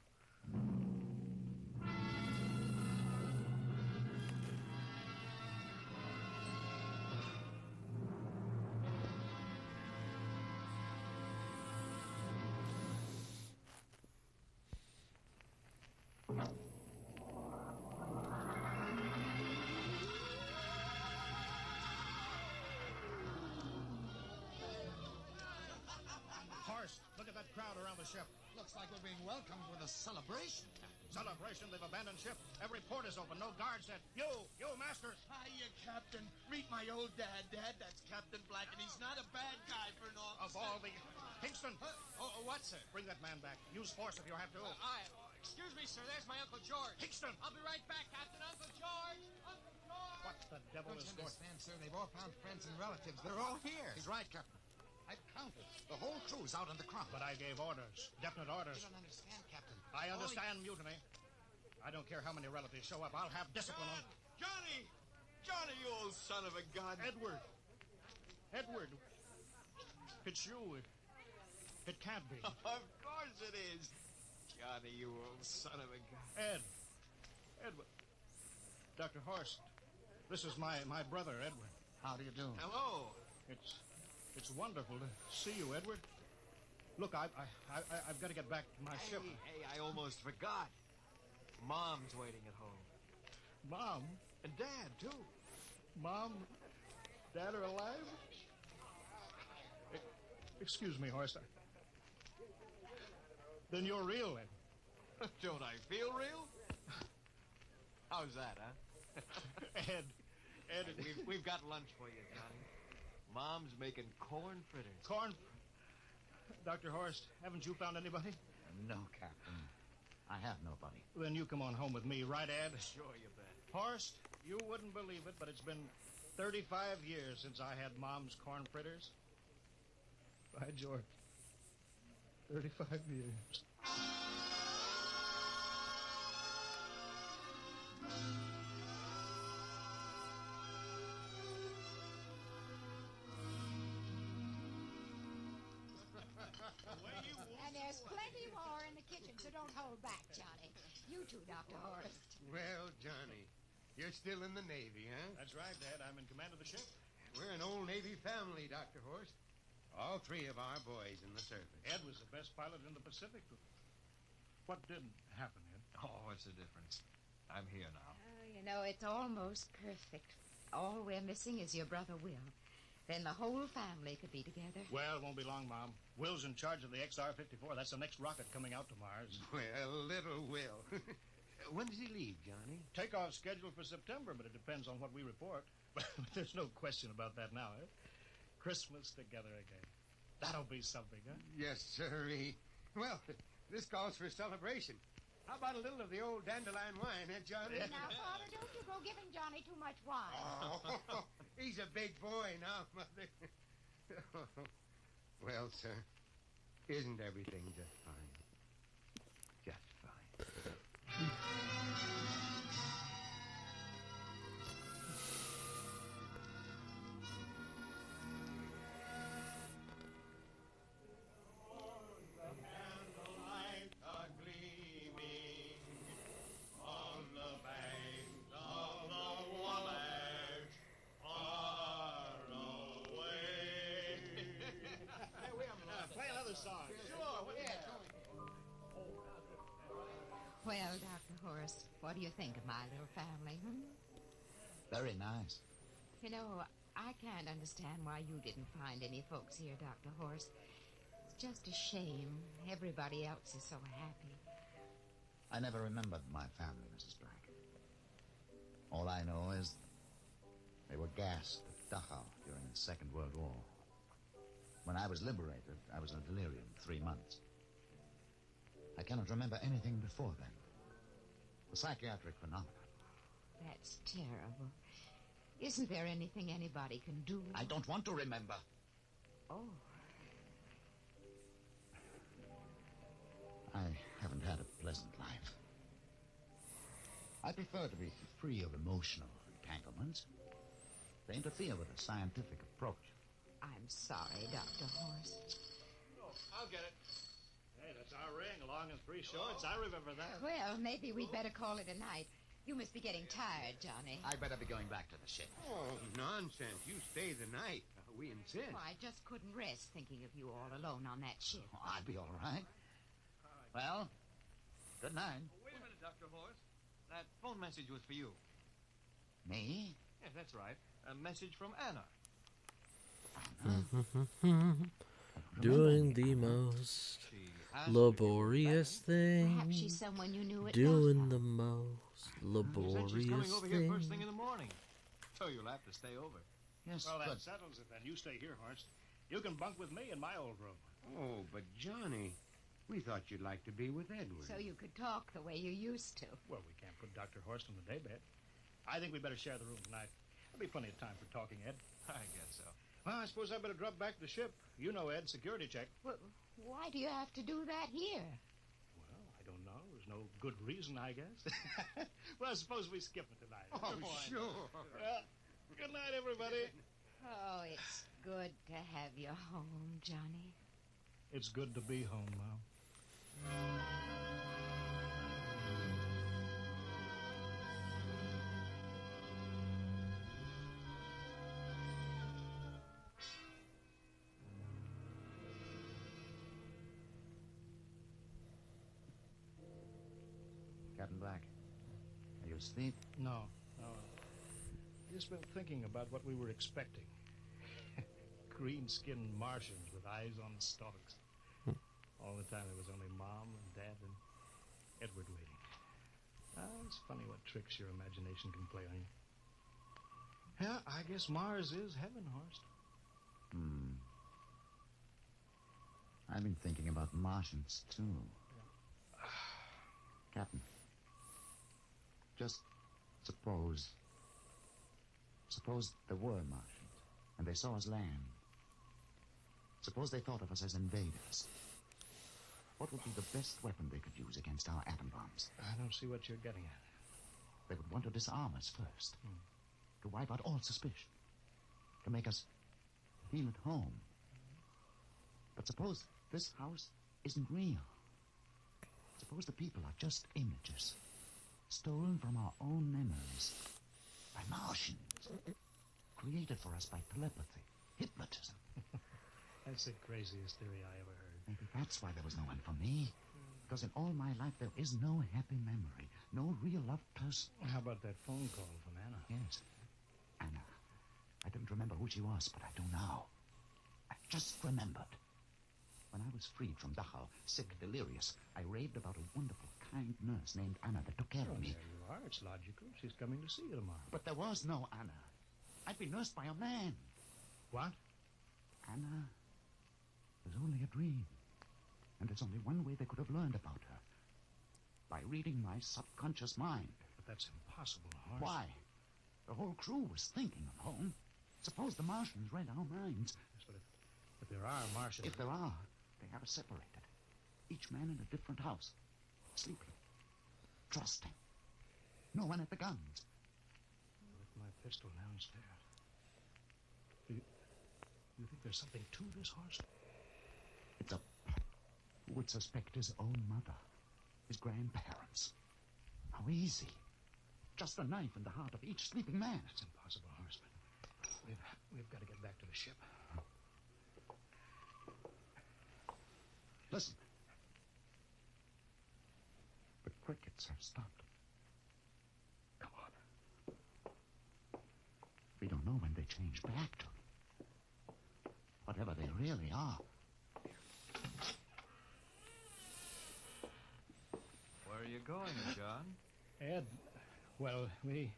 Horst, look at that crowd around the ship. Looks like we're being welcomed with a celebration. Celebration, they've abandoned ship. Every port is open, no guards at. You, Masters. Hiya, Captain. Meet my old dad. Dad, that's Captain Black, and he's not a bad guy for an officer. Of all the... Kingston! What, sir? Bring that man back. Use force if you have to. Excuse me, sir. There's my Uncle George. Kingston! I'll be right back, Captain. Uncle George! Uncle George! What the devil Don't is you going... understand, sir? They've all found friends and relatives. They're all here. He's right, Captain. I've counted. The whole crew's out on the crop. But I gave orders. Definite orders. You don't understand, Captain. I understand mutiny. I don't care how many relatives show up. I'll have discipline on... Johnny! Johnny, you old son of a gun. Edward. It's you. It can't be. Of course it is. Johnny, you old son of a gun. Edward. Dr. Horst. This is my brother, Edward. How do you do? Hello. It's wonderful to see you, Edward. Look, I've got to get back to my ship. Hey, I almost forgot. Mom's waiting at home. Mom? And Dad, too. Mom? Dad are alive? Excuse me, Horst. Then you're real, then. Don't I feel real? How's that, huh? Ed, we've got lunch for you, Johnny. Mom's making corn fritters. Corn? Dr. Horst, haven't you found anybody? No, Captain. I have nobody. Then you come on home with me, right, Ed? Sure, you bet. Horst, you wouldn't believe it, but it's been 35 years since I had Mom's corn fritters. By George. 35 years. roll back, Johnny. You too, Dr. Horst. Well, Johnny, you're still in the Navy, huh? That's right, Dad. I'm in command of the ship. We're an old Navy family, Dr. Horst. All three of our boys in the service. Ed was the best pilot in the Pacific. What didn't happen, Ed? Oh, what's the difference? I'm here now. Oh, you know, it's almost perfect. All we're missing is your brother Will. Then the whole family could be together. Well, it won't be long, Mom. Will's in charge of the XR-54. That's the next rocket coming out to Mars. Well, little Will. When does he leave, Johnny? Takeoff scheduled for September, but it depends on what we report. But there's no question about that now, eh? Christmas together again. That'll be something, huh? Yes, sirree. Well, this calls for a celebration. How about a little of the old dandelion wine, eh, Johnny? Now, Father, don't you go giving Johnny too much wine. Oh, he's a big boy now, Mother. Well, sir, isn't everything just fine? Just fine. Well, Dr. Horst, what do you think of my little family, Very nice. You know, I can't understand why you didn't find any folks here, Dr. Horst. It's just a shame. Everybody else is so happy. I never remembered my family, Mrs. Black. All I know is they were gassed at Dachau during the Second World War. When I was liberated, I was in delirium 3 months. I cannot remember anything before then. The psychiatric phenomenon. That's terrible. Isn't there anything anybody can do? I don't want to remember. Oh. I haven't had a pleasant life. I prefer to be free of emotional entanglements. They interfere with a scientific approach. I'm sorry, Dr. Horst. Oh, I'll get it. Hey, that's our ring, long and three shorts. I remember that. Well, maybe we'd better call it a night. You must be getting tired, Johnny. I better be going back to the ship. Oh, nonsense. You stay the night. We insist. Oh, I just couldn't rest thinking of you all alone on that ship. Oh, I'll be all right. Well, good night. Oh, wait a minute, Dr. Horst. That phone message was for you. Me? Yes, that's right. A message from Anna. Doing the most laborious thing. Perhaps she's someone you knew at Doing the most laborious She's coming over here first thing thing. in the morning. So you'll have to stay over. Yes, Well, that but settles it then. You stay here, Horst. You can bunk with me in my old room. Oh, but Johnny, we thought you'd like to be with Edward. So you could talk the way you used to. Well, we can't put Dr. Horst in the daybed. I think we better share the room tonight. There'll be plenty of time for talking, Ed. I guess so. Well, I suppose I better drop back to the ship. You know, Ed, security check. Well, why do you have to do that here? Well, I don't know. There's no good reason, I guess. Well, suppose we skip it tonight. Oh, Come on. sure. Well, good night, everybody. Oh, it's good to have you home, Johnny. It's good to be home, Mom. Captain Black, are you asleep? No. Just been thinking about what we were expecting. Green-skinned Martians with eyes on stalks. All the time there was only Mom and Dad and Edward waiting. It's funny what tricks your imagination can play on you. Yeah, I guess Mars is heaven, Horst. I've been thinking about Martians, too. Captain, just suppose there were Martians, and they saw us land. Suppose they thought of us as invaders. What would be the best weapon they could use against our atom bombs? I don't see what you're getting at. They would want to disarm us first, to wipe out all suspicion, to make us feel at home. But suppose this house isn't real. Suppose the people are just images, stolen from our own memories by Martians, created for us by telepathy, hypnotism. That's the craziest theory I ever heard. Maybe that's why there was no one for me. Because in all my life, there is no happy memory, no real loved person. How about that phone call from Anna? Yes, Anna. I didn't remember who she was, but I do now. I just remembered. When I was freed from Dachau, sick, delirious, I raved about a wonderful, kind nurse named Anna that took care of me. There you are. It's logical. She's coming to see you tomorrow. But there was no Anna. I'd been nursed by a man. What? Anna was only a dream. And there's only one way they could have learned about her. By reading my subconscious mind. But that's impossible, Horace. Why? The whole crew was thinking of home. Suppose the Martians read our minds. Yes, but if there are Martians... If there are, they are separated. Each man in a different house. Sleeping. Trusting. No one at the guns. With my pistol downstairs. Do you think there's something to this, Horace? It's a... Who would suspect his own mother? His grandparents? How easy. Just a knife in the heart of each sleeping man. It's impossible, Horace. We've got to get back to the ship. Listen. The crickets have stopped. Come on. We don't know when they change back to whatever they really are. Where are you going, John? Ed, well, we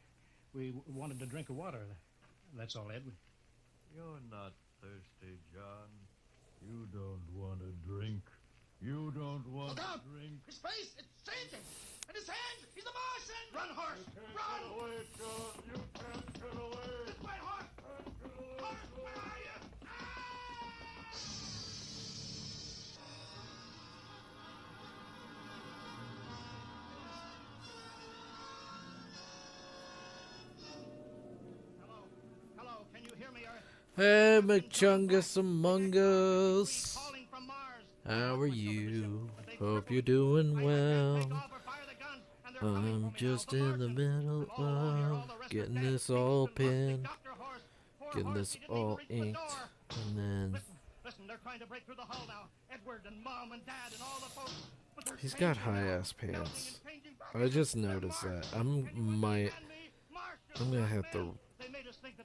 wanted a drink of water. That's all, Ed. You're not thirsty, John. You don't want a drink. You don't want Look out! a drink. His face, it's changing! And his hand, he's a Martian! Run, Horace! Run! Get away, John. You can't get away. This way, Horace! Horace, where are you? Hello, can you hear me? Hey, McChungus Among Us. How are you? Hope you're doing well. I'm just in the middle of getting this all pinned, getting this all inked, and then Listen, they're trying to break through the hull now. Edward and Mom and Dad and all the folks. he's got high ass pants. I just noticed that. I'm gonna have to.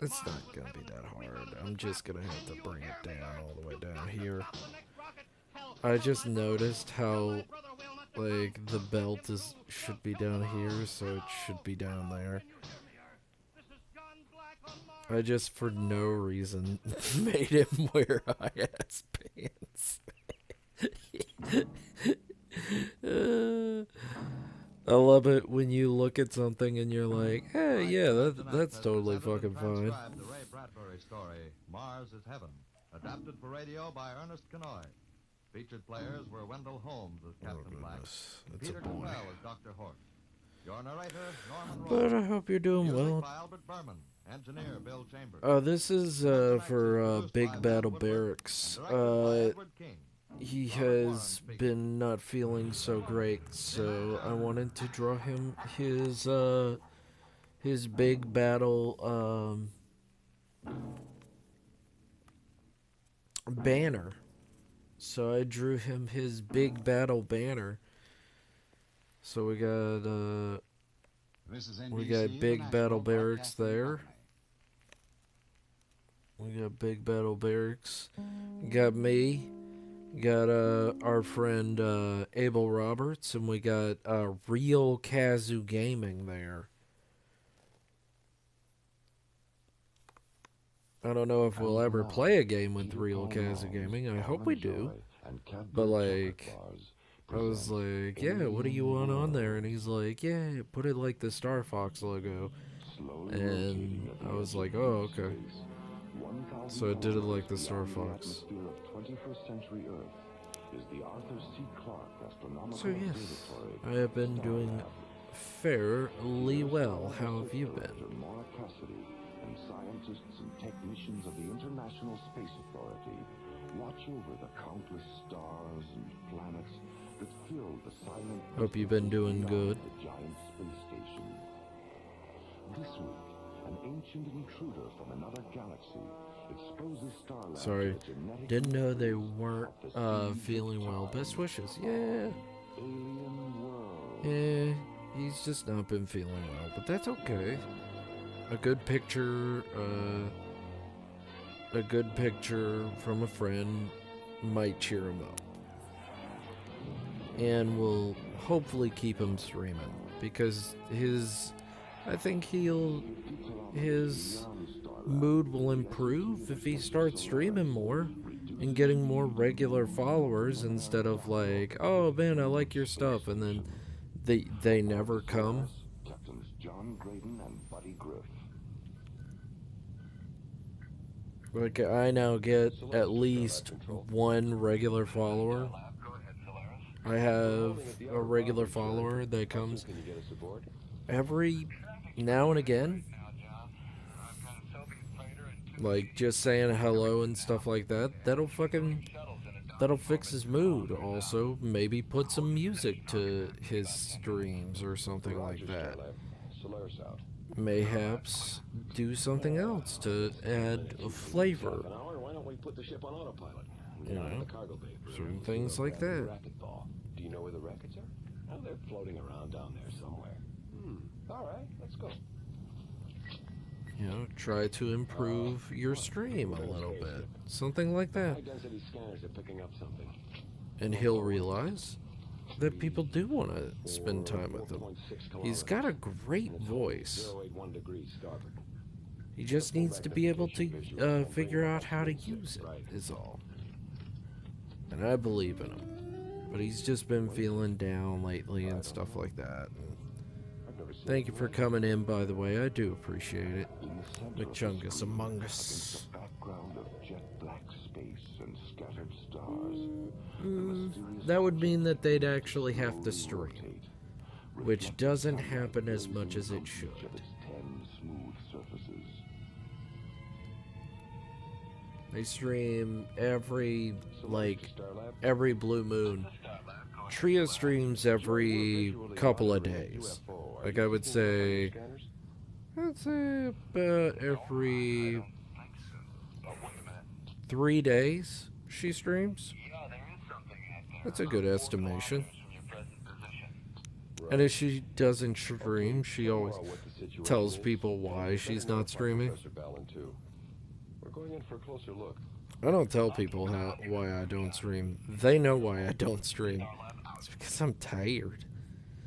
It's not gonna be that hard. I'm just gonna have to bring it down all the way down here. I just noticed how, like, the belt should be down here, so it should be down there. I just, for no reason, made him wear high-ass pants. I love it when you look at something and you're like, hey, yeah, that's totally fucking fine. The Ray Bradbury story, Mars is Heaven, adapted for radio by Ernest Kenoy. Featured players were Wendell Holmes as Captain Black, Peter Capell as Dr. Horse. Your narrator, Norman Rose. But I hope you're doing Music well. by Albert Berman, engineer Bill Chambers. Oh, this is for Big Battle Barracks. He has been not feeling so great, so I wanted to draw him his Big Battle banner. So I drew him his Big Battle banner. So we got Big Battle Barracks there. We got Big Battle Barracks. Got me. Got our friend Abel Roberts, and we got Real Kazoo Gaming there. I don't know if we'll ever play a game with Real Kazoo Gaming. I hope we do. But like, I was like, yeah, what do you want on there? And he's like, yeah, put it like the Star Fox logo. And I was like, oh, okay. So I did it like the Star Fox. 21st century Earth is the Arthur C. Clarke Astronomical So yes, I have been doing fairly well. How have you been? Maura Cassidy and scientists and technicians of the International Space Authority watch over the countless stars and planets that fill the silent Hope you've been doing good. the giant space station. This week, an ancient intruder from another galaxy exposes Starlab Sorry, to a genetic didn't know they weren't feeling well. Best wishes. Yeah. alien world. Yeah, he's just not been feeling well, but that's okay. A good picture from a friend might cheer him up. And will hopefully keep him streaming, because I think his mood will improve if he starts streaming more and getting more regular followers instead of like, oh man, I like your stuff, and then they never come. Captains John Graydon and Buddy Griff. Like, I now get at least one regular follower. I have a regular follower that comes every now and again. Like, just saying hello and stuff like that. That'll fix his mood. Also, maybe put some music to his streams or something like that. Mayhaps do something else to add a flavor. Why don't we put the ship on autopilot? You know, certain things like that. Do you know where the wreckage are? Oh, they're floating around down there somewhere. All right, let's go. You know, try to improve your stream a little bit. Something like that. High-density scanners are picking up something. And he'll realize that people do want to spend time with him. He's got a great voice. 081 degrees starboard. He just needs to be able to figure out how to use it, is all. And I believe in him. But he's just been feeling down lately and stuff like that. Thank you for coming in, by the way. I do appreciate it. McChungus Among Us. Background of jet black space and scattered stars. That would mean that they'd actually have to stream, which doesn't happen as much as it should. 10 smooth surfaces. They stream every blue moon. Tria streams every couple of days. Like, I would say, about every 3 days she streams. That's a good estimation. And if she doesn't stream, she always tells people why she's not streaming. We're going in for a closer look. I don't tell people why I don't stream. They know why I don't stream. It's because I'm tired.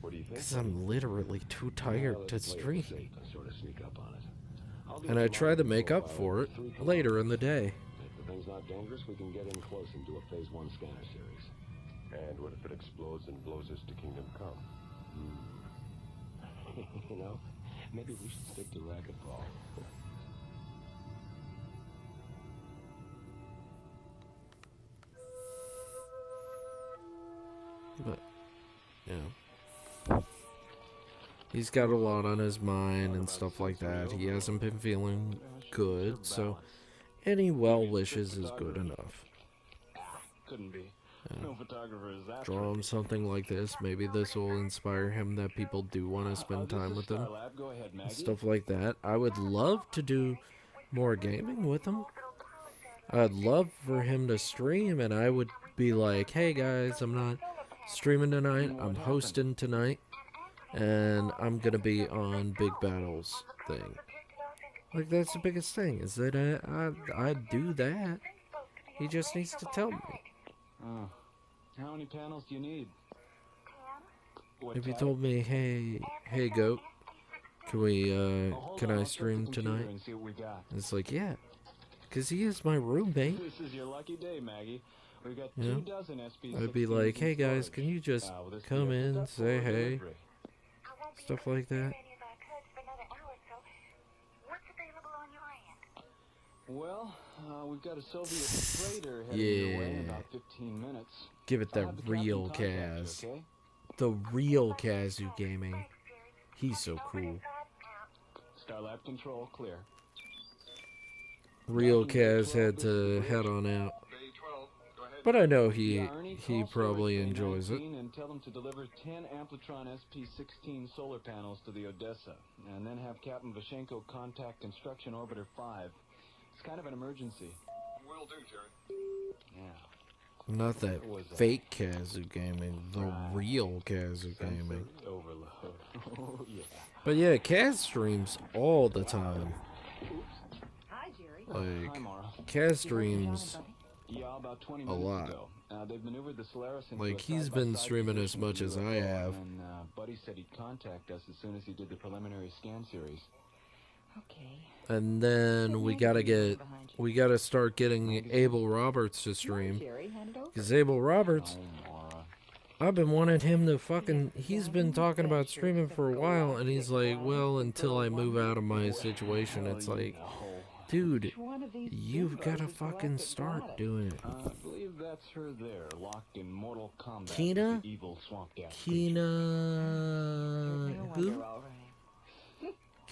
Because I'm literally too tired to stream. And I try to make up for it later in the day. If the thing's not dangerous, we can get in close and do a phase 1 scanner series. And what if it explodes and blows us to Kingdom Come? You know, maybe we should stick to racquetball. But, you know, he's got a lot on his mind and stuff like that. He hasn't been feeling good, so any well wishes is good enough. Couldn't be. No photographer is that. Draw him something like this. Maybe this will inspire him that people do want to spend time with him. And stuff like that. I would love to do more gaming with him. I'd love for him to stream, and I would be like, hey guys, I'm not streaming tonight, I'm hosting tonight, and I'm gonna be on Big Battles thing. Like, that's the biggest thing, is that I do that. He just needs to tell me. Oh. How many panels do you need? If he told me, hey goat, can I stream tonight? It's like, yeah, because he is my roommate. This is your lucky day, Maggie. We've got You know? 2 dozen SP-16s I'd be like, hey guys, storage. can you just Will this come be a in, pickup say or a hey, delivery? stuff like that. Well, we've got a Soviet freighter heading your way in Yeah. about 15 minutes. Give it I'll that have the real captain contact Kaz. you, okay? The real Kazu Gaming. He's so cool. Starlab control clear. Real Kaz had to head on out. But I know he Ernie, call probably storage bay enjoys it. 19 and tell them to deliver 10 Amplitron SP-16 solar panels to the Odessa, and then have Captain Vashenko contact Construction Orbiter 5. It's kind of an emergency. Will do, Jerry. Yeah. Not that fake Kazoo Gaming, the real Kazoo Gaming. Overload. Oh, yeah. But yeah, Kaz streams all the time. Hi, Jerry. Like, Hi, Mara. Kaz streams Yeah, about 20 a minutes lot. ago. They've maneuvered the Solaris into Like, a he's been side-by-side streaming as position much with as the I UFO, have. And Buddy said he'd contact us as soon as he did the preliminary scan series. Okay. And then we gotta start getting Abel Roberts to stream. Because Abel Roberts, I've been wanting him to fucking, he's been talking about streaming for a while, and he's like, well, until I move out of my situation. It's like, dude, you've gotta fucking start doing it. I believe that's her there, locked in mortal combat Kina? with the evil swamp gas. Kina, who?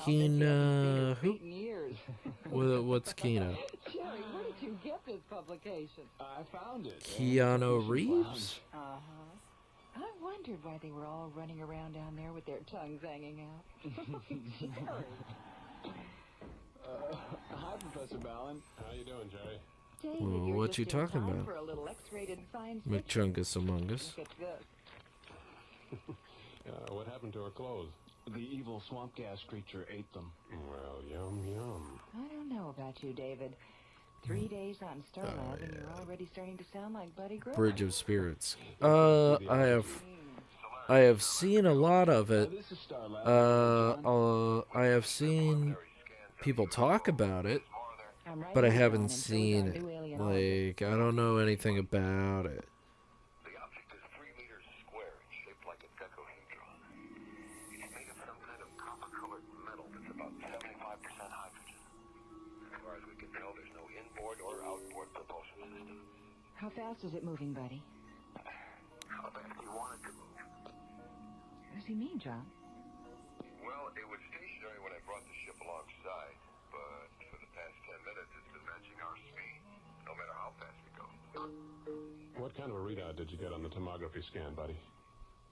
Kina, who? What's Kina? Jerry, where did you get this publication? I found it. Keanu Reeves? Uh-huh. I wondered why they were all running around down there with their tongues hanging out. Jerry. Hi, Professor Ballin. How you doing, Jerry? David, Well, you're what just you in talking time about? For a little X-rated science fiction. McChungus Among Us. Look at this. What happened to her clothes? The evil swamp gas creature ate them. Well, yum, yum. I don't know about you, David. 3 days on Starlab, and you're already starting to sound like Buddy Griffin. Bridge of Spirits. I have seen a lot of it. I have seen people talk about it, but I haven't seen it. Like, I don't know anything about it. The object is 3 meters square and shaped like a dodecahedron. It's made of some kind of copper-colored metal that's about 75% hydrogen. As far as we can tell, there's no inboard or outboard propulsion system. How fast is it moving, Buddy? How fast do you want it to move? What does he mean, John? Well, it was stationary when I brought the ship alongside, but for the past 10 minutes it's been matching our speed, no matter how fast we go. What kind of a readout did you get on the tomography scan, buddy?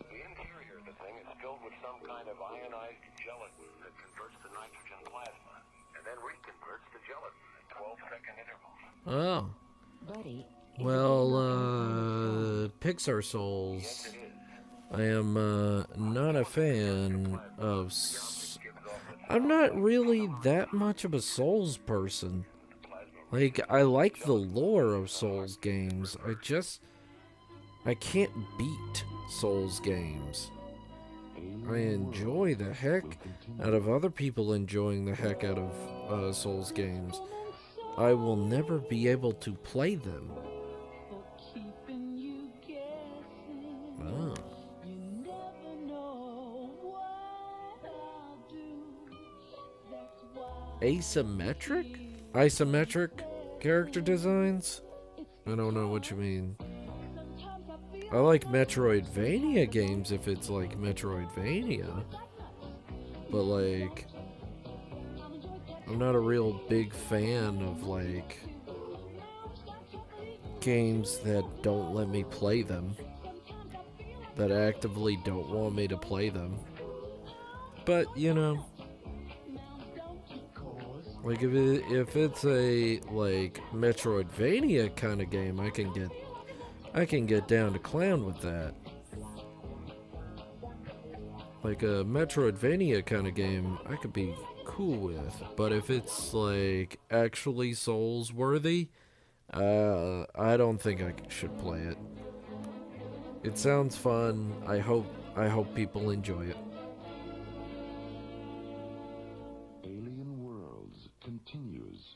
The interior of the thing is filled with some kind of ionized gelatin that converts to nitrogen plasma, and then reconverts to gelatin at 12-second intervals. Oh. Buddy. Well, Pixar Souls. I am not a fan of. I'm not really that much of a Souls person. Like, I like the lore of Souls games. I can't beat Souls games. I enjoy the heck out of other people enjoying the heck out of Souls games. I will never be able to play them. Oh. Isometric character designs? I don't know what you mean. I like Metroidvania games if it's like Metroidvania. But like, I'm not a real big fan of like games that don't let me play them. That actively don't want me to play them. But, you know, like if it's a like Metroidvania kind of game, I can get down to clown with that. Like a Metroidvania kind of game, I could be cool with. But if it's like actually Souls worthy, I don't think I should play it. It sounds fun. I hope people enjoy it. Alien Worlds continues.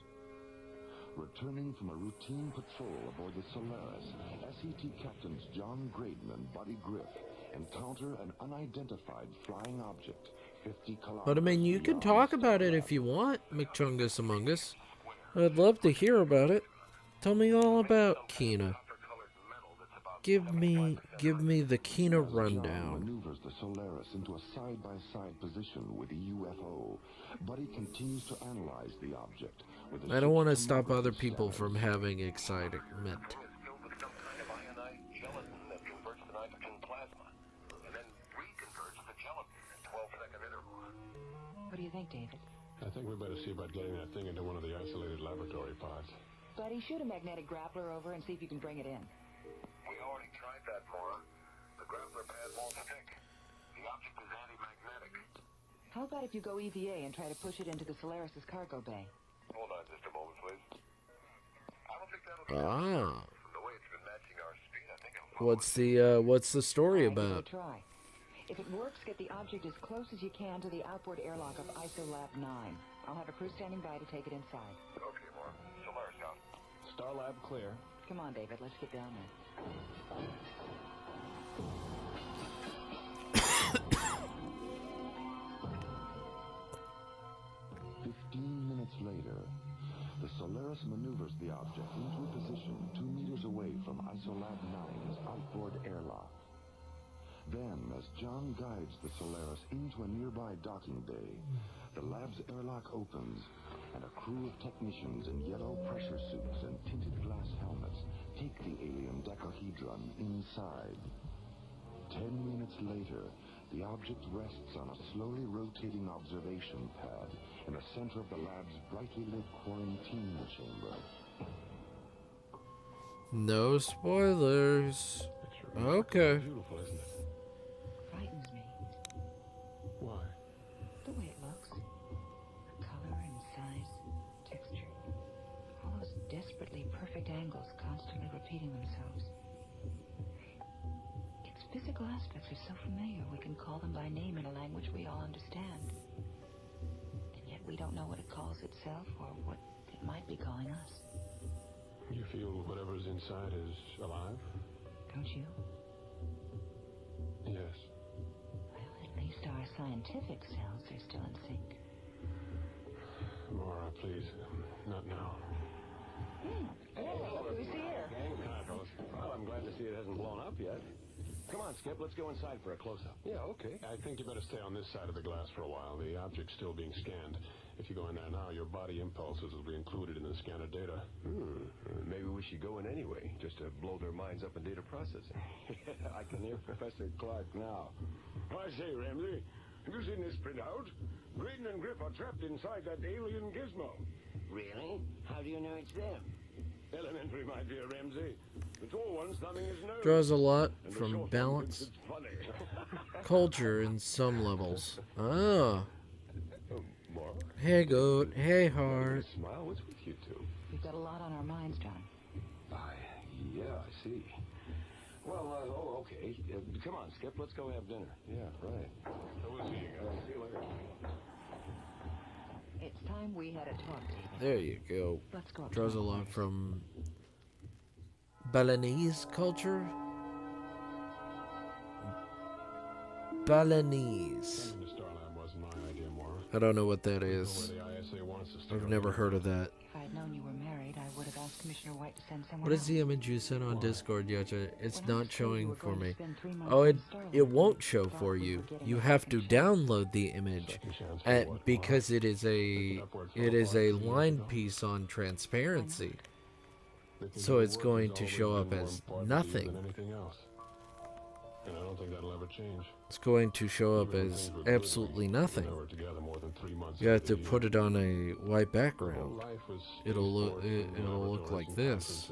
Returning from a routine patrol aboard the Solaris, SET Captains John Graydon and Buddy Griff encounter an unidentified flying object 50 kilometers. But I mean, you can talk about it if you want, McChungus Among Us. I'd love to hear about it. Tell me all about Kina. Give me the Kina rundown. Maneuvers the Solaris into a side-by-side position with a UFO. Buddy continues to analyze the object. I don't want to stop other people from having excitement. think, David? I think we better see about getting that thing into one of the isolated laboratory pods. Buddy, shoot a magnetic grappler over and see if you can bring it in. We already tried that, Mora. The grappler pad won't stick. The object is anti-magnetic. How about if you go EVA and try to push it into the Solaris' cargo bay? Hold on just a moment, please. I don't think that'll be From the way it's been matching our speed, I think it'll what's the story Give it a about? try. If it works, get the object as close as you can to the outboard airlock of ISOLAB 9. I'll have a crew standing by to take it inside. Okay, Mora. Solaris out. Starlab clear. Come on, David. Let's get down there. 15 minutes later, the Solaris maneuvers the object into a position 2 meters away from ISOLAB 9's outboard airlock. Then, as John guides the Solaris into a nearby docking bay, the lab's airlock opens, and a crew of technicians in yellow pressure suits and tinted glass helmets take the alien decahedron inside. 10 minutes later, the object rests on a slowly rotating observation pad in the center of the lab's brightly lit quarantine chamber. No spoilers. Okay. Beautiful, isn't it? Frightens me. Why? The way it looks. The color and size, texture. All those desperately perfect angles constantly repeating themselves. Its physical aspects are so familiar we can call them by name in a language we all understand. And yet we don't know what it calls itself or what it might be calling us. You feel whatever's inside is alive? Don't you? Yes. Well, at least our scientific selves are still in sync. Mora, please. Not now. Hey, look who's here. Well, I'm glad to see it hasn't blown up yet. Come on, Skip, let's go inside for a close-up. Yeah, okay. I think you better stay on this side of the glass for a while. The object's still being scanned. If you go in there now, your body impulses will be included in the scanner data. Maybe we should go in anyway, just to blow their minds up in data processing. I can hear Professor Clark now. I say, Ramsey, have you seen this printout? Graydon and Griff are trapped inside that alien gizmo. Really? How do you know it's them? Elementary, my dear Ramsey. The tall one's thumbing his nose. Draws a lot And the from short one balance, thinks it's funny. culture in some levels. Ah. Mora? Hey, goat. Hey, heart. Smile. What's with you two? We've got a lot on our minds, John. Yeah, I see. Well, okay. Come on, Skip, let's go have dinner. Yeah, right. We'll see you guys. See you later. It's time we had a talk, David. There you go. Let's go up Draws a to my lot place. from Balinese culture. Balinese. Coming to Starlab wasn't my idea, Mora. I don't know what that is. Where the ISA wants us to I've go. never heard of that. If I'd known you were married, I would have asked Commissioner White to send someone What is else. the image you sent on Discord, Yacha? It's When I not was told you showing were for going to me. spend 3 months Oh, in Starlab, it won't show thought for we you. were getting You a have to second download the image, because it is a line piece on transparency. So it's going to show up as nothing. Than anything else. And I don't think that'll ever change. It's going to show up as absolutely nothing. You have to put it on a white background. It'll look like this.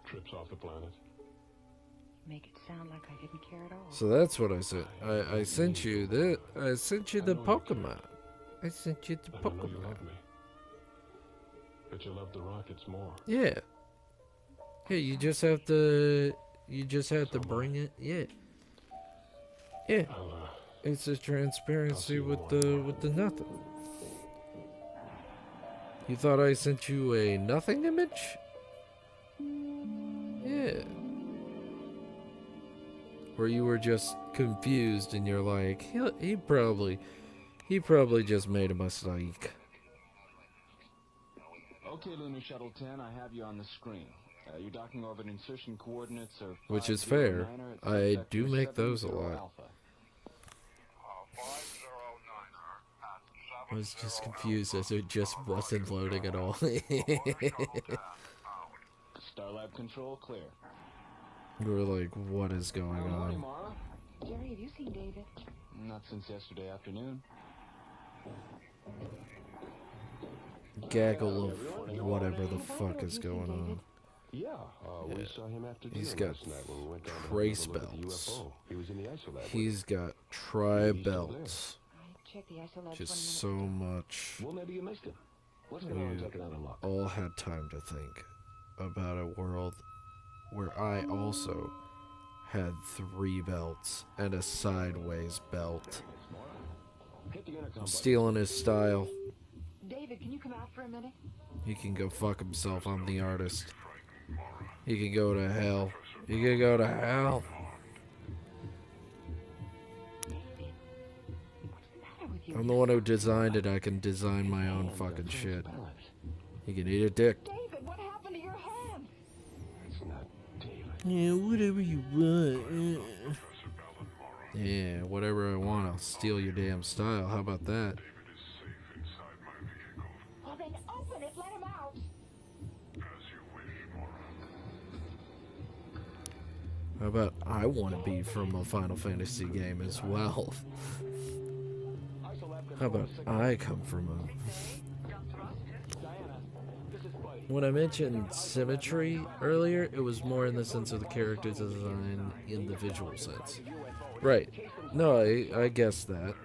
Trips off the planet. Make it sound like I didn't care at all. So that's what I said. I sent you the Pokemon. I sent you the I know you Pokemon. love me. But you love the Rockets more. Yeah. Yeah, you just have to bring it. Yeah. Yeah. It's a transparency with the nothing. You thought I sent you a nothing image? Yeah. Or you were just confused and you're like, he probably just made a mistake. Okay, Lunar Shuttle 10, I have you on the screen. Your docking orbit insertion coordinates are Which is fair. 509er at I sector do make those a 70 lot. Alpha. I was just confused as it just wasn't loading at all. Starlab control clear. You were like, what is going Good morning, on? Mara. Jerry, have you seen David? Not since yesterday afternoon. gaggle of whatever the fuck is going on. Yeah, we saw him after dinner He's got last night when we went down to trace have a look at the belts. UFO. He was in the ISO lab. He's got tri-belts. Check the ISO lab 20 Just minutes so much. Well, maybe you missed him. Let's go and take another look. All had time to think about a world where I also had 3 belts and a sideways belt. I'm stealing his style. David, can you come out for a minute? He can go fuck himself. I'm the artist. He can go to hell. He can go to hell. I'm the one who designed it. I can design my own fucking shit. He can eat a dick. David, what happened to your hand? It's not David. Yeah, whatever you want. Yeah, whatever I want. I'll steal your damn style. How about that? Well, then open it. Let him out. How about I want to be from a Final Fantasy game as well? How about I come from a... When I mentioned symmetry earlier, it was more in the sense of the character design in the visual sense. Right. No, I guess that.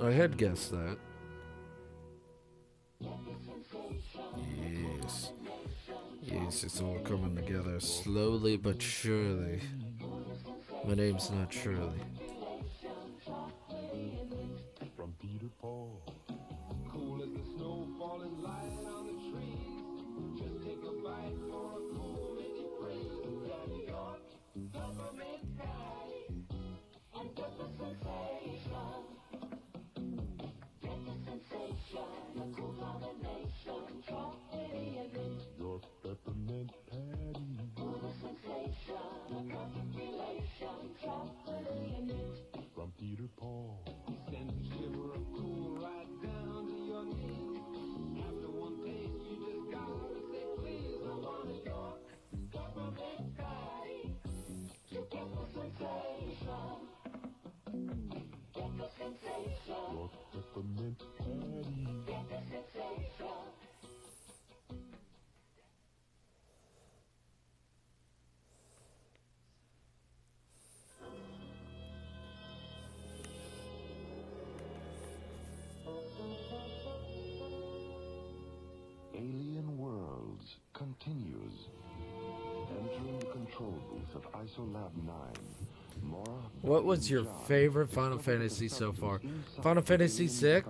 I had guessed that. Yes. Yes, it's all coming together slowly but surely. My name's not Shirley. From Peter Paul. Cool as the snow falling light on the trees. Just take a bite for a cool mini breeze. Daddy York, peppermint patty, and get the sensation. Get the sensation, a cool combination. Chocolatey and mint. Your peppermint patty. Cool the sensation, a perfect relation. Chocolatey and mint. From Peter Paul. Send a shiver of cool right down to your knees. After one taste, you just gotta say please. I want a York peppermint patty to get the sensation. Get the sensation. York peppermint patty. Get the sensation. Alien Worlds continues. Entering the control booth of ISOLAB 9. Mora What was your favorite Final Fantasy so far? Final Fantasy VI?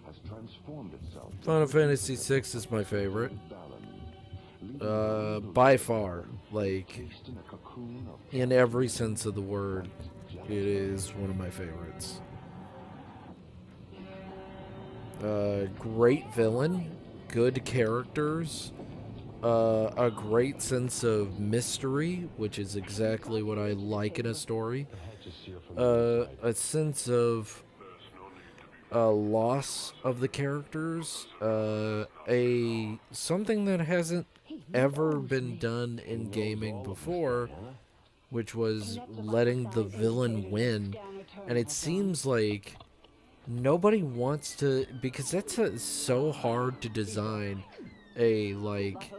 has transformed itself. Final Fantasy VI is my favorite. By far. Like, in every sense of the word, it is one of my favorites. Great villain, good characters, a great sense of mystery, which is exactly what I like in a story, a sense of loss of the characters, something that hasn't ever been done in gaming before, which was letting the villain win, and it seems like nobody wants to, because that's so hard to design a, like,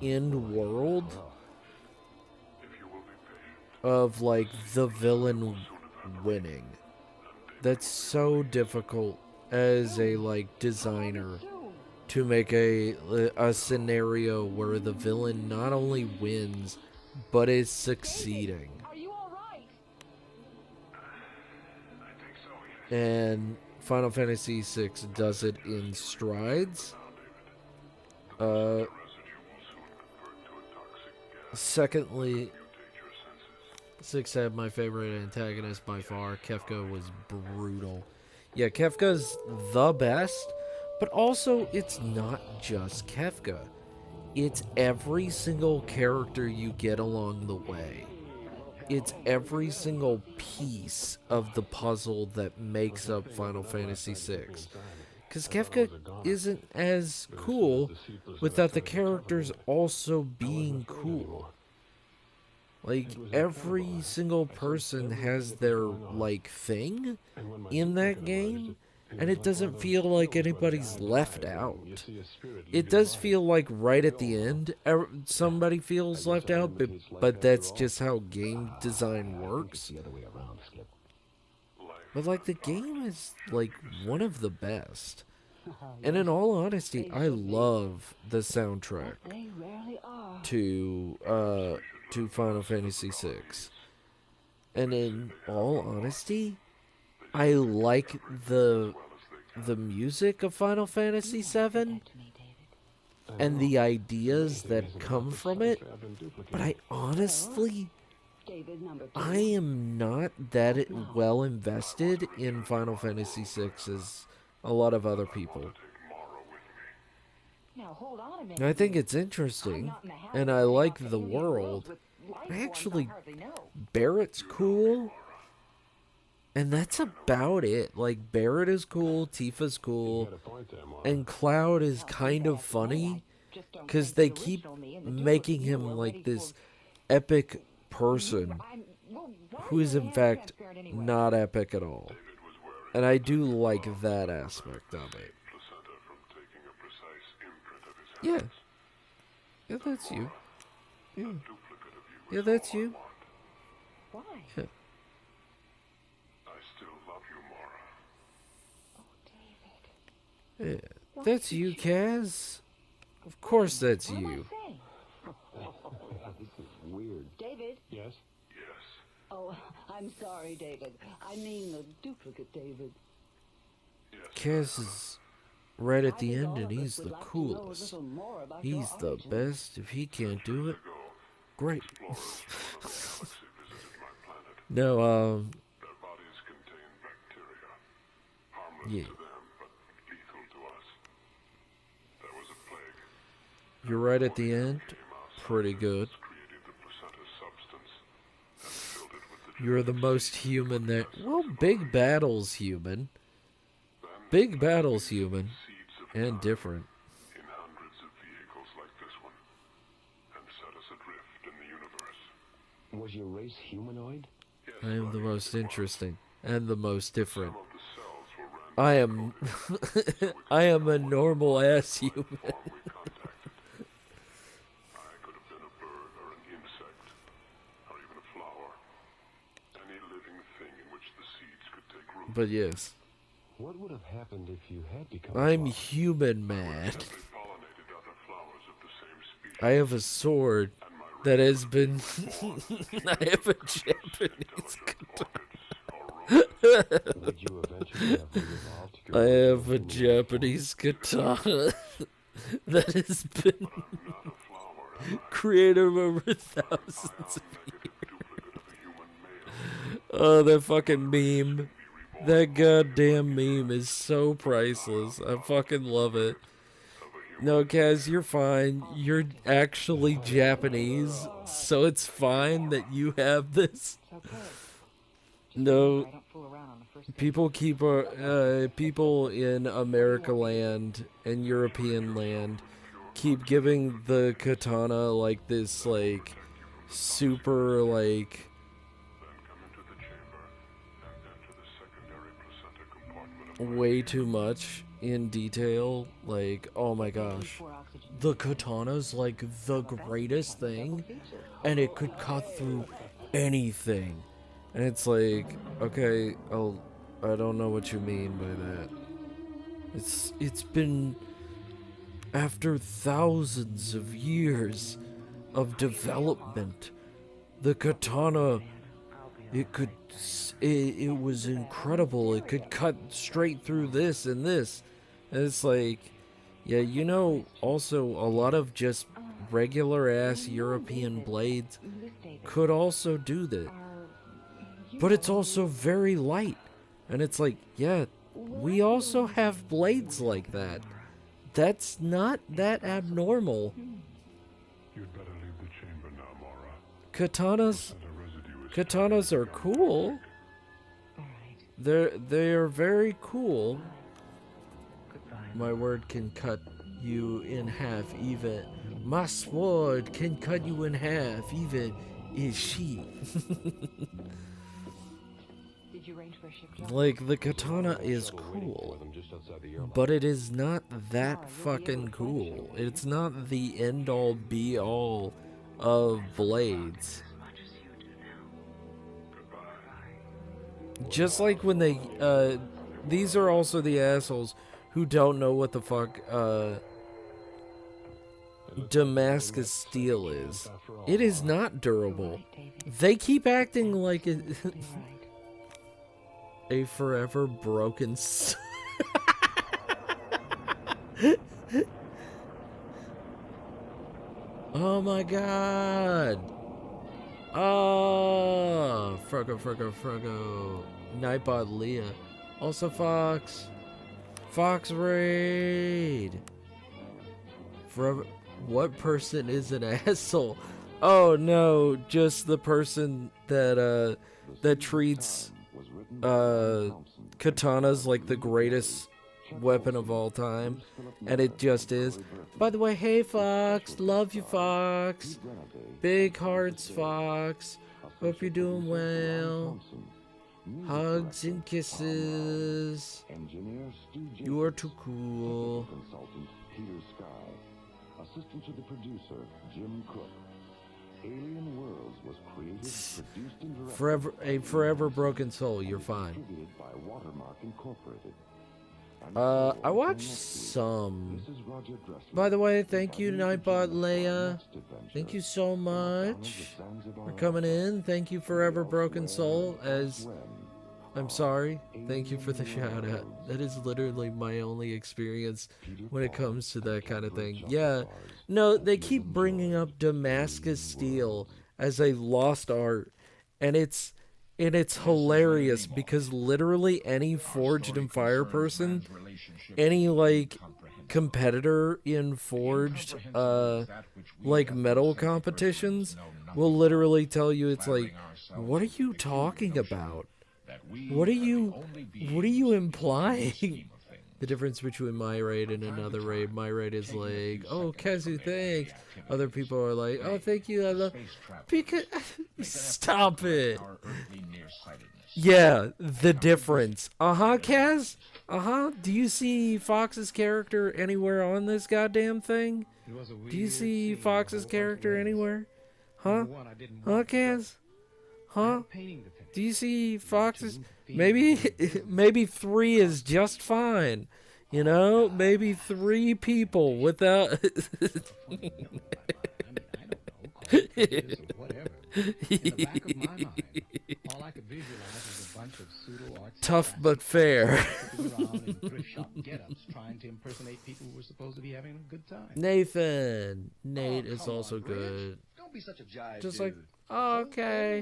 end world of, like, the villain winning. That's so difficult as a, like, designer to make a scenario where the villain not only wins, but is succeeding. And Final Fantasy VI does it in strides. Secondly, 6 had my favorite antagonist by far. Kefka was brutal. Yeah, Kefka's the best, but also it's not just Kefka. It's every single character you get along the way. It's every single piece of the puzzle that makes up Final Fantasy VI. Because Kefka isn't as cool without the characters also being cool. Like, every single person has their, like, thing in that game, and it doesn't feel like anybody's left out. It does feel like right at the end, somebody feels left out, but that's just how game design works. But, like, the game is, like, one of the best. And in all honesty, I love the soundtrack to Final Fantasy VI. And in all honesty, I like the music of Final Fantasy VII and the ideas that come from it, but I honestly, I am not that well invested in Final Fantasy VI as a lot of other people. And I think it's interesting, and I like the world. Actually, Barrett's cool, and that's about it. Like, Barrett is cool, Tifa's cool, and Cloud is kind of funny, because they keep making him like this epic person, who is in fact not epic at all. And I do like that aspect of it. Yeah. Yeah, that's you. Yeah. Yeah, that's you. Why? Yeah. Yeah. That's you, Kaz. Of course that's you. This is weird. David? Yes? Oh, I'm sorry, David. I mean the duplicate David. Kaz is right at the end, and he's the coolest. He's the best. If he can't do it, great. No, yeah. You're right at the end. Pretty good. You're the most human there. Well, Big Battle's human. Big Battle's human. And different. Was your race humanoid? I am the most interesting. And the most different. I am... I am a normal-ass human. But yes. What would have happened if you had become I'm human, man. I have a sword that has been... I have a Japanese katana. I have a Japanese katana that has been created over thousands of years. Oh, that fucking meme. That goddamn meme is so priceless. I fucking love it. No, Kaz, you're fine. You're actually Japanese, so it's fine that you have this. No, people keep people in America land and European land keep giving the katana like this, like super like. Way too much in detail. Like, oh my gosh, the katana's like the greatest thing, and it could cut through anything. And it's like, okay, I don't know what you mean by that. It's been after thousands of years of development, the katana, it was incredible. It could cut straight through this and this. And it's like, yeah, you know, also a lot of just regular ass European blades could also do that. But it's also very light. And it's like, yeah, we also have blades like that. That's not that abnormal. You'd better leave the chamber now, Mara. Katanas are cool. They are very cool. My word can cut you in half, even. My sword can cut you in half, even is she. Did you arrange for a ship, John? Like, the katana is cool, but it is not that fucking cool. It's not the end-all, be-all of blades. Just like when they, these are also the assholes who don't know what the fuck, Damascus steel is. It is not durable. They keep acting like it... A forever broken Oh my god! Oh, Fruggo. Nightbot Leah. Also Fox. Fox Raid. Forever. What person is an asshole? Oh no, just the person that that treats katanas like the greatest weapon of all time, and it just is. By the way, hey Fox, love you Fox, big hearts Fox, hope you're doing well, hugs and kisses, you are too cool. Assistant to the producer, Jim Cook. Alien Worlds was created, produced, and directed. A forever broken soul, you're fine. By Watermark Incorporated. I watched some. By the way, thank you, Nightbot Leia. Thank you so much for coming in. Thank you, Forever Broken Soul, as... I'm sorry. Thank you for the shout out. That is literally my only experience when it comes to that kind of thing. Yeah. No, they keep bringing up Damascus steel as a lost art, and it's hilarious because literally any Forged in Fire person, any like competitor in Forged like metal competitions will literally tell you, it's like, what are you talking about? What are you implying? The difference between my raid and another raid, my raid is like, oh, Kazu, thanks. Other people are like, oh, thank you, I love... Because... Stop it. Yeah, the difference. Uh-huh, Kaz? Uh-huh. Do you see Fox's character anywhere on this goddamn thing? Do you see Fox's character anywhere? Huh? Huh, Kaz? Huh? Do you see Fox's... Maybe 3 is just fine. You know? Maybe 3 people without... Tough but fair. Nathan. Nate is also good. Don't be such a jive, just like, oh, okay.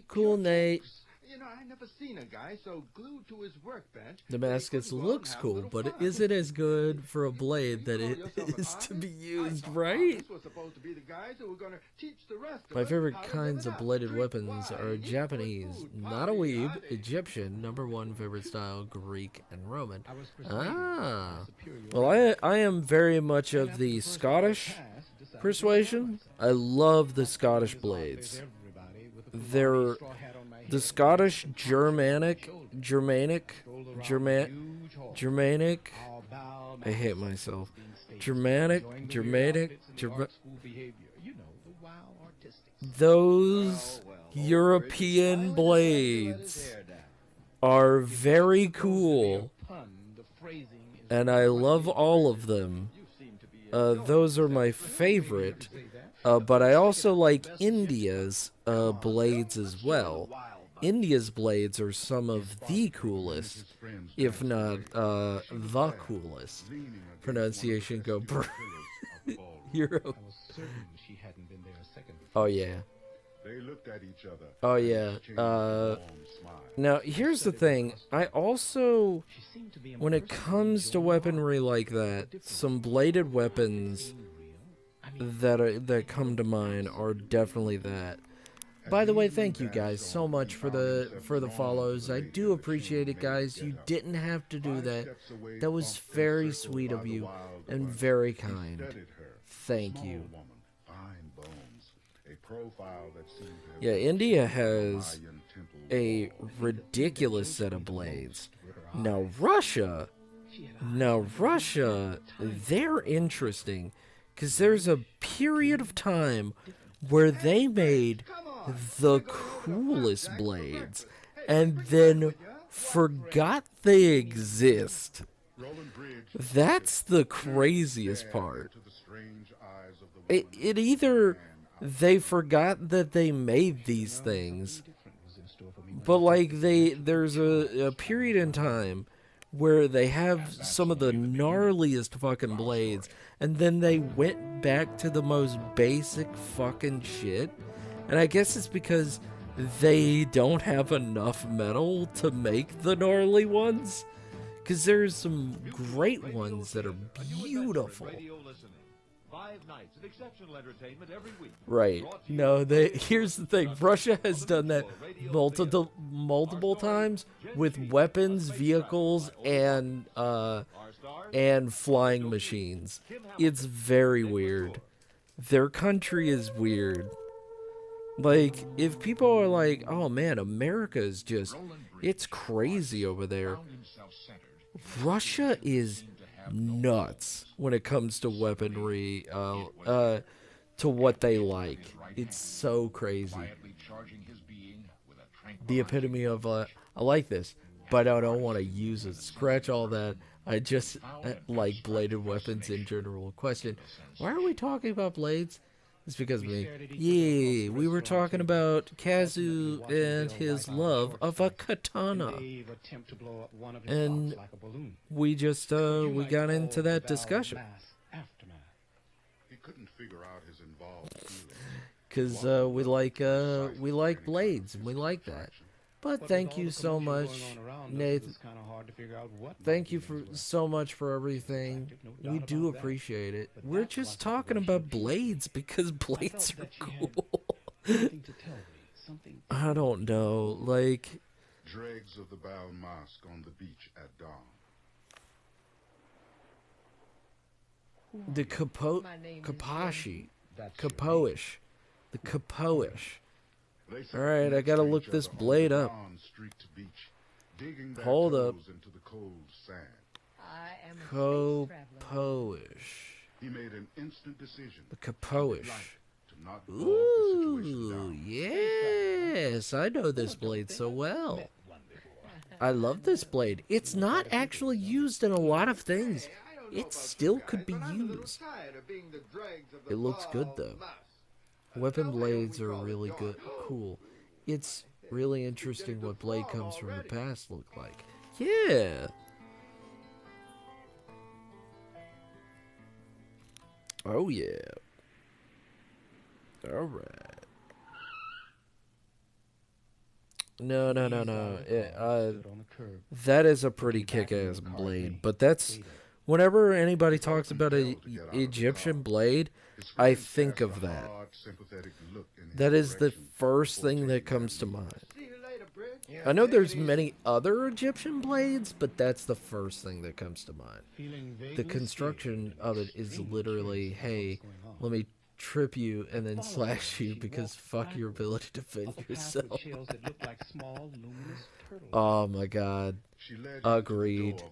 Cool, Nate. You know, I never seen a guy so glued to his workbench. Damascus looks cool, but is it as good for a blade that it is to be used, right? My favorite kinds of bladed weapons are Japanese, not a weeb, Egyptian, #1 favorite style, Greek, and Roman. Ah. Well, I am very much of the Scottish persuasion. I love the Scottish blades. They're... The Scottish Germanic, I hate myself. Germanic, those European blades are very cool, and I love all of them. Those are my favorite, but I also like India's blades as well. India's blades are some of the coolest, if not the coolest. Pronunciation go Euro. Oh yeah. They looked at each other. Oh yeah. Now here's the thing. I also, when it comes to weaponry like that, some bladed weapons that come to mind are definitely that. By the way, thank you guys so much for the follows. I do appreciate it, guys. You didn't have to do that. That was very sweet of you and very kind. Thank you. Yeah, India has a ridiculous set of blades. Now Russia, they're interesting because there's a period of time where they made the coolest blades and then forgot they exist. That's the craziest part. It either they forgot that they made these things, but like there's a period in time where they have some of the gnarliest fucking blades, and then they went back to the most basic fucking shit. And I guess it's because they don't have enough metal to make the gnarly ones. Because there's some great ones that are beautiful. 5 nights of exceptional entertainment every week. Right. No, here's the thing. Russia has done that multiple times with weapons, vehicles, and flying machines. It's very weird. Their country is weird. Like, if people are like, oh man, America is just, it's crazy over there. Russia is nuts when it comes to weaponry, to what they like. It's so crazy. The epitome of, I like this, but I don't want to use it. Scratch all that. I just like bladed weapons in general. Question, why are we talking about blades? It's because of me. Yeah, we were talking about Kazu and his love of a katana. And we just, we got into that discussion. He couldn't figure out his involved feelings. Because we like blades, and we like that. But thank you so much, Nathan. Thank you so much for everything. We do appreciate it. We're just talking about blades because blades are cool. I don't know, like... Dregs of the Baal Mosque on the beach at dawn. The Kapoish. The Kapoish. Alright, I gotta look this blade up. Hold up. Kapoish. He made an instant decision. The Kapoish. Ooh, yes, I know this blade so well. I love this blade. It's not actually used in a lot of things. It still could be used. It looks good though. Weapon blades are really good, cool. It's really interesting what blade comes from the past look like. Yeah. Oh yeah. All right. No. That is a pretty kick-ass blade, but that's whenever anybody talks about an Egyptian blade, I think of that. That is the first thing that comes to mind. I know there's many other Egyptian blades, but that's the first thing that comes to mind. The construction of it is literally, hey, let me trip you and then slash you because fuck your ability to defend yourself. Oh my god. Agreed.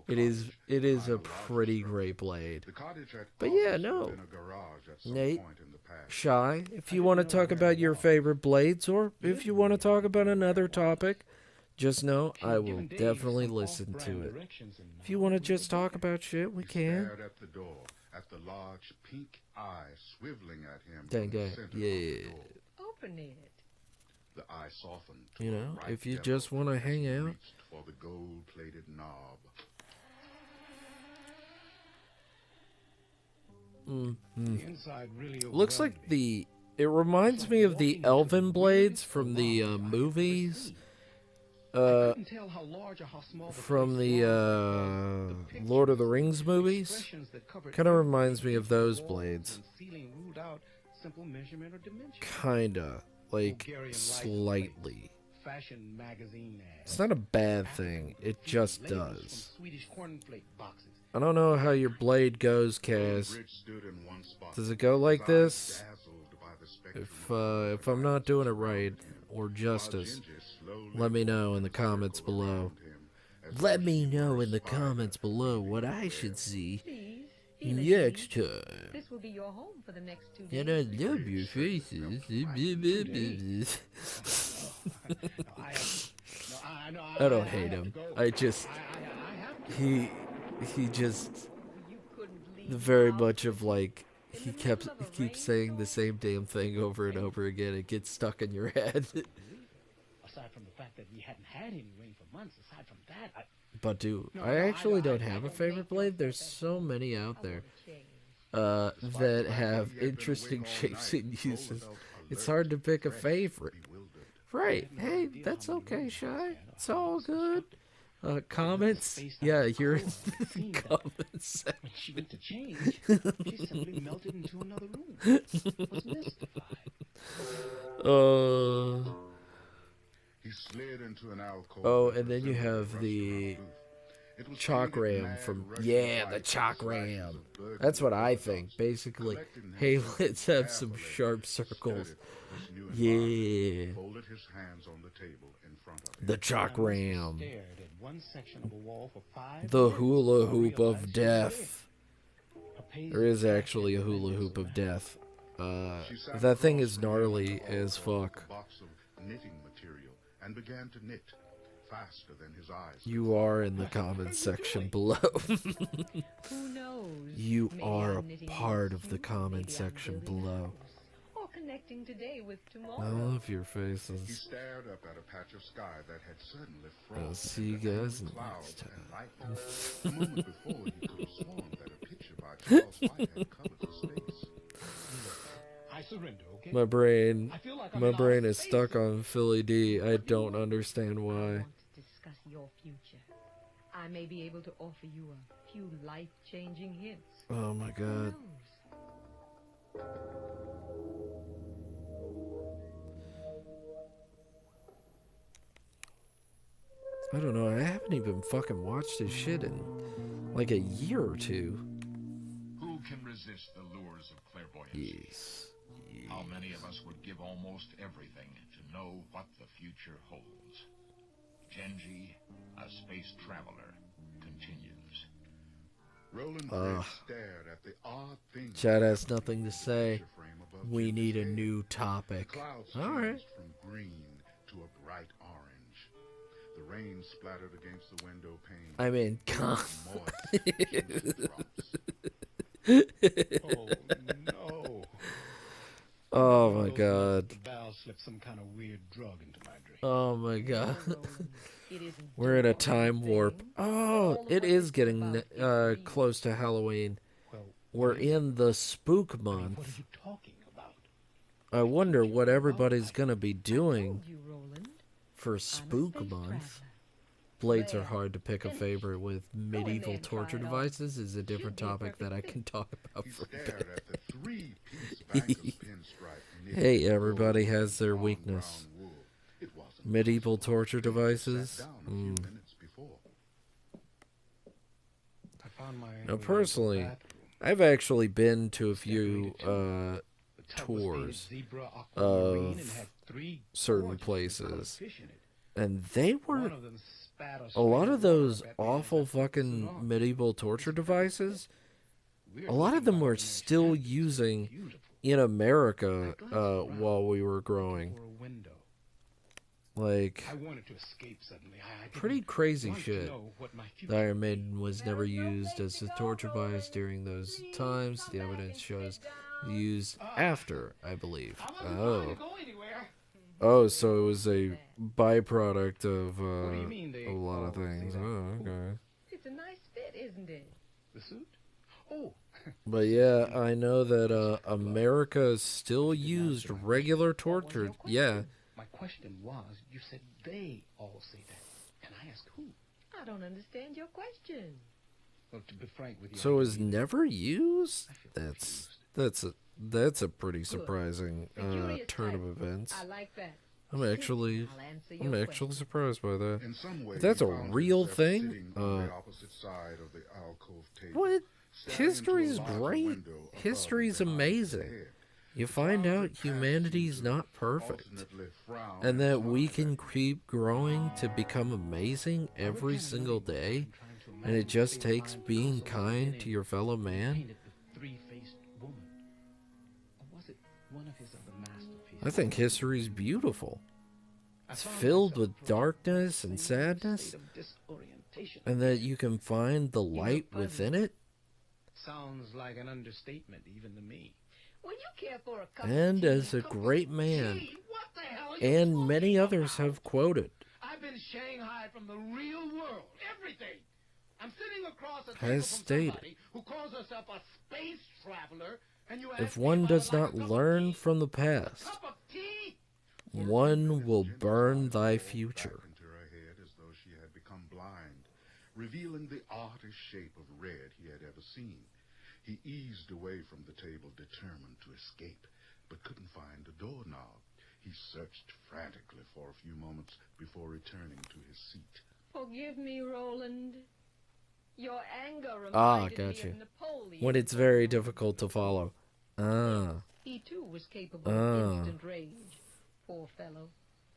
It is a pretty great blade. But yeah, no. Nate, Shy, if you want to talk about your favorite blades or if you want to talk about another topic, just know I will definitely listen to it. If you want to just talk about shit, we can. At the large pink eye swiveling at him. Dang guy. Yeah. Open it. The eye softened. You know, if you just want to hang out. For the gold-plated knob. Looks like it reminds me of the Elven blades from the movies. From the Lord of the Rings movies. Kind of reminds me of those blades. Kinda. like, Bulgarian slightly. Fashion magazine ads. It's not a bad thing. It just Labels does. from Swedish cornflake boxes. I don't know how your blade goes, Kaz. Does it go like this? If I'm not doing it right or justice, let me know in the comments below. Let me know in the comments below what I should see next time. This will be your home for the next 2 days. And I love your faces. I don't hate him. I just he just very much of like he keeps saying the same damn thing over and over again. It gets stuck in your head. Aside from the fact that we hadn't had any rain for months, aside from that, But dude, I actually don't have a favorite blade. There's so many out there that have interesting shapes and uses. It's hard to pick a favorite. Right. Hey, that's okay, Shy. It's all good. Comments? Yeah, you're in the comments section. she went to change. She simply melted into another room. Was mystified. He slid into an alcove. Oh, and then you have the chalk ram from the chalk ram. That's what I think. Basically, hey, let's have some sharp circles. Yeah. Folded his hands on the table in front of him. The chalk ram. Stared at one section of a wall for 5 The minutes hula before hoop realized of she was there. death. There is actually a hula hoop of death. That thing is gnarly as fuck. A box of knitting material and began to knit faster than his eyes. You are in the comments section below. Who knows? You Maybe are I'm a knitting part with of the you, comment maybe I'm section building a below. house, or connecting today with tomorrow. I love your He faces. stared up at a patch of sky that had suddenly frozen. I'll see you guys with next clouds time. and lightning. A moment before, he could have sworn that a picture by Charles White had covered his face. I surrender, okay? My brain, I feel like I'm my in brain outer is space. stuck on Philly D. I don't understand why. Discuss your future. I may be able to offer you a few life-changing hints. Oh my Who god. knows? I don't know. I haven't even fucking watched this shit in like a year or two. Who can resist the lures of clairvoyance? Yes. How many of us would give almost everything to know what the future holds? Genji, a space traveler, continues. Roland Gray stared at the odd thing. Chad has nothing to say. We need a new topic. Clouds All right. changed from green to a bright orange. The rain splattered against the window pane. I mean, Oh no. Oh my god. The valve slipped some kind of weird drug into my drink. Oh my god. It isn't We're in a time warp. Oh, it is getting close to Halloween. We're in the spook month. What are you talking about? I wonder what everybody's gonna be doing for spook month. Blades are hard to pick a favorite with. Medieval torture devices is a different topic that I can talk about for a bit. Hey, everybody has their weakness. Medieval torture devices? Now, personally, I've actually been to a few tours of certain places, and they were a lot of those awful fucking medieval torture devices. A lot of them were still using in America while we were growing. Like, I wanted to escape suddenly. pretty crazy shit. The Iron Maiden was never used as a torture device during those times. The evidence shows used after, I believe. Oh, so it was a byproduct of a lot of things. Oh, okay. It's a nice fit, isn't it? The suit? Oh. But yeah, I know that America still used regular torture. Yeah. My question was, you said they all say that, and I asked who. I don't understand your question. Well, to be frank with you, So it was never used? That's a pretty surprising turn of events. I like that. I'm actually surprised by that. In some way, If that's a he found real himself thing, sitting on the opposite side of the alcove table, what? staring History's into a large great. window above History's and behind his amazing. head. You find out humanity's not perfect, and that we can keep growing to become amazing every single day, and it just takes being kind to your fellow man. Painted the three-faced woman. Or was it one of his other masterpieces? I think history's beautiful. It's filled with darkness and sadness, and that you can find the light within it. Sounds like an understatement even to me. When you care for a cup And of as tea, a great man, what the hell are you and talking many about? others have quoted, I've been Shanghai from the real world. Everything. I'm sitting across a table has from stated, somebody who calls herself a space traveler, and you if ask me one if I does would not like a cup of learn tea? from the past, Cup of tea? one will burn thy future. Into her head as though she had become blind, revealing the oddest shape of red he had ever seen. He eased away from the table, determined to escape, but couldn't find the doorknob. He searched frantically for a few moments before returning to his seat. Forgive me, Roland. Your anger Ah, reminded me gotcha. of Napoleon. When it's very difficult to follow. Ah. He too was capable of instant rage. Poor fellow.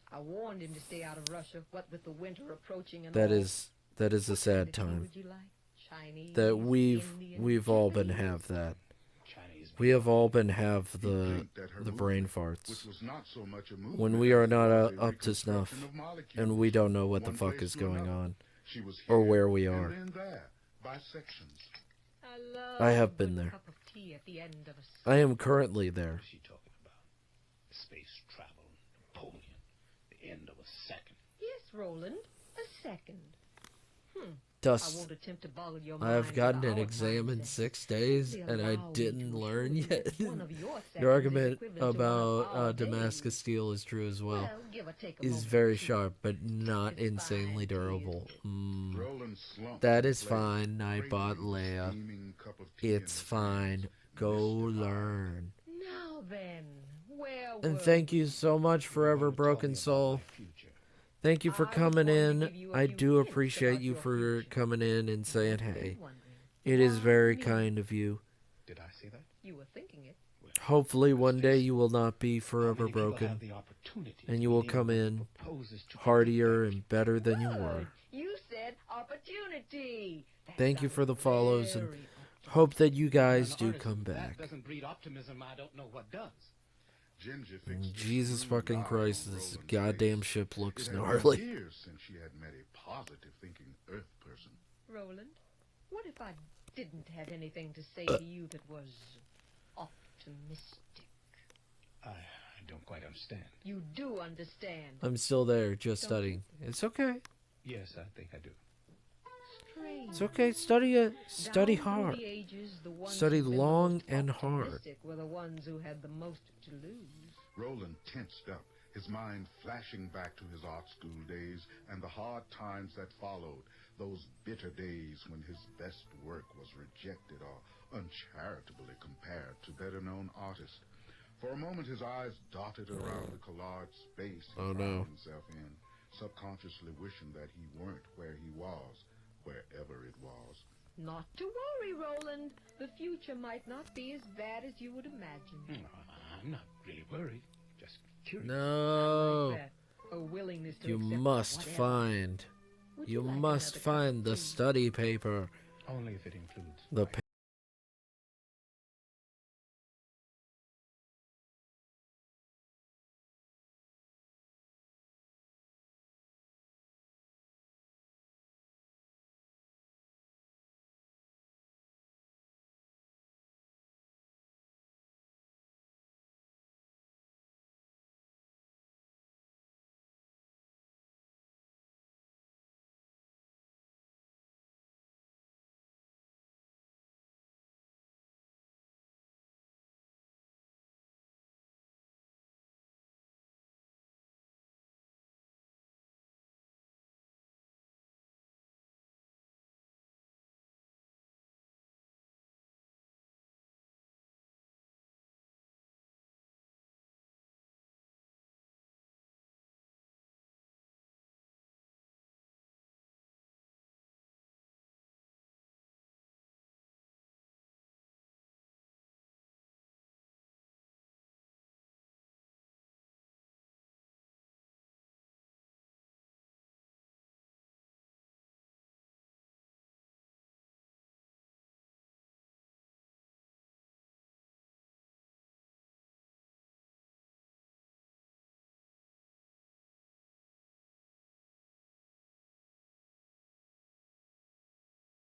I warned him to stay out of Russia, what with the winter approaching and That all. is a sad Tea time. would you like? Chinese, That we've all been have that. We have all been have the brain farts when we are not up to snuff, and we don't know what the fuck is going on, or where we are. I have been there. I am currently there. Space travel, Napoleon, the end of a second. Yes, Roland, a second. Dust. I won't attempt to boggle your I have mind gotten with an our exam in concepts. 6 days, Simply and I allow me didn't to learn assure you yet. that one of your Your sections is argument equivalent to one of about our Damascus steel is true as well. Well, give or take a Is moment very or two. sharp, but not insanely durable. Roland slumped That to is the plate, fine. I bought cradling the Leia. steaming cup of tea in It's his fine. hands, Go learn. Now then, where And were thank you so much, Forever Broken Soul. Thank you for coming in. I do appreciate you for coming in and saying hey. It is very kind of you. Did I say that? You were thinking it. Hopefully one day you will not be forever broken, and you will come in heartier and better than you were. You said opportunity. Thank you for the follows, and hope that you guys do come back. That doesn't breed optimism. I don't know what does. Jesus fucking Christ, this goddamn ship looks It had been gnarly. years since she had met a positive-thinking Earth person. Roland, what if I didn't have anything to say to you that was optimistic? I don't quite understand. You do understand. I'm still there, just studying. It's okay. Yes, I think I do. Strange. It's okay. Study it. Study Down through hard. the ages, the ones Study who've been the long most and hard. optimistic were the ones who had the most to lose. Roland tensed up, his mind flashing back to his art school days and the hard times that followed, those bitter days when his best work was rejected or uncharitably compared to better-known artists. For a moment, his eyes darted around the collage space he Oh, found no. himself in, subconsciously wishing that he weren't where he was, wherever it was. Not to worry, Roland. The future might not be as bad as you would imagine. I'm not really worried. Just curious. No. That, a willingness to You accept must whatever. find. Would You like must another cup find of the tea? study paper. Only if it includes The